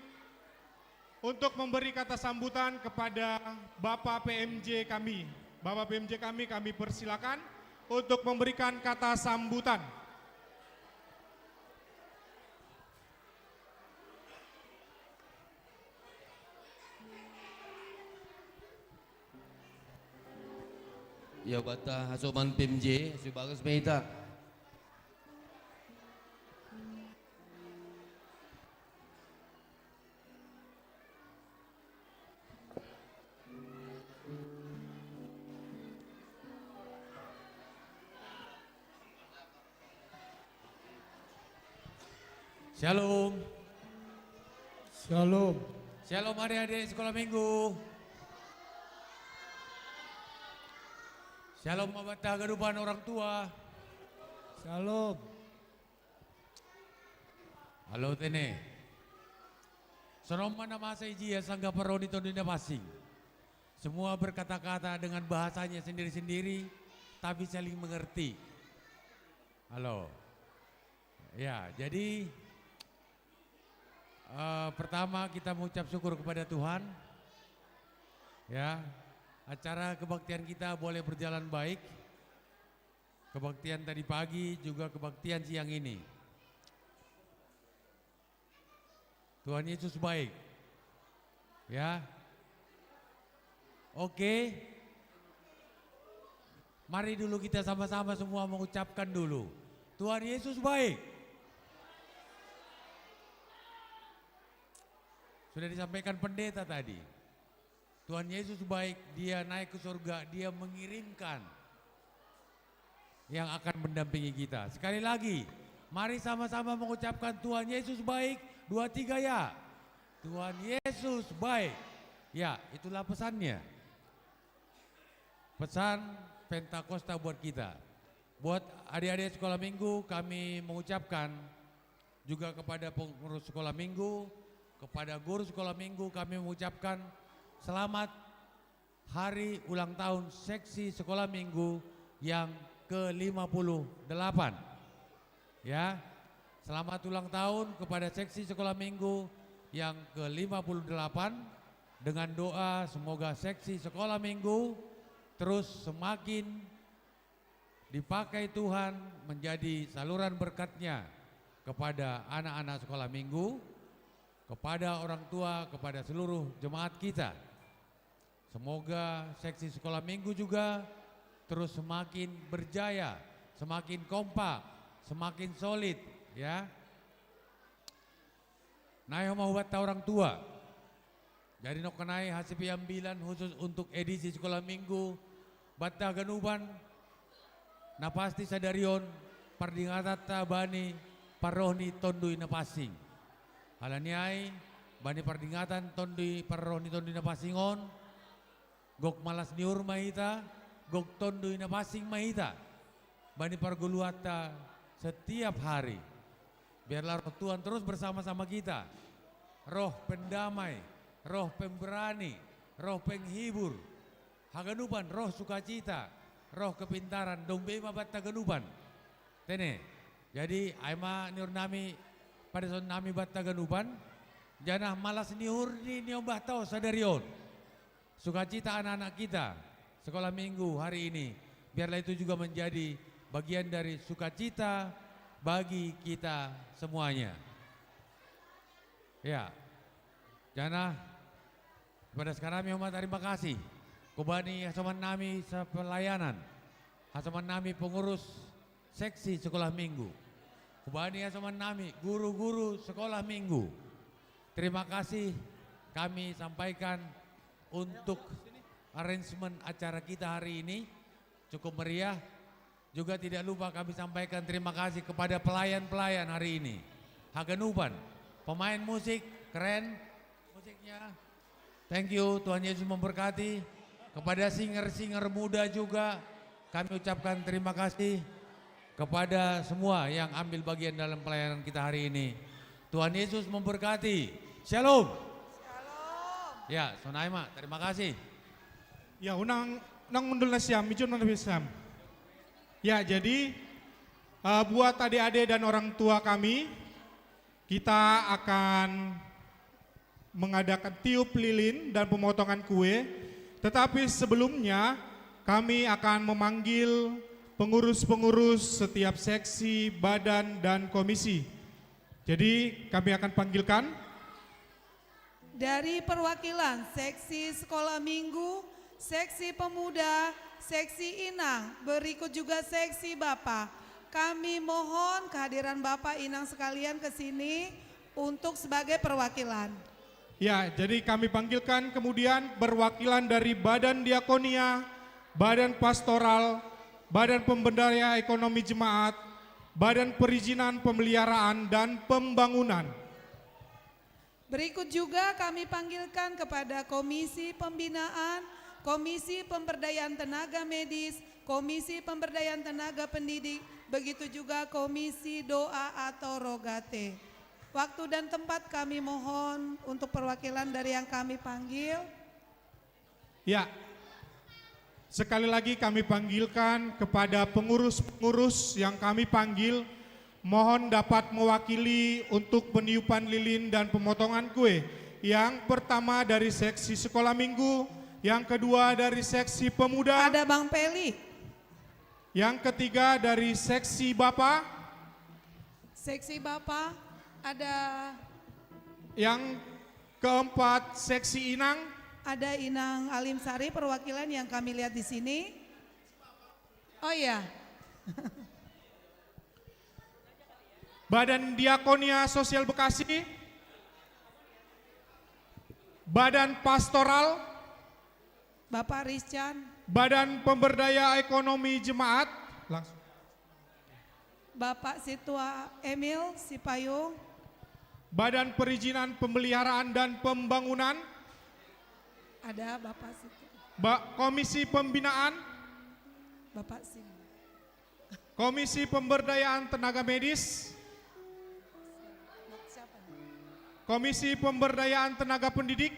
untuk memberi kata sambutan kepada Bapak PMJ kami. Bapak PMJ kami persilakan untuk memberikan kata sambutan. Ya bata hasuman PMJ, subagas meita. Shalom. Shalom. Shalom adik-adik sekolah minggu. Shalom mabata gadupan orang tua. Shalom. Halo Tene. Seroma nama saya Ijia Sangga Paroni Tondina Pasing. Semua berkata-kata dengan bahasanya sendiri-sendiri, tapi saling mengerti. Halo. Ya, jadi pertama kita mengucap syukur kepada Tuhan. Ya, acara kebaktian kita boleh berjalan baik. Kebaktian tadi pagi juga kebaktian siang ini. Tuhan Yesus baik. Ya. Oke. Mari dulu kita sama-sama semua mengucapkan dulu. Tuhan Yesus baik. Sudah disampaikan pendeta tadi. Tuhan Yesus baik, dia naik ke surga, dia mengirimkan yang akan mendampingi kita. Sekali lagi, mari sama-sama mengucapkan Tuhan Yesus baik, 2, 3 ya. Tuhan Yesus baik. Ya, itulah pesannya. Pesan Pentakosta buat kita. Buat adik-adik sekolah minggu, kami mengucapkan juga kepada pengurus sekolah minggu, kepada guru sekolah minggu, kami mengucapkan selamat hari ulang tahun seksi sekolah minggu yang ke-58. Ya, selamat ulang tahun kepada seksi sekolah minggu yang ke-58 dengan doa semoga seksi sekolah minggu terus semakin dipakai Tuhan menjadi saluran berkat-Nya kepada anak-anak sekolah minggu, kepada orang tua, kepada seluruh jemaat kita. Semoga seksi sekolah minggu juga terus semakin berjaya, semakin kompak, semakin solid ya. Naik mahubat orang tua. Jadi nokenai hasil piambilan khusus untuk edisi sekolah minggu Bata Ganuban. Na pasti sadarion pardingatata bani parohni tondui na pasing. Halaniai bani pardingatan tondui parohni tondui na pasingon. Gok malas niur mahita, gok tondui na pasing mahita. Bani parguluata setiap hari. Biarlah roh Tuhan terus bersama-sama kita. Roh pendamai, roh pemberani, roh penghibur. Haganuban, roh sukacita, roh kepintaran, dombe mabat taganuban. Tene, jadi aima niur nami pada son nami bat taganuban, janah malas niur ni niombah tau sadarion. Sukacita anak-anak kita, sekolah minggu hari ini, biarlah itu juga menjadi bagian dari sukacita bagi kita semuanya. Ya, janah pada sekarang Muhammad terima kasih. Kubani hasaman nami pelayanan, hasaman nami pengurus seksi sekolah minggu, kubani hasaman nami guru-guru sekolah minggu. Terima kasih kami sampaikan untuk arrangement acara kita hari ini cukup meriah. Juga tidak lupa kami sampaikan terima kasih kepada pelayan-pelayan hari ini. Haganuban, pemain musik keren musiknya. Thank you, Tuhan Yesus memberkati. Kepada singer-singer muda juga kami ucapkan terima kasih. Kepada semua yang ambil bagian dalam pelayanan kita hari ini. Tuhan Yesus memberkati. Shalom. Ya, Sonaima, terima kasih. Ya, unang mundul nasiam, mijun nasiam. Ya, jadi buat adik-adik dan orang tua kami, kita akan mengadakan tiup lilin dan pemotongan kue. Tetapi sebelumnya kami akan memanggil pengurus-pengurus setiap seksi, badan, dan komisi. Jadi kami akan panggilkan. Dari perwakilan seksi sekolah minggu, seksi pemuda, seksi inang, berikut juga seksi bapak. Kami mohon kehadiran bapak inang sekalian ke sini untuk sebagai perwakilan. Ya, jadi kami panggilkan kemudian perwakilan dari Badan Diakonia, Badan Pastoral, Badan Pemberdayaan Ekonomi Jemaat, Badan Perizinan Pemeliharaan dan Pembangunan. Berikut juga kami panggilkan kepada Komisi Pembinaan, Komisi Pemberdayaan Tenaga Medis, Komisi Pemberdayaan Tenaga Pendidik, begitu juga Komisi Doa atau Rogate. Waktu dan tempat kami mohon untuk perwakilan dari yang kami panggil. Ya, sekali lagi kami panggilkan kepada pengurus-pengurus yang kami panggil, mohon dapat mewakili untuk peniupan lilin dan pemotongan kue. Yang pertama dari seksi sekolah minggu, yang kedua dari seksi pemuda. Ada Bang Peli. Yang ketiga dari seksi bapak. Seksi bapak. Ada yang keempat seksi inang. Ada Inang Alim Sari perwakilan yang kami lihat di sini. Oh iya. Badan Diakonia Sosial Bekasi. Badan Pastoral. Bapak Rizcan. Badan Pemberdayaan Ekonomi Jemaat. Langsung. Bapak Situa Emil Sipayung. Badan Perizinan Pemeliharaan dan Pembangunan. Ada Bapak Situ. Komisi Pembinaan. Bapak Sim. Komisi Pemberdayaan Tenaga Medis. Komisi Pemberdayaan Tenaga Pendidik.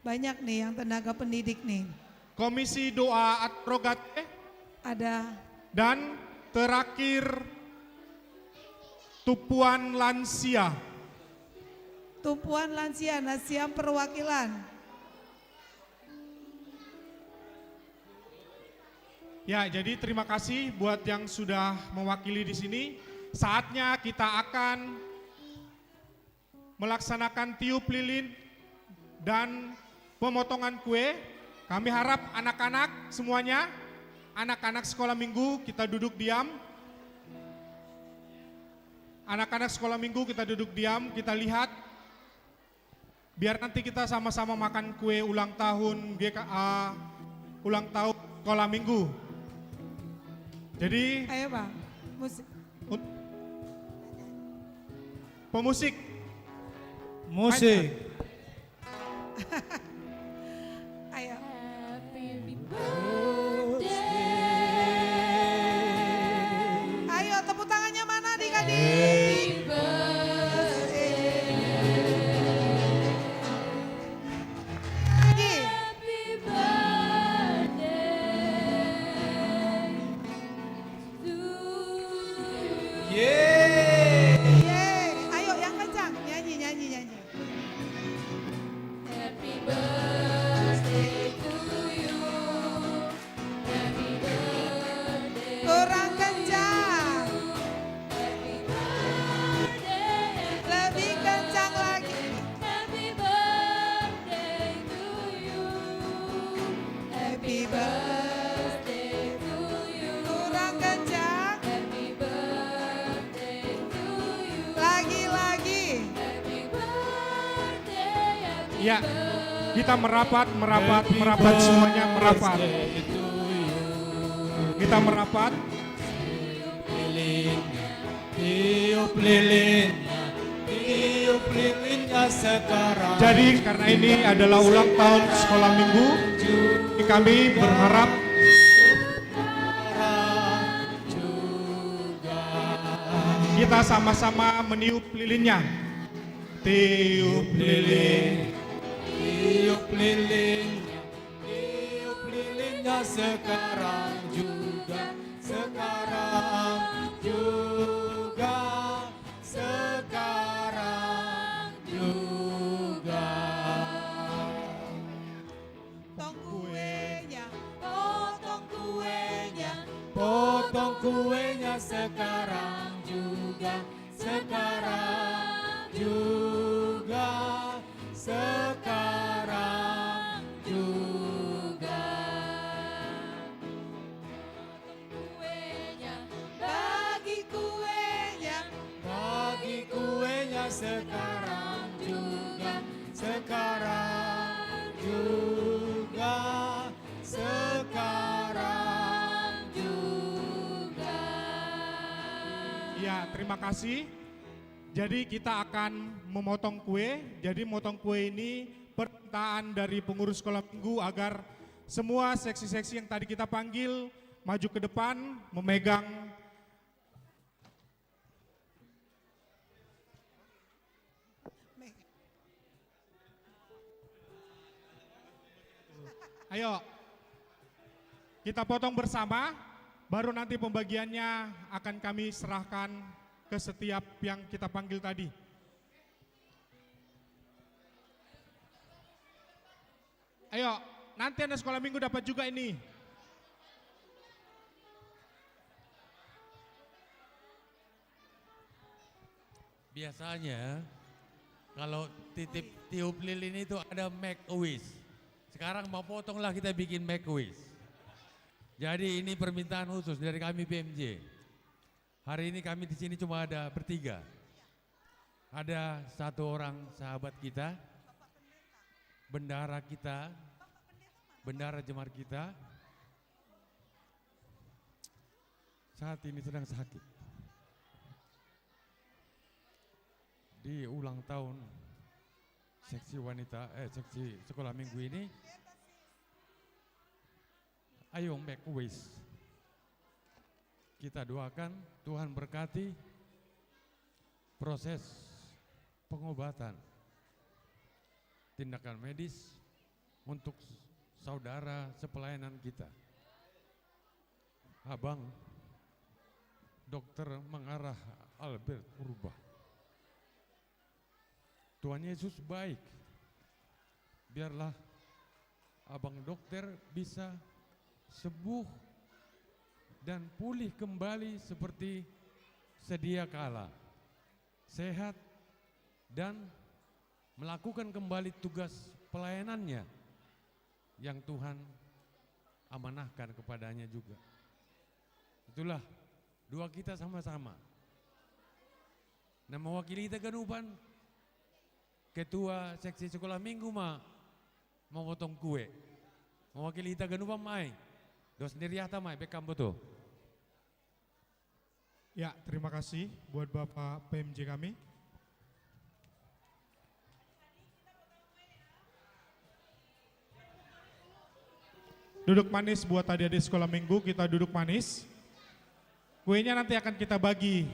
Banyak nih yang tenaga pendidik nih. Komisi Doa Adrogate. Ada. Dan terakhir Tumpuan Lansia. Tumpuan Lansia, Nasiam perwakilan. Ya, jadi terima kasih buat yang sudah mewakili di sini. Saatnya kita akan melaksanakan tiup lilin dan pemotongan kue. Kami harap anak-anak semuanya, anak-anak sekolah minggu kita duduk diam. Anak-anak sekolah minggu kita duduk diam, kita lihat. Biar nanti kita sama-sama makan kue ulang tahun GKA, ulang tahun sekolah minggu. Jadi, ayo Bang, musik. Pemusik. Musik. Ayo. Ayo tepuk tangannya mana adik-adik? Ayo yang kencang, nyanyi. Happy birthday to you. Happy birthday. Kurang kencang. Happy birthday. Lebih kencang lagi. Happy birthday to you. Happy birthday to you. Kurang kencang. Happy birthday to you. Lagi. Happy birthday. Happy Ya, kita merapat semuanya merapat. Kita merapat. Tiup lilinnya, tiup lilinnya sekarang. Jadi karena ini adalah ulang tahun sekolah minggu, kami berharap kita sama-sama meniup lilinnya. Tiup lilin, Tiup lilin, tiup lilinnya sekarang juga, sekarang juga, sekarang juga. Potong kuenya, potong kuenya, Potong kuenya sekarang juga, sekarang juga, sekarang juga. kuenya, bagi kuenya, Bagi kuenya sekarang juga, sekarang juga, sekarang juga. ya terima kasih. Jadi kita akan memotong kue. Jadi memotong kue ini permintaan dari pengurus sekolah minggu agar semua seksi-seksi yang tadi kita panggil maju ke depan memegang Ayo, kita potong bersama, baru nanti pembagiannya akan kami serahkan ke setiap yang kita panggil tadi. Ayo, nanti Anda sekolah minggu dapat juga ini. Biasanya kalau titip tiup lilin itu ada make a wish. Sekarang mau potonglah kita bikin make a wish. Jadi ini permintaan khusus dari kami PMJ. Hari ini kami di sini cuma ada bertiga. Ada satu orang sahabat kita, bendara kita, bendara Jemar kita, saat ini sedang sakit. Di ulang tahun seksi wanita, seksi sekolah minggu ini, ayo make a wish. Kita doakan Tuhan berkati proses pengobatan, tindakan medis untuk saudara sepelayanan kita. Abang Dokter Mengarah Albert Purba. Tuhan Yesus baik. Biarlah abang dokter bisa sembuh dan pulih kembali seperti sedia kala. Sehat dan melakukan kembali tugas pelayanannya yang Tuhan amanahkan kepadanya juga. Itulah doa kita sama-sama. Dan mewakili Taganuban, Ketua Seksi Sekolah Minggu mau potong kue. Mewakili Taganuban mai. Dos sendiri mai bekam betul. Ya, terima kasih buat Bapak PMJ kami. Duduk manis buat adik-adik sekolah minggu, kita duduk manis. Kuenya nanti akan kita bagi.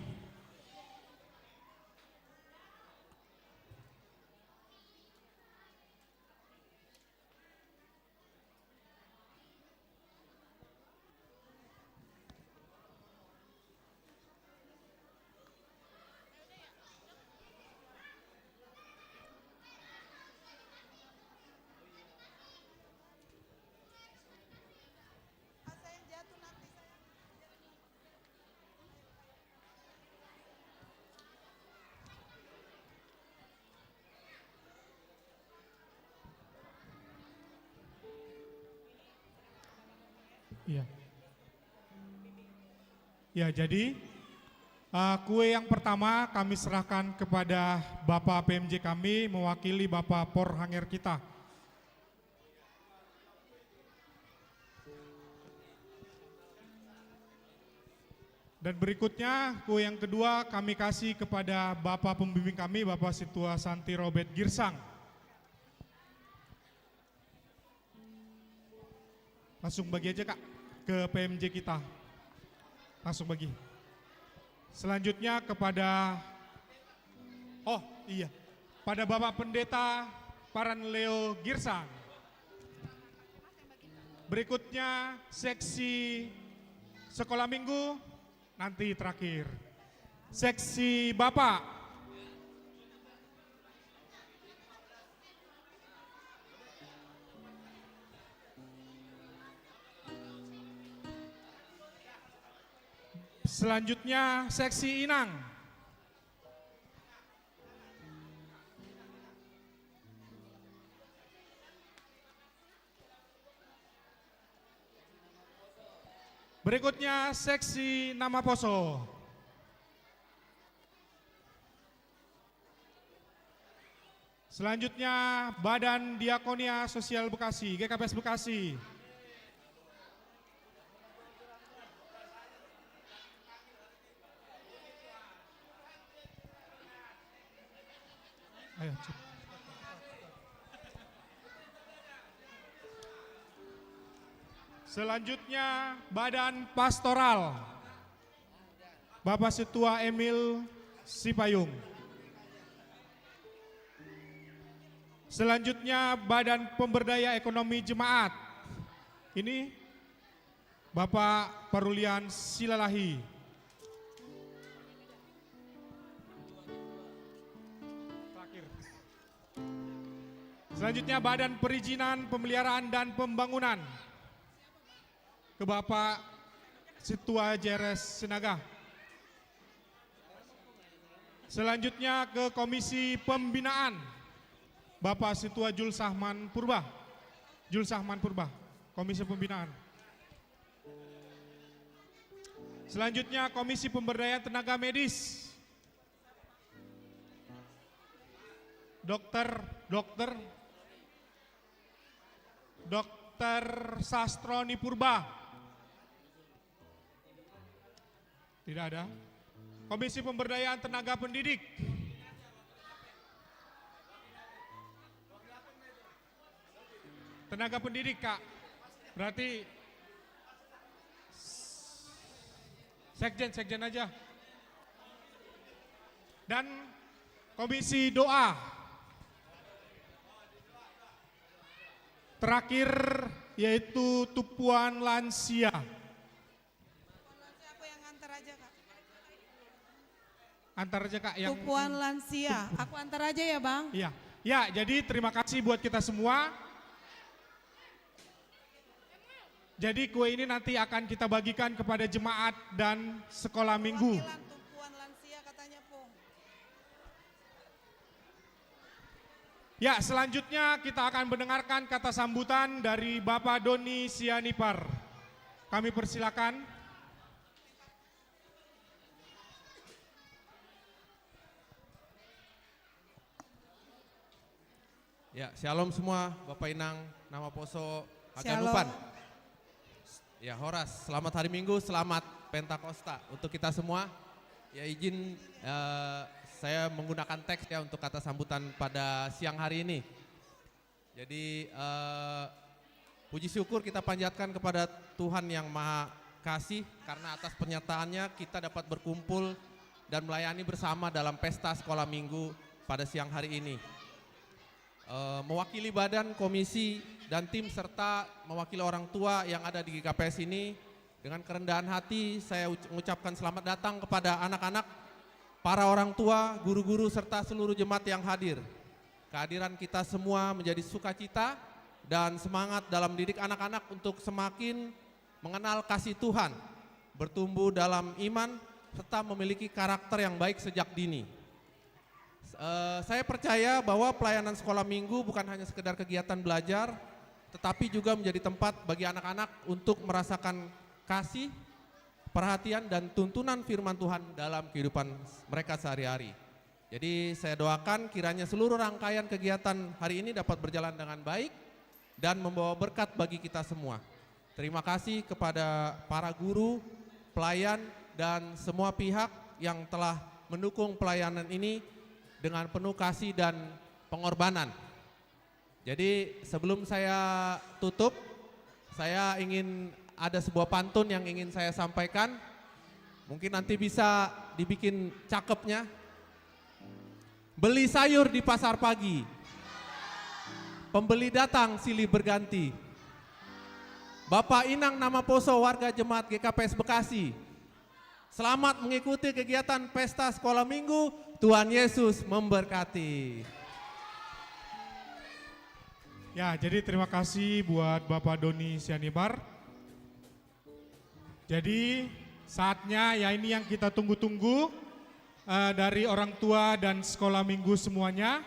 Iya. Ya, jadi kue yang pertama kami serahkan kepada Bapak PMJ kami mewakili Bapak Por Hanger kita. Dan berikutnya kue yang kedua kami kasih kepada Bapak pembimbing kami, Bapak Situa Santi Robert Girsang. Langsung bagi aja Kak ke PMJ kita. Langsung bagi. Selanjutnya kepada, oh iya, pada Bapak Pendeta Paran Leo Girsang. Berikutnya seksi sekolah minggu, nanti terakhir. Seksi Bapak. Selanjutnya seksi Inang. Berikutnya seksi Nama Poso. Selanjutnya Badan Diakonia Sosial Bekasi, GKPS Bekasi. Ayo, cepat. Selanjutnya Badan Pastoral, Bapak Situa Emil Sipayung. Selanjutnya Badan Pemberdaya Ekonomi Jemaat, ini Bapak Parulian Silalahi. Selanjutnya Badan Perizinan Pemeliharaan dan Pembangunan, ke Bapak Situa Jeres Sinaga. Selanjutnya ke Komisi Pembinaan, Bapak Situa Julsahman Purba. Julsahman Purba, Komisi Pembinaan. Selanjutnya Komisi Pemberdayaan Tenaga Medis, Dokter Sastroni Purba. Tidak ada. Komisi Pemberdayaan Tenaga Pendidik, tenaga pendidik Kak, berarti sekjen aja. Dan Komisi Doa. Terakhir yaitu Tupuan Lansia. Antar aja Kak yang Tupuan Lansia, aku antar aja ya Bang. Iya, ya jadi terima kasih buat kita semua. Jadi kue ini nanti akan kita bagikan kepada jemaat dan sekolah minggu. Tupuan Lansia katanya Pung. Ya selanjutnya kita akan mendengarkan kata sambutan dari Bapak Doni Sianipar. Kami persilakan. Ya, shalom semua, Bapak Inang, Nama Poso, Aganupan. Ya, Horas, selamat hari Minggu, selamat Pentakosta untuk kita semua. Ya izin saya menggunakan teks ya untuk kata sambutan pada siang hari ini. Jadi puji syukur kita panjatkan kepada Tuhan yang Maha Kasih karena atas penyertaannya kita dapat berkumpul dan melayani bersama dalam pesta sekolah minggu pada siang hari ini. Mewakili badan, komisi, dan tim serta mewakili orang tua yang ada di GKPS ini, dengan kerendahan hati saya mengucapkan selamat datang kepada anak-anak, para orang tua, guru-guru, serta seluruh jemaat yang hadir. Kehadiran kita semua menjadi sukacita dan semangat dalam didik anak-anak untuk semakin mengenal kasih Tuhan, bertumbuh dalam iman, serta memiliki karakter yang baik sejak dini. Saya percaya bahwa pelayanan sekolah minggu bukan hanya sekedar kegiatan belajar, tetapi juga menjadi tempat bagi anak-anak untuk merasakan kasih, perhatian, dan tuntunan firman Tuhan dalam kehidupan mereka sehari-hari. Jadi saya doakan kiranya seluruh rangkaian kegiatan hari ini dapat berjalan dengan baik dan membawa berkat bagi kita semua. Terima kasih kepada para guru, pelayan, dan semua pihak yang telah mendukung pelayanan ini dengan penuh kasih dan pengorbanan. Jadi sebelum saya tutup, saya ingin ada sebuah pantun yang ingin saya sampaikan. Mungkin nanti bisa dibikin cakepnya. Beli sayur di pasar pagi, pembeli datang silih berganti. Bapak Inang nama Poso warga jemaat GKPS Bekasi. Selamat mengikuti kegiatan pesta sekolah minggu, Tuhan Yesus memberkati. Ya, jadi terima kasih buat Bapak Doni Sianibar. Jadi saatnya ya ini yang kita tunggu-tunggu dari orang tua dan sekolah minggu semuanya.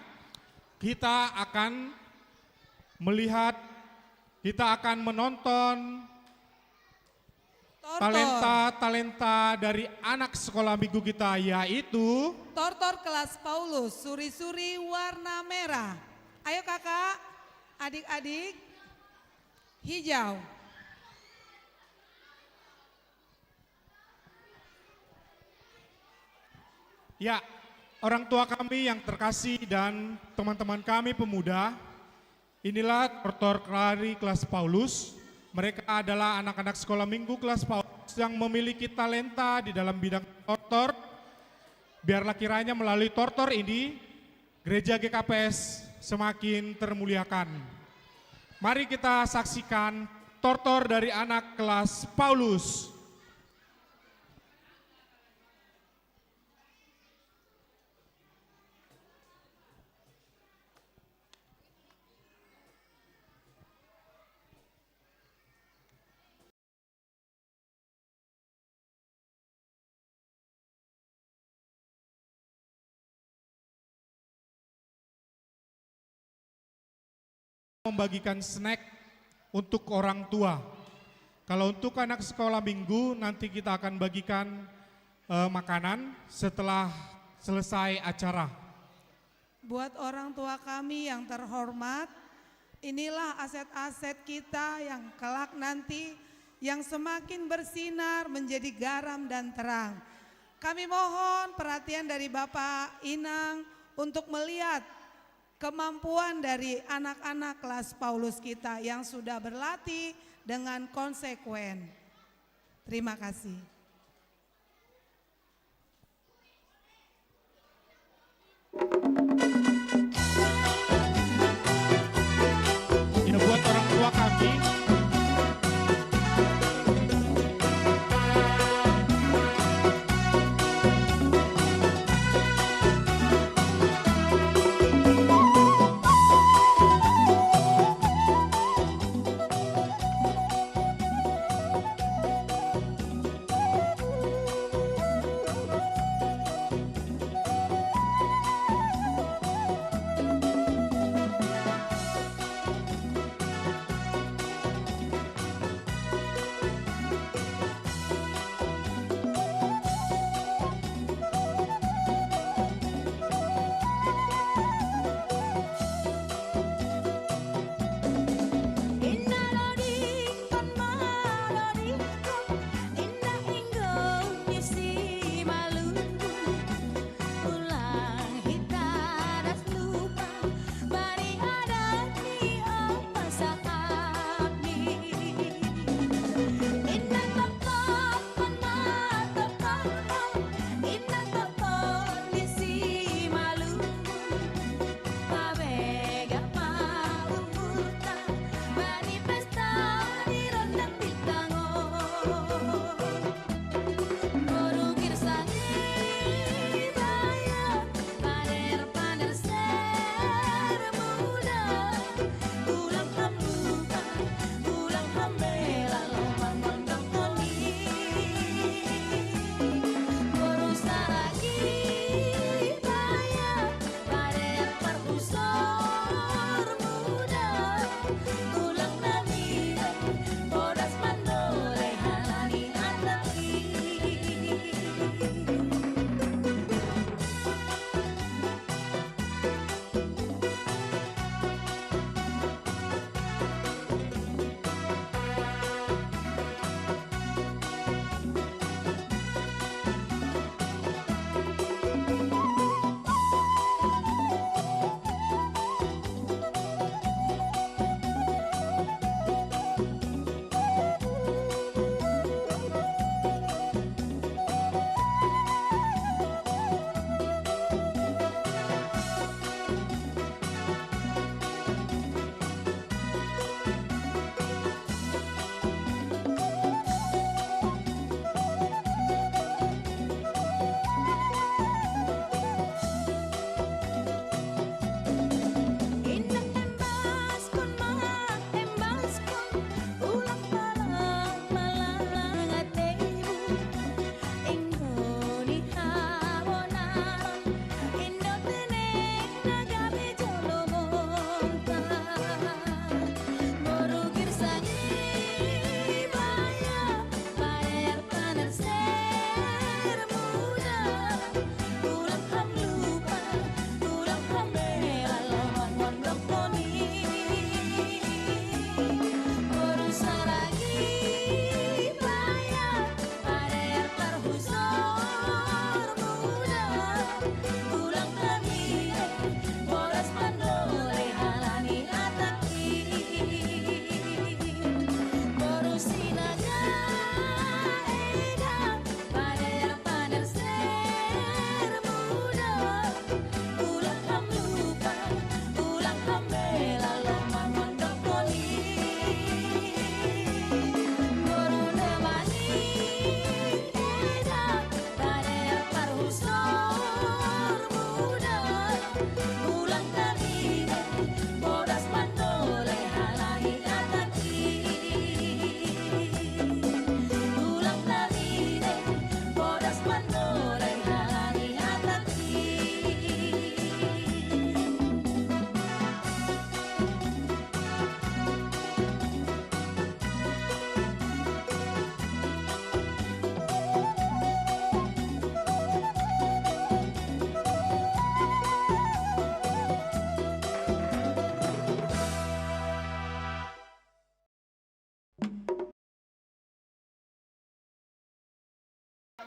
Kita akan melihat, kita akan menonton talenta-talenta dari anak sekolah minggu kita, yaitu Tortor kelas Paulus, suri-suri warna merah. Ayo kakak, adik-adik, hijau. Ya, orang tua kami yang terkasih dan teman-teman kami pemuda, inilah Tortor Kelari kelas Paulus. Mereka adalah anak-anak sekolah minggu kelas Paulus yang memiliki talenta di dalam bidang tortor. Biarlah kiranya melalui tortor ini, gereja GKPS semakin termuliakan. Mari kita saksikan tortor dari anak kelas Paulus. Membagikan snack untuk orang tua. Kalau untuk anak sekolah minggu nanti kita akan bagikan makanan setelah selesai acara. Buat orang tua kami yang terhormat, inilah aset-aset kita yang kelak nanti yang semakin bersinar menjadi garam dan terang. Kami mohon perhatian dari Bapak Inang untuk melihat kemampuan dari anak-anak kelas Paulus kita yang sudah berlatih dengan konsekuen. Terima kasih. Ya, buat orang tua kami,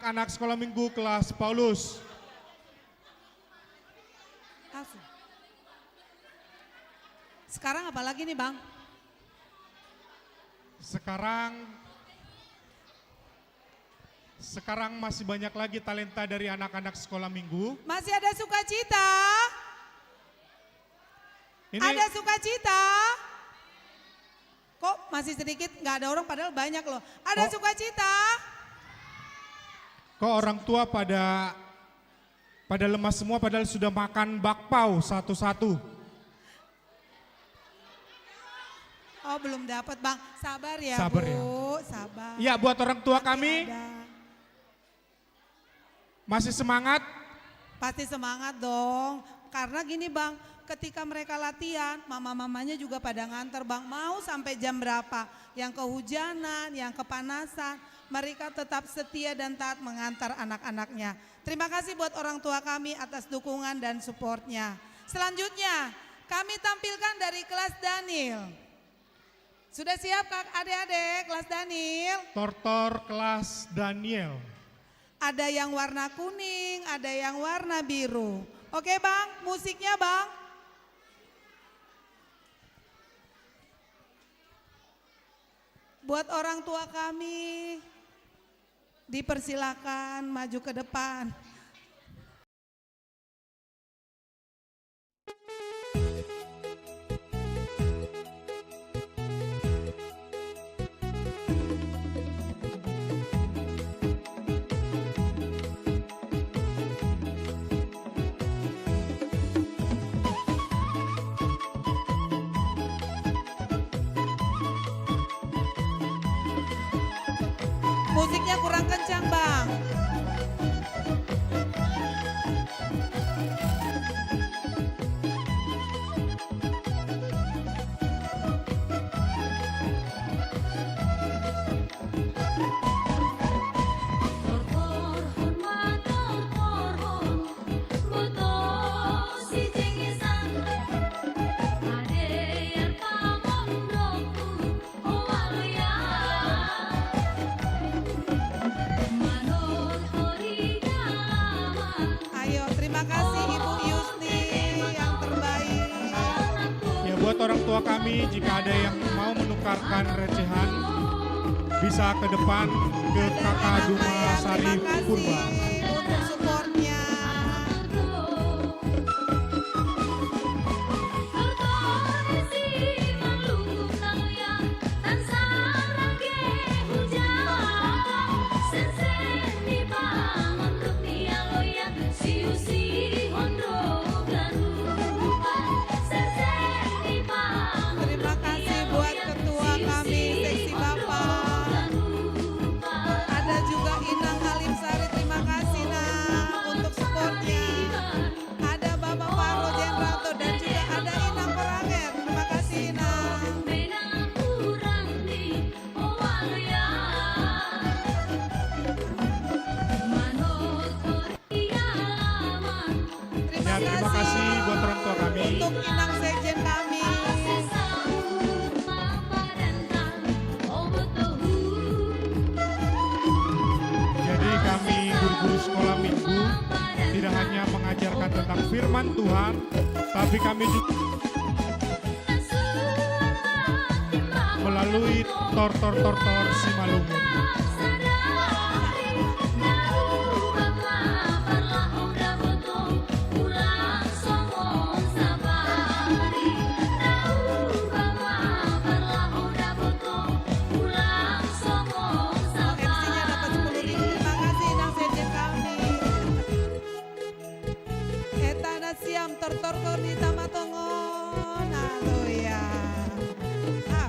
anak-anak sekolah minggu kelas Paulus. Sekarang apa lagi nih Bang? Sekarang masih banyak lagi talenta dari anak-anak sekolah minggu. Masih ada sukacita? Ini Ada sukacita? Kok masih sedikit, nggak ada orang padahal banyak loh. Ada sukacita? kok orang tua pada lemas semua padahal sudah makan bakpao satu-satu. Oh belum dapat Bang, sabar ya Sabar Bu, ya. sabar. Iya buat orang tua kami, Ada. masih semangat? Pasti semangat dong, karena gini Bang, ketika mereka latihan, mama-mamanya juga pada nganter Bang, mau sampai jam berapa, yang kehujanan, yang kepanasan, mereka tetap setia dan taat mengantar anak-anaknya. Terima kasih buat orang tua kami atas dukungan dan supportnya. Selanjutnya, kami tampilkan dari kelas Daniel. Sudah siap Kak adik-adik kelas Daniel? Tortor kelas Daniel. Ada yang warna kuning, ada yang warna biru. Oke Bang, musiknya Bang. Buat orang tua kami, dipersilakan maju ke depan. Musiknya kurang kencang Bang. Ayo, terima kasih Ibu Yusni yang terbaik. Ya buat orang tua kami jika ada yang mau menukarkan recehan bisa ke depan ke Kakak Duma Sari Purba. Untuk supportnya. Terima kasih buat ketua kami, seksi Bapak. Ada juga Inang Halim Sari, terima kasih Nak untuk supportnya. Ada Bapak Paro Jenrato dan juga ada Inang Koranger, terima kasih Inang. Ya terima kasih buat orang tua kami. Untuk Inang Sekjen kami. Jadi kami guru-guru sekolah minggu tidak hanya mengajarkan tentang firman Tuhan, tapi kami juga melalui tortor-tortor Simalungun. MC-nya dapat 10.000, terima kasih Inang Sekjen kami. Eta nasiam tortor di Tamatongon, haleluya. Ah.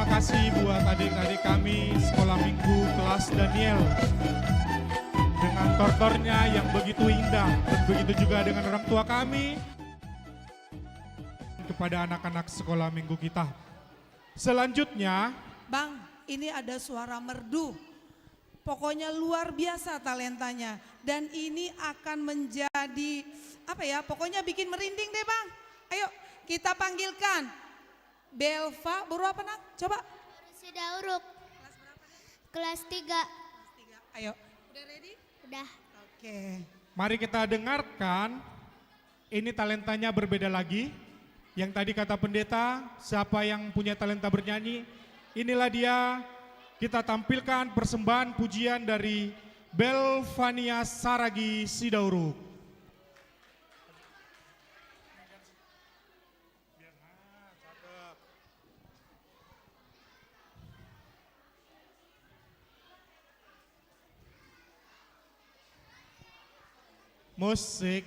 terima kasih buat adik-adik kami sekolah minggu kelas Daniel. Dengan tortornya yang begitu indah dan begitu juga dengan orang tua kami. Kepada anak-anak sekolah minggu kita. Selanjutnya. Bang, ini ada suara merdu. Pokoknya luar biasa talentanya. Dan ini akan menjadi, apa ya, pokoknya bikin merinding deh Bang. Ayo kita panggilkan. Belva, baru apa nak? Coba. Sidauruk. Kelas 3. Ayo. Udah ready? Udah. Oke. Mari kita dengarkan. Ini talentanya berbeda lagi. Yang tadi kata pendeta, siapa yang punya talenta bernyanyi, inilah dia. Kita tampilkan persembahan pujian dari Belvania Saragi Sidauruk. Musik.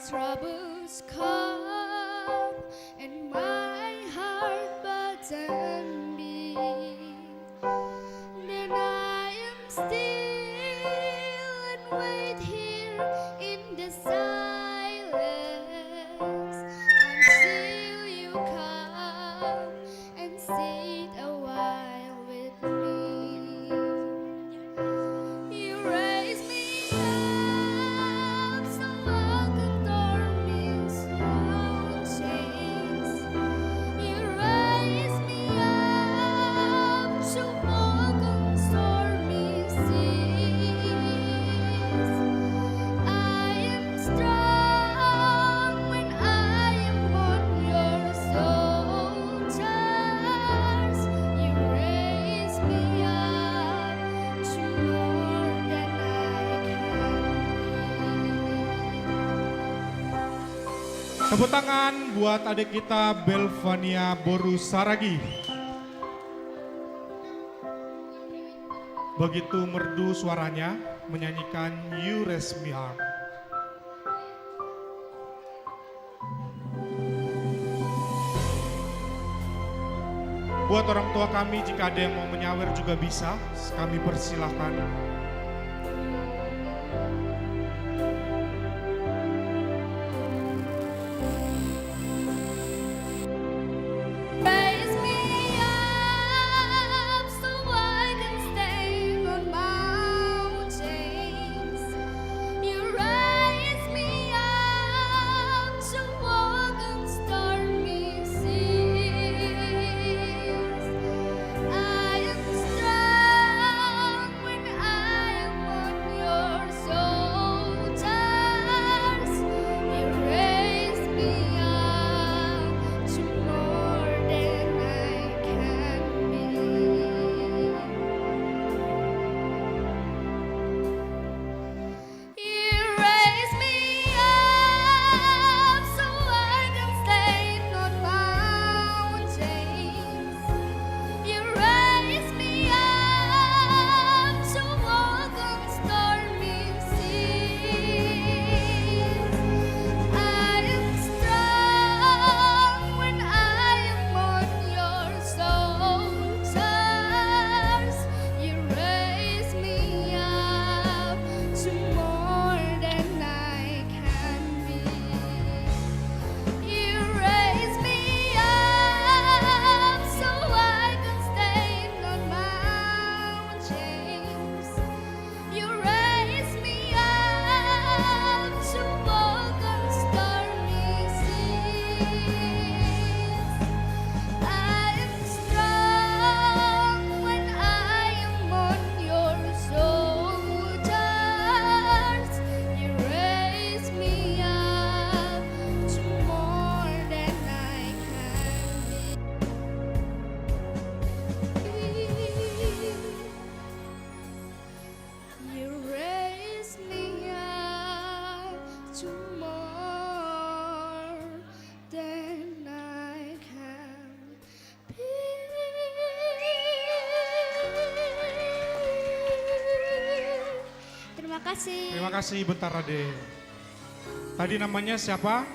Troubles come and my heart burden be, then I am still and wait here in the silence until you come and sit a while with me. You raise me up so I can turn these mountains. You raise me up to walk on stormy seas. I am strong when I am on your soldiers. You raise me up to more than I can be. Tepuk tangan buat adik kita Belvania Boru Saragi. Begitu merdu suaranya menyanyikan You Raise Me Up. Buat orang tua kami jika ada yang mau menyawer juga bisa, kami persilahkan. Raise me up so I can stand on mountains. You raise me up to walk on stormy seas. I am strong when I Terima kasih. Terima kasih, bentar Ade. Tadi namanya siapa?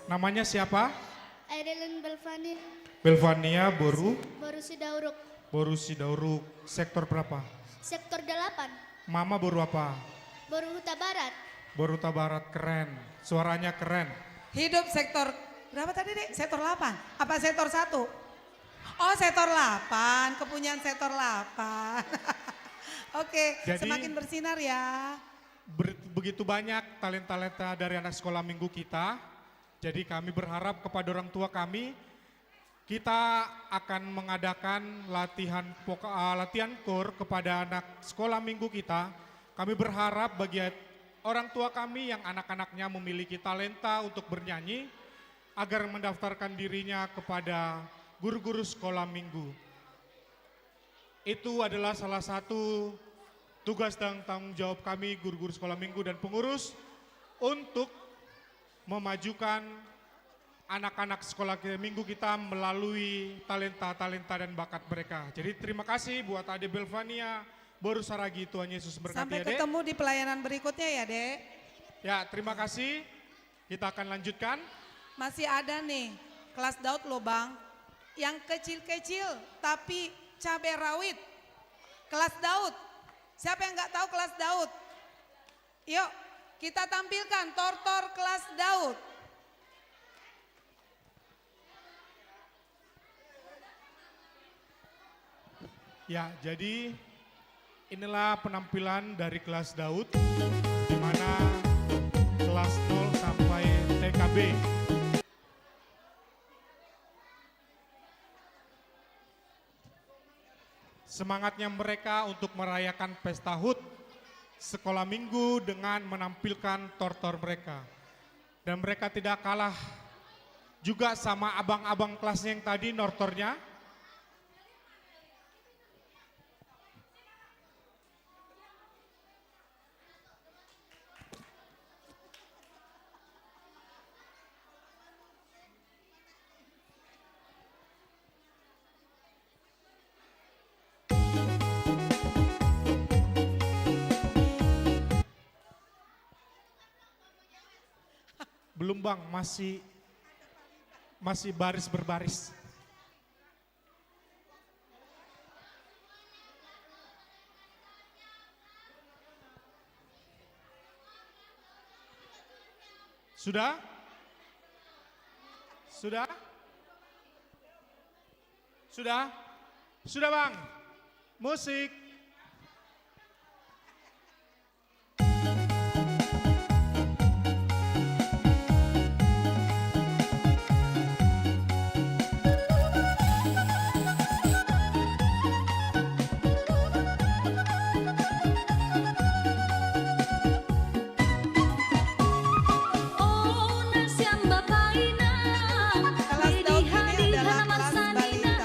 Namanya siapa? Aidelin Belvani, Belvania Boru Sidauruk, Boru Sidauruk. Sektor berapa? Sektor 8, Mama Boru apa? Huta Barat. Boru Barat, keren. Suaranya keren. Hidup sektor, berapa tadi Dek? Sektor 8? Apa sektor 1? Oh sektor 8, kepunyaan sektor 8. Oke, Jadi, semakin bersinar ya. Begitu banyak talenta-talenta dari anak sekolah minggu kita. Jadi kami berharap kepada orang tua kami, kita akan mengadakan latihan core kepada anak sekolah minggu kita. Kami berharap bagi orang tua kami yang anak-anaknya memiliki talenta untuk bernyanyi, agar mendaftarkan dirinya kepada guru-guru sekolah minggu. Itu adalah salah satu tugas dan tanggung jawab kami guru-guru sekolah minggu dan pengurus untuk memajukan anak-anak sekolah minggu kita melalui talenta-talenta dan bakat mereka. Jadi terima kasih buat Ade Belvania Boru Saragi, Tuhan Yesus berkati Sampai ya Dek. ketemu di pelayanan berikutnya ya Dek. Ya terima kasih, kita akan lanjutkan. Masih ada nih kelas Daud loh Bang, yang kecil-kecil tapi cabai rawit. Kelas Daud, siapa yang nggak tahu kelas Daud? Yuk kita tampilkan tortor kelas Daud. Ya, jadi inilah penampilan dari kelas Daud, di mana kelas 0 sampai TKB. Semangatnya mereka untuk merayakan pesta HUT sekolah minggu dengan menampilkan tortor mereka. Dan mereka tidak kalah juga sama abang-abang kelasnya yang tadi nortornya. Belum Bang, masih baris berbaris. Sudah? Sudah? Sudah? Sudah Bang? Musik. Kelas Daud ini adalah kelas balita.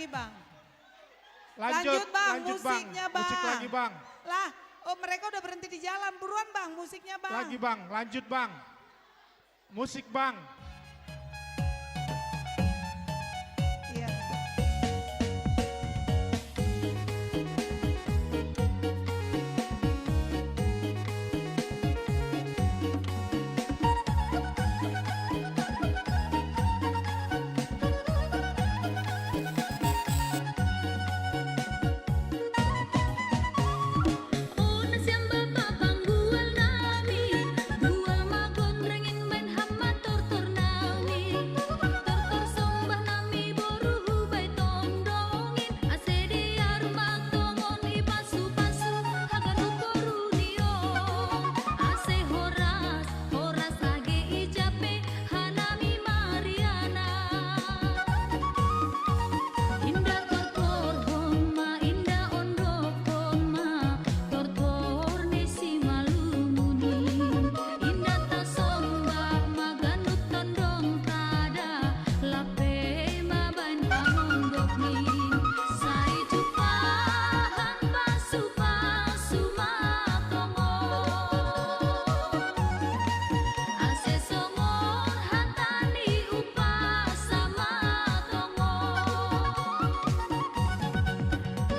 lagi Bang. Lanjut Bang, Bang. musiknya Bang. Musik lagi Bang. Lah, oh mereka udah berhenti di jalan. Buruan Bang, musiknya Bang. Lagi Bang, lanjut Bang. Musik Bang. Iya. Una siamba papang bual nami, bual magon rengeng main hama tortor nami, tortor sombah nami boru hubai tondongin, asede arumang tongon ipasu pasu hagan boru diong, ase horas horas age ijape hanami Mariana, indah tortor homa indah ondok homa. Tortor nesi malumuni indah tasombah maganut tondong tada lape maban pangondok min sai jupahan pasu pasu matongo ase songor hatani upasa matongo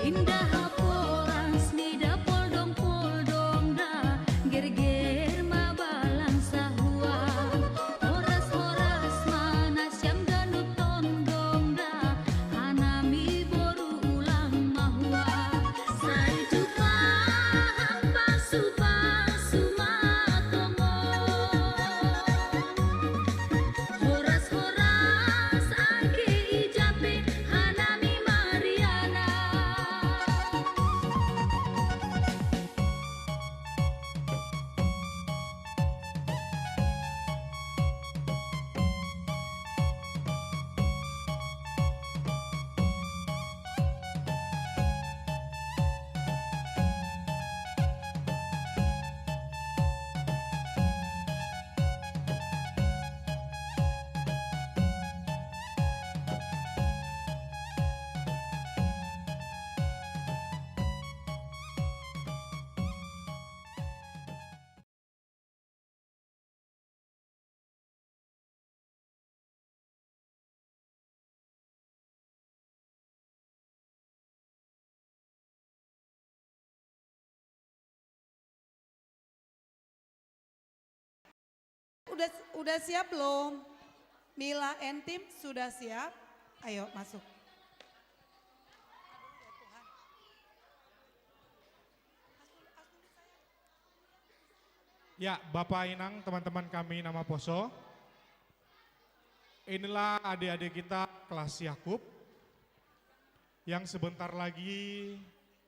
indah haporas nida poldong poldong da gerger mabalang sahua horas horas mana syam ganut tondong da hanami boru ulang mahua sai jupahan pasu pasu matongo horas horas ake ijape hanami Mariana. Udah siap belum? Mila and tim sudah siap? Ayo masuk. Ya, Bapak Inang, teman-teman kami nama Poso. Inilah adik-adik kita kelas Yakub yang sebentar lagi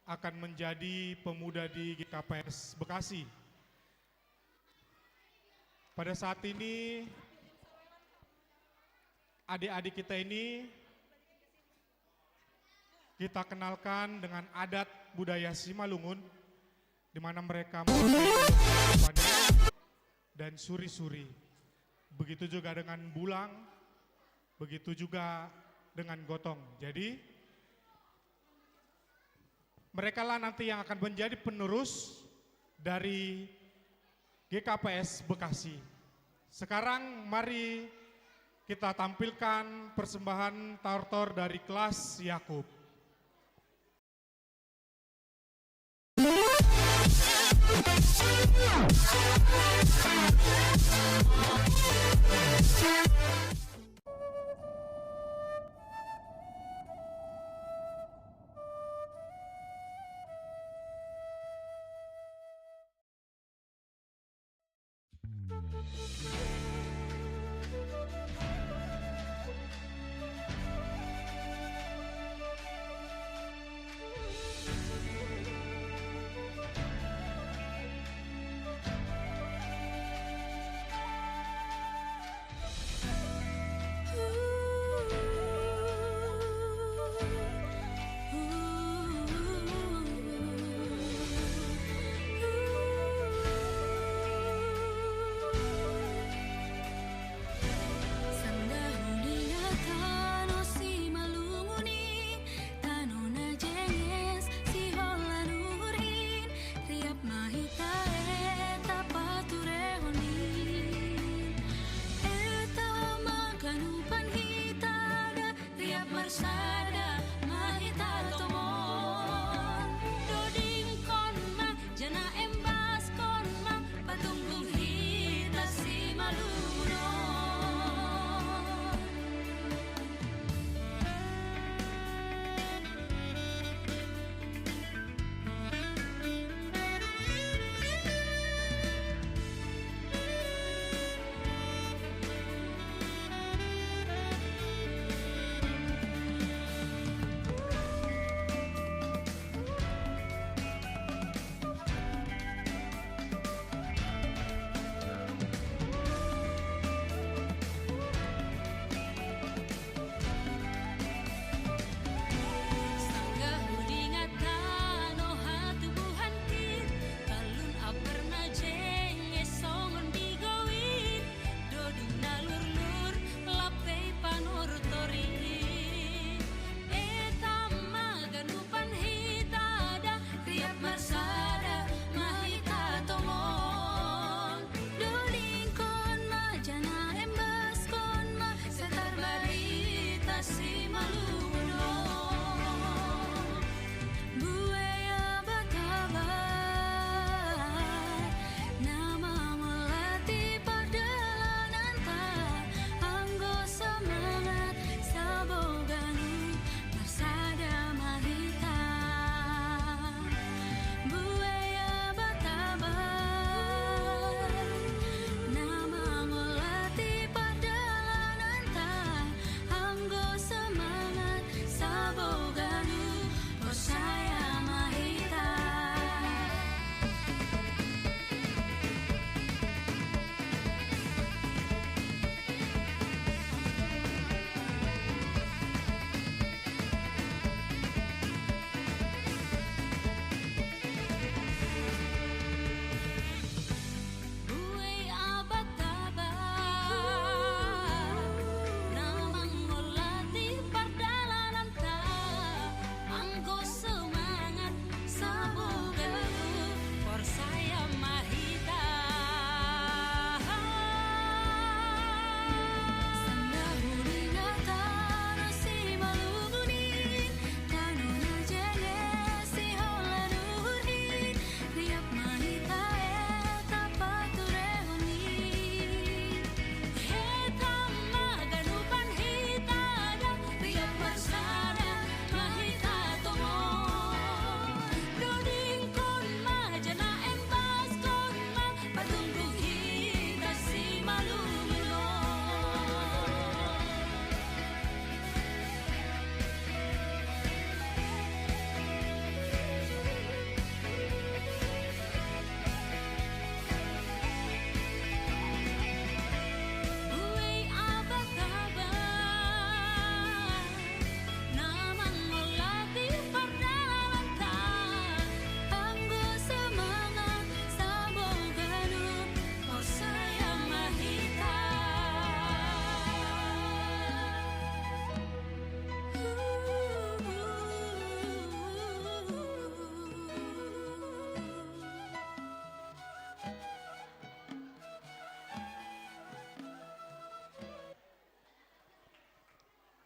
akan menjadi pemuda di GKPS Bekasi. Pada saat ini adik-adik kita ini kita kenalkan dengan adat budaya Simalungun di mana mereka dan suri-suri. Begitu juga dengan bulang, begitu juga dengan gotong. Jadi mereka lah nanti yang akan menjadi penerus dari GKPS Bekasi. Sekarang mari kita tampilkan persembahan tortor dari kelas Yakub.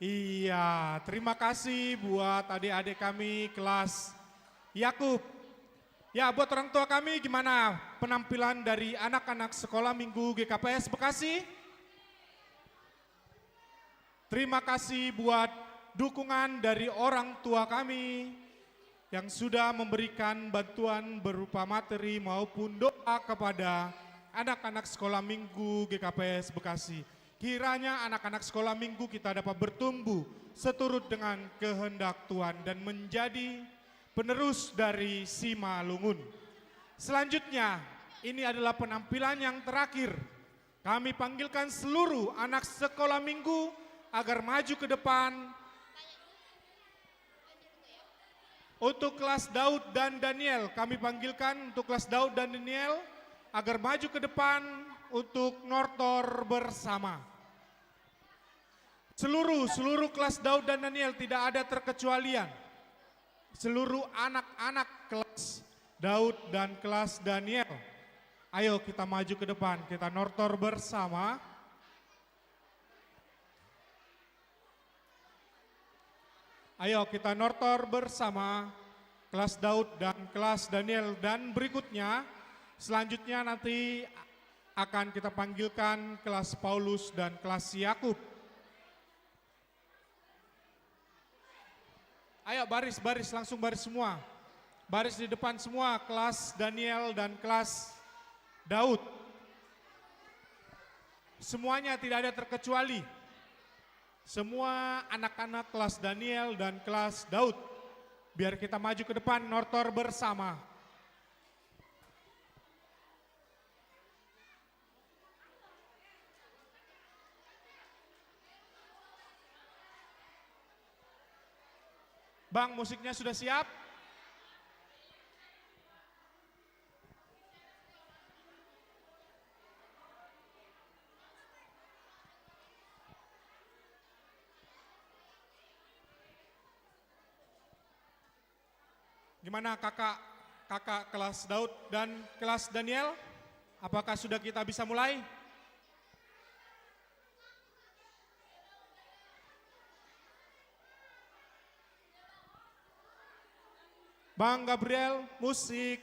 Iya, terima kasih buat adik-adik kami kelas Yakub. Ya, buat orang tua kami gimana penampilan dari anak-anak sekolah minggu GKPS Bekasi? Terima kasih buat dukungan dari orang tua kami yang sudah memberikan bantuan berupa materi maupun doa kepada anak-anak sekolah minggu GKPS Bekasi. Kiranya anak-anak sekolah minggu kita dapat bertumbuh seturut dengan kehendak Tuhan dan menjadi penerus dari Simalungun. Selanjutnya, ini adalah penampilan yang terakhir. Kami panggilkan seluruh anak sekolah minggu agar maju ke depan. Untuk kelas Daud dan Daniel, kami panggilkan untuk kelas Daud dan Daniel agar maju ke depan untuk nortor bersama. Seluruh kelas Daud dan Daniel tidak ada terkecualian. Seluruh anak-anak kelas Daud dan kelas Daniel. Ayo kita maju ke depan, kita nortor bersama. Ayo kita nortor bersama kelas Daud dan kelas Daniel. Dan berikutnya, selanjutnya nanti akan kita panggilkan kelas Paulus dan kelas Yakub. Ayo baris, langsung baris semua. Baris di depan semua, kelas Daniel dan kelas Daud. Semuanya tidak ada terkecuali. Semua anak-anak kelas Daniel dan kelas Daud. Biar kita maju ke depan, nortor bersama. Bang, musiknya sudah siap? Gimana kakak kelas Daud dan kelas Daniel? Apakah sudah kita bisa mulai? Bang Gabriel, musik.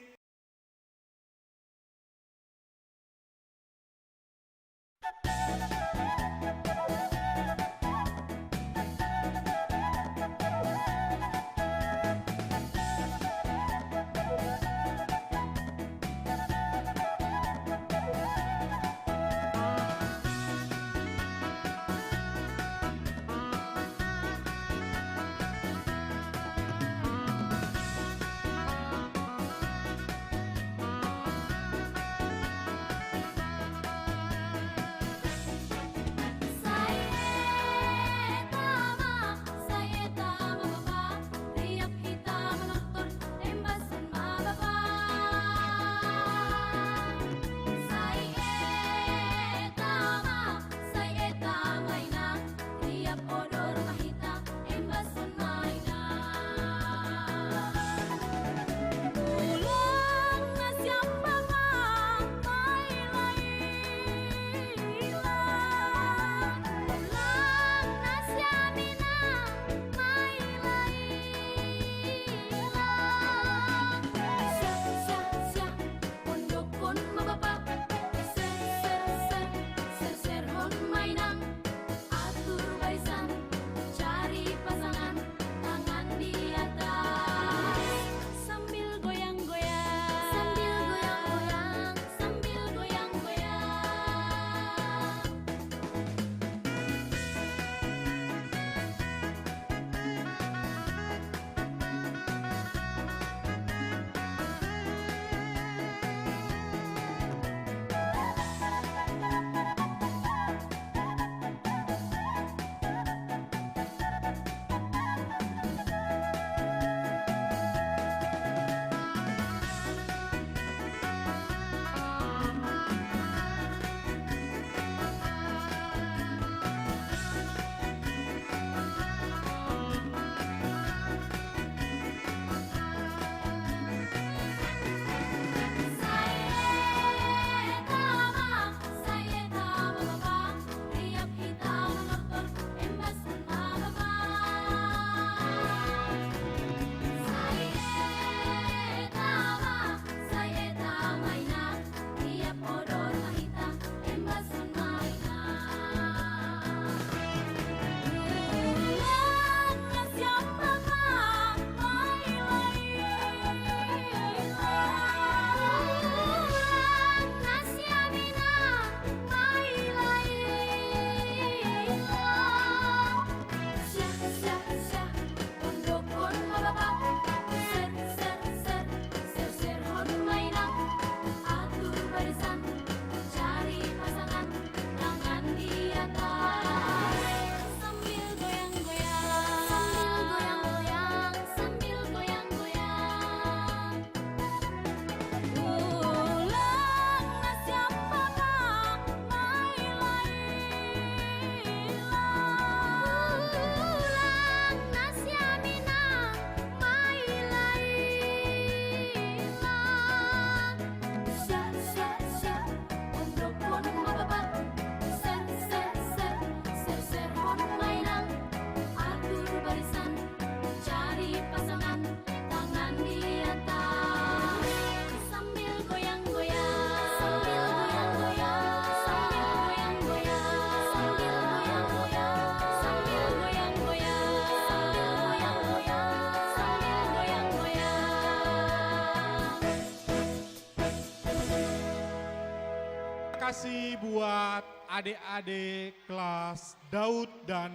kasih buat adik-adik kelas Daud dan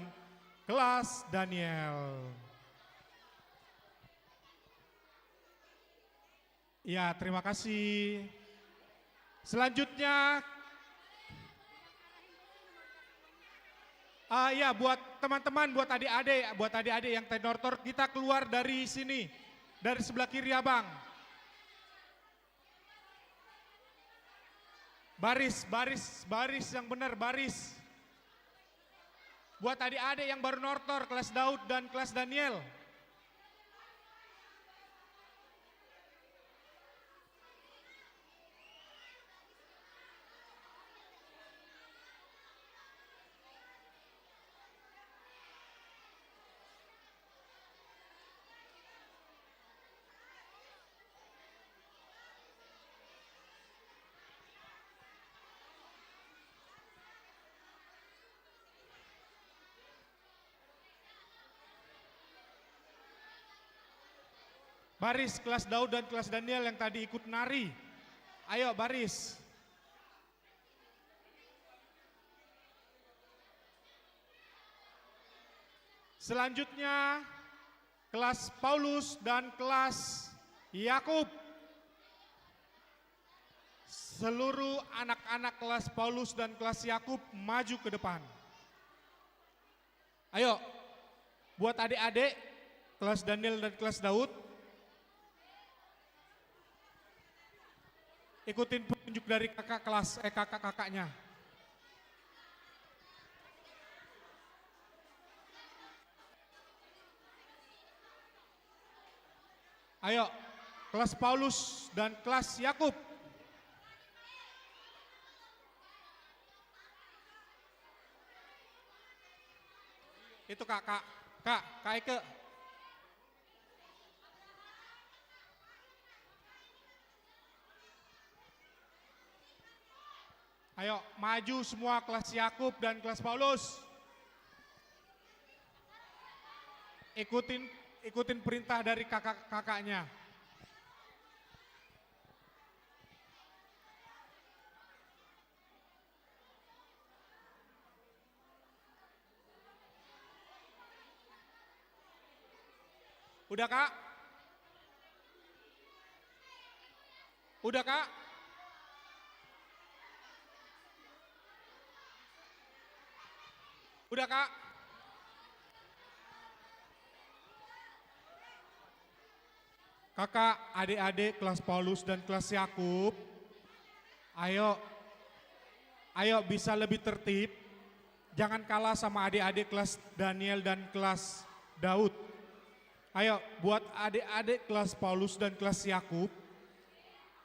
kelas Daniel. Ya, terima kasih. Selanjutnya, ya buat teman-teman, buat adik-adik yang tenortor, kita keluar dari sini, dari sebelah kiri abang. Baris yang benar, baris. Buat adik-adik yang baru nortor, kelas Daud dan kelas Daniel. Baris kelas Daud dan kelas Daniel yang tadi ikut nari. Ayo baris. Selanjutnya kelas Paulus dan kelas Yakub. Seluruh anak-anak kelas Paulus dan kelas Yakub maju ke depan. Ayo, buat adik-adik kelas Daniel dan kelas Daud, ikutin petunjuk dari kakak-kakaknya. Ayo, kelas Paulus dan kelas Yakub. Itu Kak Eke. Ayo maju semua kelas Yakub dan kelas Paulus. Ikutin perintah dari kakak-kakaknya. Udah Kak? Udah Kak? Udah Kak? Kakak, adik-adik kelas Paulus dan kelas Yakub, ayo bisa lebih tertib, jangan kalah sama adik-adik kelas Daniel dan kelas Daud. Ayo buat adik-adik kelas Paulus dan kelas Yakub,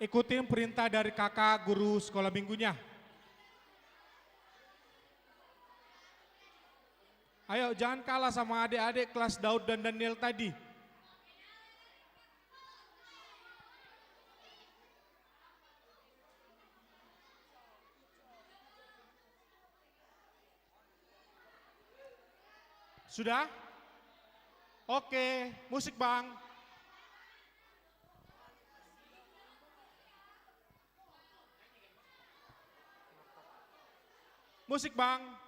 ikutin perintah dari kakak guru sekolah minggunya. Ayo jangan kalah sama adik-adik kelas Daud dan Daniel tadi. Sudah? Oke, musik Bang. Musik Bang.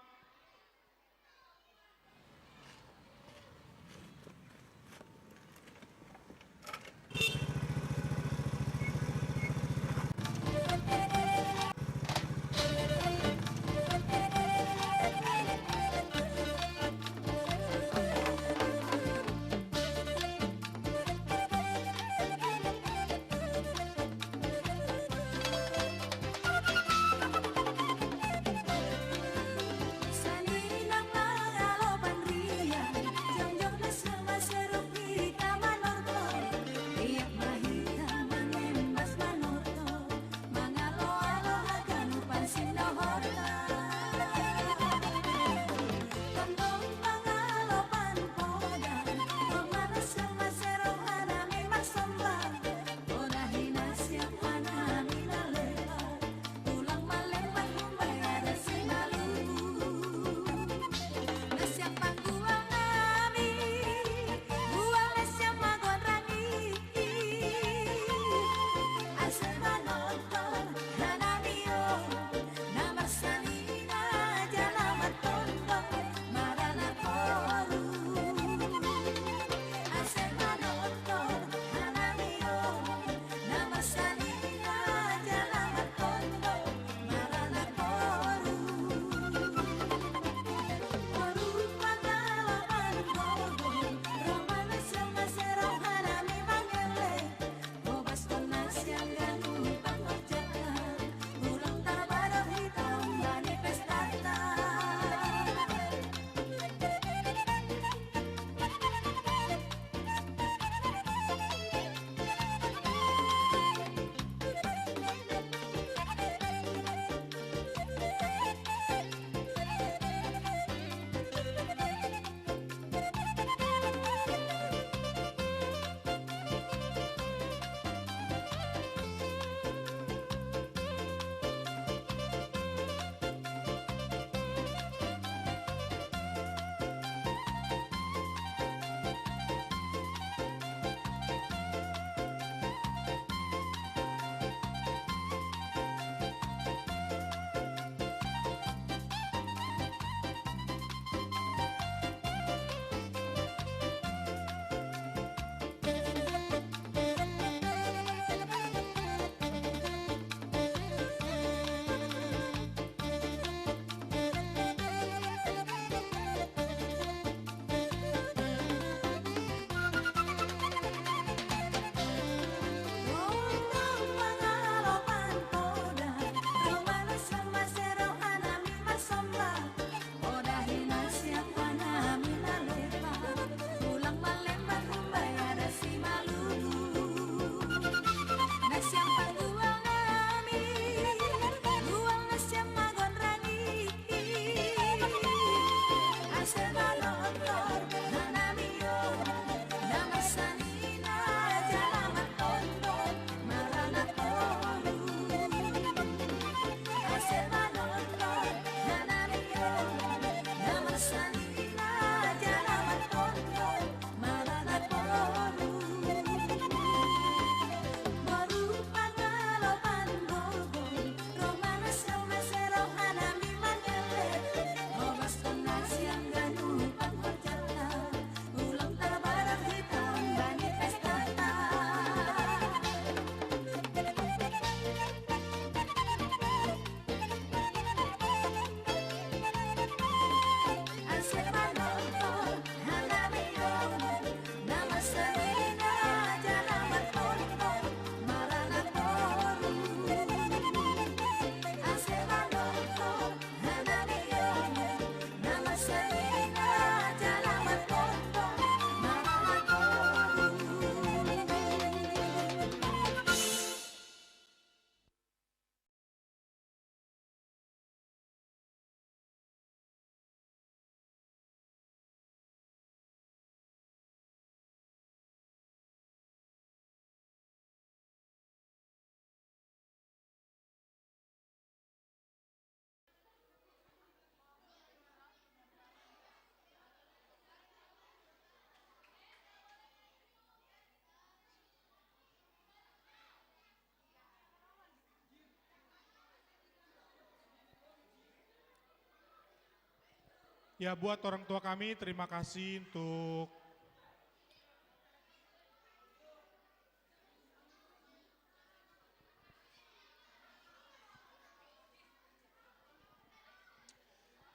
Ya, buat orang tua kami, terima kasih untuk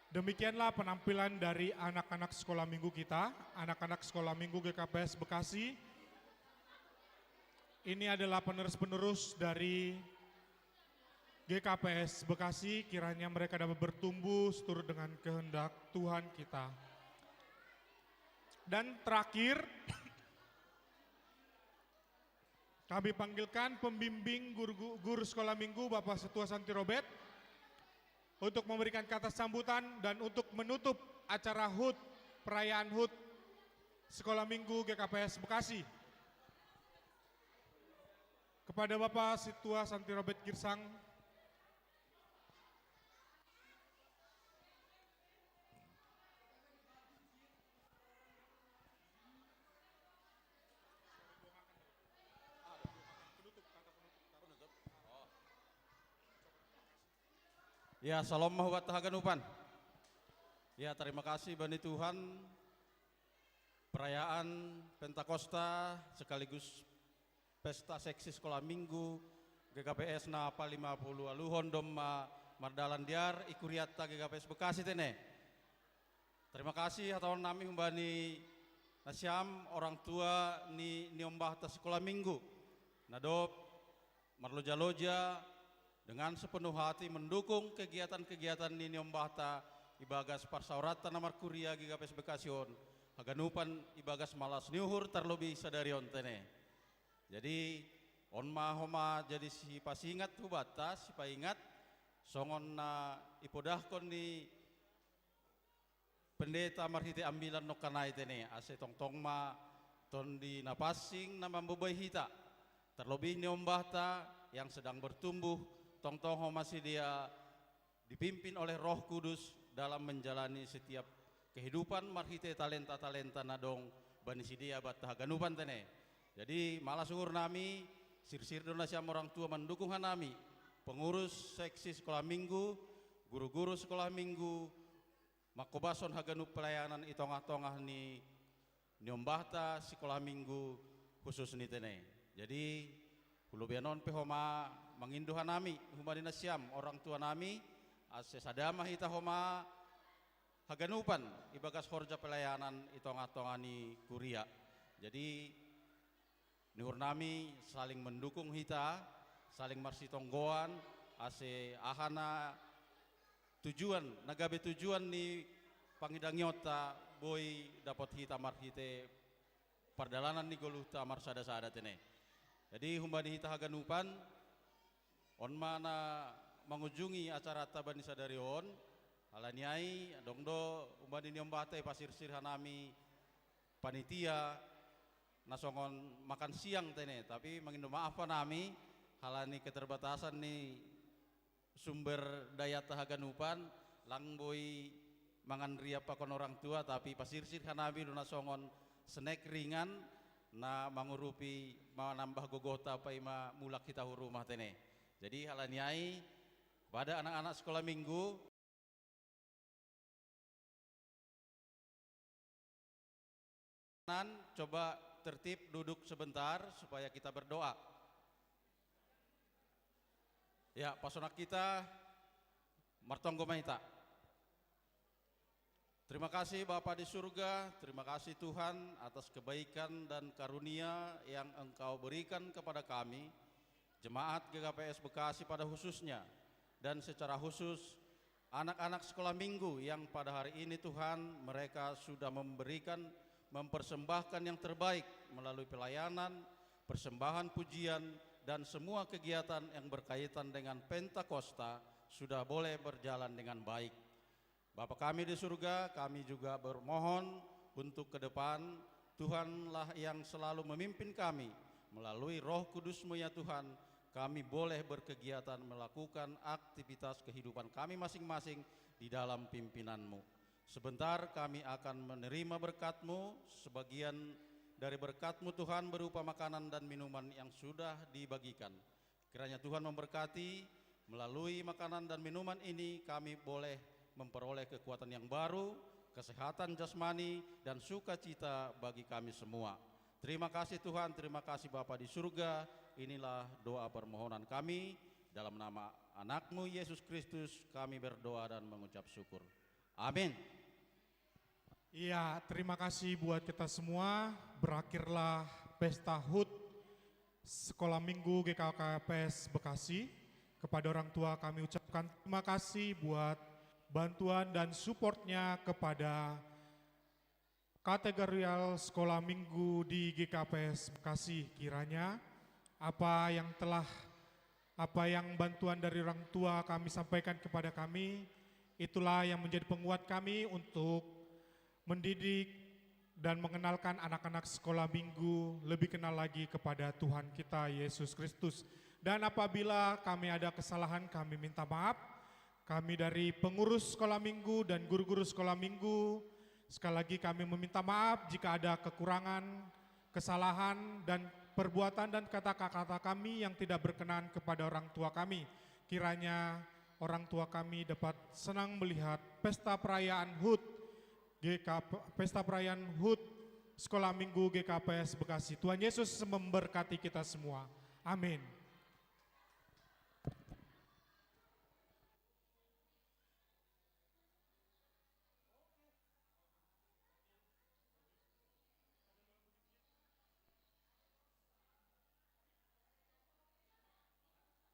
demikianlah penampilan dari anak-anak sekolah minggu kita, anak-anak sekolah minggu GKPS Bekasi. Ini adalah penerus-penerus dari GKPS Bekasi, kiranya mereka dapat bertumbuh seturut dengan kehendak Tuhan kita. Dan terakhir, kami panggilkan pembimbing guru sekolah minggu Bapak Setua Santi Robert untuk memberikan kata sambutan dan untuk menutup acara HUT, perayaan HUT Sekolah Minggu GKPS Bekasi. Kepada Bapak Setua Santi Robert Girsang. Ya, salam mahubat haganupan. Ya, terima kasih Bani Tuhan. Perayaan Pentakosta sekaligus pesta seksi sekolah minggu GKPS na 50 aluhon domma mardalan diar ikuriatta GKPS Bekasi tene. Terima kasih atau nami humbani nasyam orang tua ni niombahta sekolah minggu. Nadop marloja-loja dengan sepenuh hati mendukung kegiatan-kegiatan Nini Ombahta ibagas parsaurata namar kuria GKPS Bekasion haganupan ibagas malas niuhur terlebih sadarion tene. Jadi onma homa jadi si pasingat hubatas si paingat songon na ipodahkon ni pendeta marhite ambilan nokanai tene ase tong ma ton di napasing na mambubay hita terlebih ni Ombahta yang sedang bertumbuh tong-tong masih dia dipimpin oleh Roh Kudus dalam menjalani setiap kehidupan marhite talenta-talenta nadong bani sidia bat haganupan tene. Jadi malah sungur nami sir-sir donasi orang tua mendukung hanami pengurus seksi sekolah minggu, guru-guru sekolah minggu, makobason haganup pelayanan itongah-tongah ni niombahta sekolah minggu khusus ni tene. Jadi hulubianon pehoma menginduhan nami humadina siam orang tua nami ase sadama hita homa haganupan ibagas horja pelayanan itongah-tongah ni kuria. Jadi niur nami saling mendukung hita, saling marsitonggoan ase ahana tujuan nagabe tujuan ni pangidangyota boy dapat hita marhite pardalanan ni goluhta marsada-sada tene. Jadi humbani hita haganupan on mana mengunjungi acara tabani sadarion alaniai dongdo umbani niombate pasir-sir hanami panitia nasongon makan siang tene tapi mengindo maaf nami halani keterbatasan nih sumber daya tahaganupan langboy mangan ria pakon orang tua tapi pasir-sir hanami nasongon snack ringan na mangurupi menambah gogota pai ma mulak kita rumah tene. Jadi halaniai pada anak-anak sekolah minggu coba tertib duduk sebentar supaya kita berdoa. Ya, pasonak kita martonggo mahita. Terima kasih Bapa di surga, terima kasih Tuhan atas kebaikan dan karunia yang Engkau berikan kepada kami, jemaat GKPS Bekasi pada khususnya, dan secara khusus anak-anak sekolah minggu yang pada hari ini Tuhan mereka sudah mempersembahkan yang terbaik melalui pelayanan, persembahan pujian, dan semua kegiatan yang berkaitan dengan Pentakosta sudah boleh berjalan dengan baik. Bapa kami di surga, kami juga bermohon untuk ke depan Tuhanlah yang selalu memimpin kami melalui Roh Kudus-Mu ya Tuhan. Kami boleh berkegiatan melakukan aktivitas kehidupan kami masing-masing di dalam pimpinan-Mu. Sebentar kami akan menerima berkat-Mu, sebagian dari berkat-Mu Tuhan berupa makanan dan minuman yang sudah dibagikan. Kiranya Tuhan memberkati, melalui makanan dan minuman ini kami boleh memperoleh kekuatan yang baru, kesehatan jasmani, dan sukacita bagi kami semua. Terima kasih Tuhan, terima kasih Bapa di surga. Inilah doa permohonan kami. Dalam nama anakmu Yesus Kristus kami berdoa dan mengucap syukur. Amin. Iya, terima kasih buat kita semua. Berakhirlah Pesta HUT Sekolah Minggu GKKPS Bekasi. Kepada orang tua kami ucapkan terima kasih buat bantuan dan supportnya kepada kategorial Sekolah Minggu di GKPS Bekasi. Kiranya apa yang bantuan dari orang tua kami sampaikan kepada kami, itulah yang menjadi penguat kami untuk mendidik dan mengenalkan anak-anak sekolah minggu lebih kenal lagi kepada Tuhan kita Yesus Kristus. Dan apabila kami ada kesalahan, kami minta maaf. Kami dari pengurus sekolah minggu dan guru-guru sekolah minggu, sekali lagi kami meminta maaf jika ada kekurangan, kesalahan, dan perbuatan dan kata-kata kami yang tidak berkenan kepada orang tua kami. Kiranya orang tua kami dapat senang melihat pesta perayaan HUT Sekolah Minggu GKPS Bekasi. Tuhan Yesus memberkati kita semua. Amin.